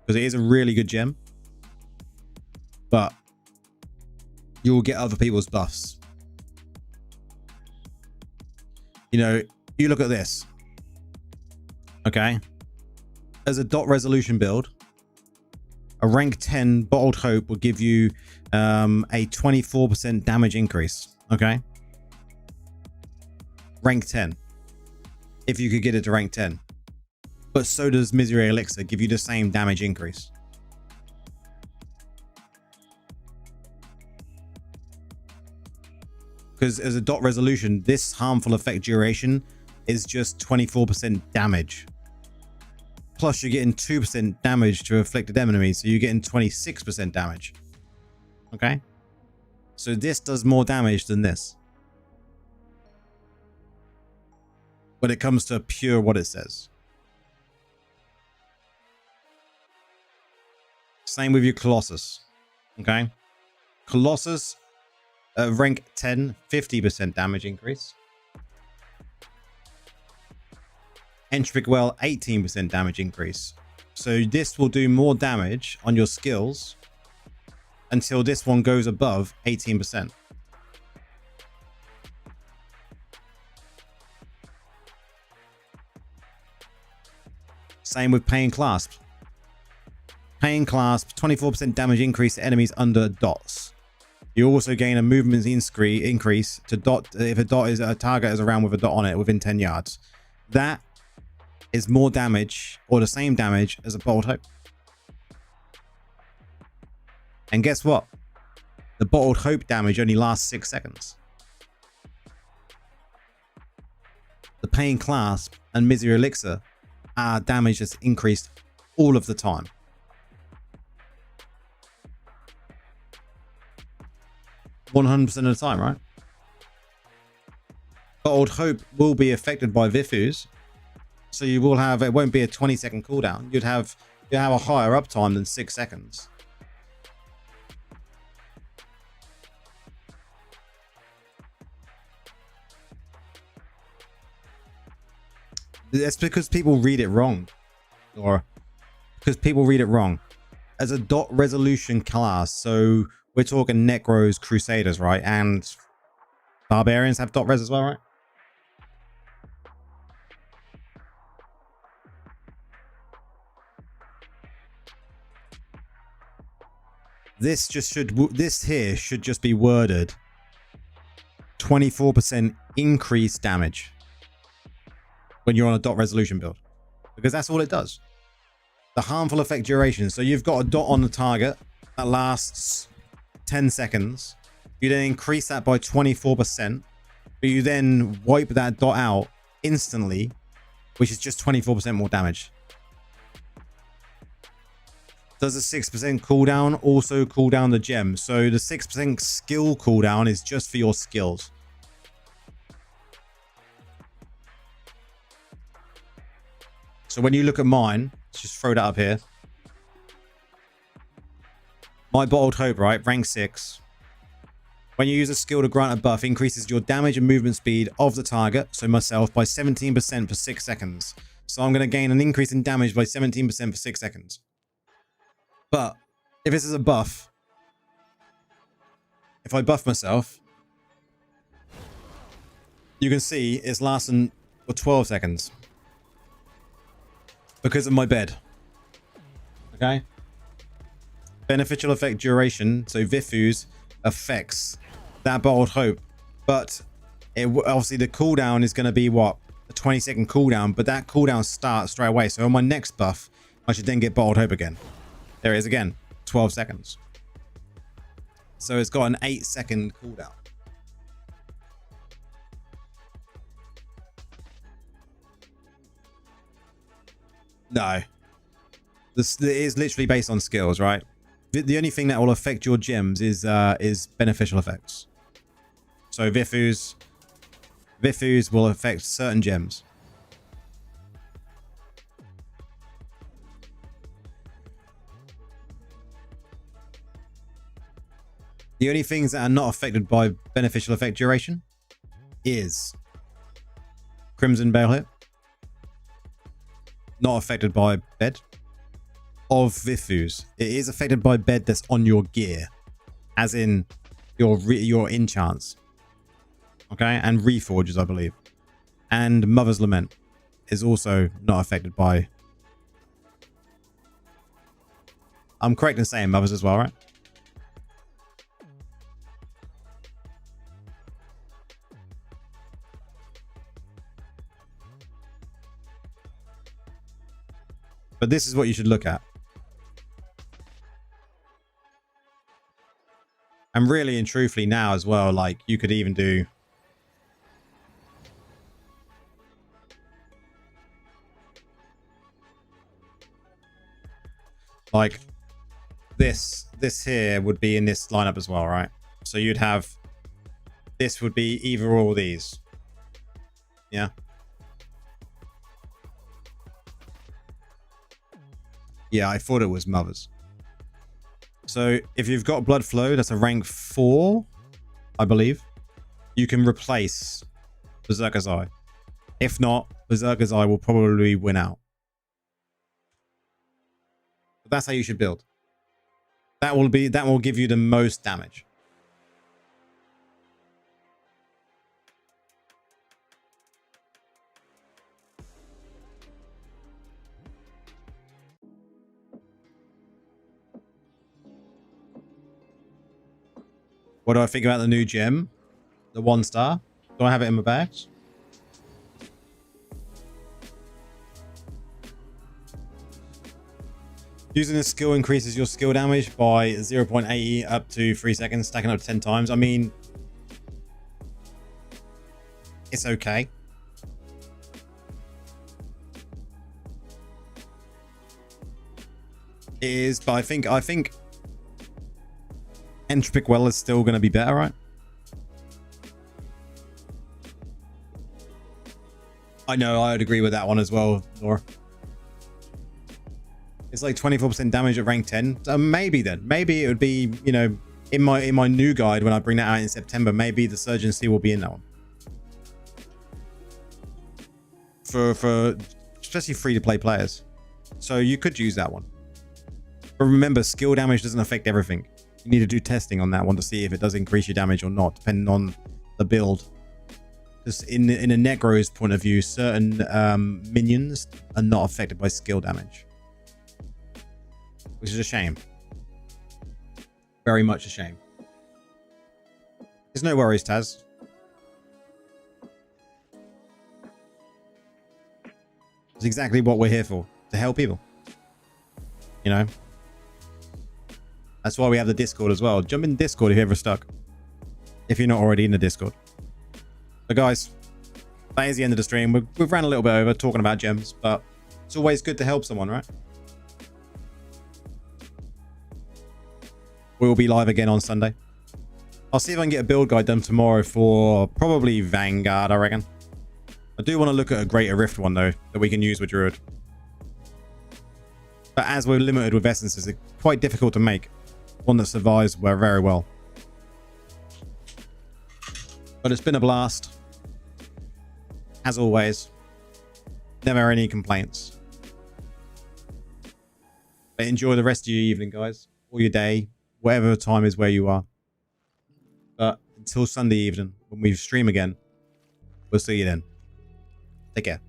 Because it is a really good gem, but you will get other people's buffs. You know, you look at this. Okay. As a dot resolution build, a rank 10 Bottled Hope will give you a 24% damage increase. Okay. Rank 10. If you could get it to rank 10. But so does Misery Elixir, give you the same damage increase. Because as a dot resolution, this harmful effect duration is just 24% damage. Plus you're getting 2% damage to afflicted enemies, so you're getting 26% damage. Okay? So this does more damage than this. When it comes to pure what it says. Same with your Colossus. Okay? Colossus, rank 10, 50% damage increase. Entropic Well, 18% damage increase. So this will do more damage on your skills until this one goes above 18%. Same with Pain Clasp. Pain Clasp, 24% damage increase to enemies under dots. You also gain a movement increase to dot if a target is around with a dot on it within 10 yards. That is more damage or the same damage as a Bottled Hope. And guess what? The Bottled Hope damage only lasts 6 seconds. The Pain Clasp and Misery Elixir are damage that's increased all of the time. %100 of the time, right? Bottled Hope will be affected by Vifus. So you will have, it won't be a 20-second cooldown. You'll have a higher uptime than 6 seconds. That's because people read it wrong. Or because people read it wrong. As a dot resolution class, so we're talking Necros, Crusaders, right? And Barbarians have dot res as well, right? This here should just be worded 24% increased damage when you're on a dot resolution build, because that's all it does. The harmful effect duration. So you've got a dot on the target that lasts 10 seconds. You then increase that by 24%, but you then wipe that dot out instantly, which is just 24% more damage. Does a 6% cooldown also cool down the gem? So the 6% skill cooldown is just for your skills. So when you look at mine, let's just throw that up here. My Bottled Hope, right? Rank 6. When you use a skill to grant a buff, increases your damage and movement speed of the target, so myself, by 17% for 6 seconds. So I'm going to gain an increase in damage by 17% for 6 seconds. But if this is a buff, if I buff myself, you can see it's lasting for 12 seconds. Because of my bed. Okay? Beneficial effect duration, so Vifu's affects that Bottled Hope, but obviously the cooldown is going to be what, a 20-second cooldown, but that cooldown starts straight away. So on my next buff, I should then get Bottled Hope again. There it is again, 12 seconds. So it's got an 8-second cooldown. No, this is literally based on skills, right? The only thing that will affect your gems is beneficial effects. So Vifu's will affect certain gems. The only things that are not affected by beneficial effect duration is Crimson Balehit, not affected by bed. Of Vifu's, it is affected by bed that's on your gear, as in your enchants. Okay, and reforges, I believe, and Mother's Lament is also not affected by. I'm correct in saying Mother's as well, right? But this is what you should look at. And really and truthfully now as well, like you could even do like this here would be in this lineup as well, right? So you'd have, this would be either or all these. Yeah. Yeah, I thought it was Mother's. So if you've got Blood Flow, that's a rank 4, I believe. You can replace Berserker's Eye. If not, Berserker's Eye will probably win out. But that's how you should build. That will give you the most damage. What do I think about the new gem? The 1-star? Do I have it in my bags? Using this skill increases your skill damage by 0.80 up to 3 seconds, stacking up to 10 times. I mean, it's okay. It is, but I think Entropic Well is still going to be better, right? I know, I would agree with that one as well, Laura. It's like 24% damage at rank 10. Maybe then. Maybe it would be, you know, in my new guide when I bring that out in September, maybe the Surgeon Sea will be in that one. For especially free-to-play players. So you could use that one. But remember, skill damage doesn't affect everything. You need to do testing on that one to see if it does increase your damage or not, depending on the build. Just in a Negro's point of view, certain minions are not affected by skill damage. Which is a shame. Very much a shame. There's no worries, Taz. It's exactly what we're here for. To help people. You know? That's why we have the Discord as well. Jump in Discord if you're ever stuck. If you're not already in the Discord. But guys, that is the end of the stream. We've ran a little bit over talking about gems, but it's always good to help someone, right? we'll be live again on Sunday. I'll see if I can get a build guide done tomorrow for probably Vanguard, I reckon. I do want to look at a Greater Rift one, though, that we can use with Druid. But as we're limited with essences, it's quite difficult to make one that survives very well. But it's been a blast. As always. Never any complaints. But enjoy the rest of your evening, guys. Or your day. Whatever time is where you are. But until Sunday evening, when we stream again, we'll see you then. Take care.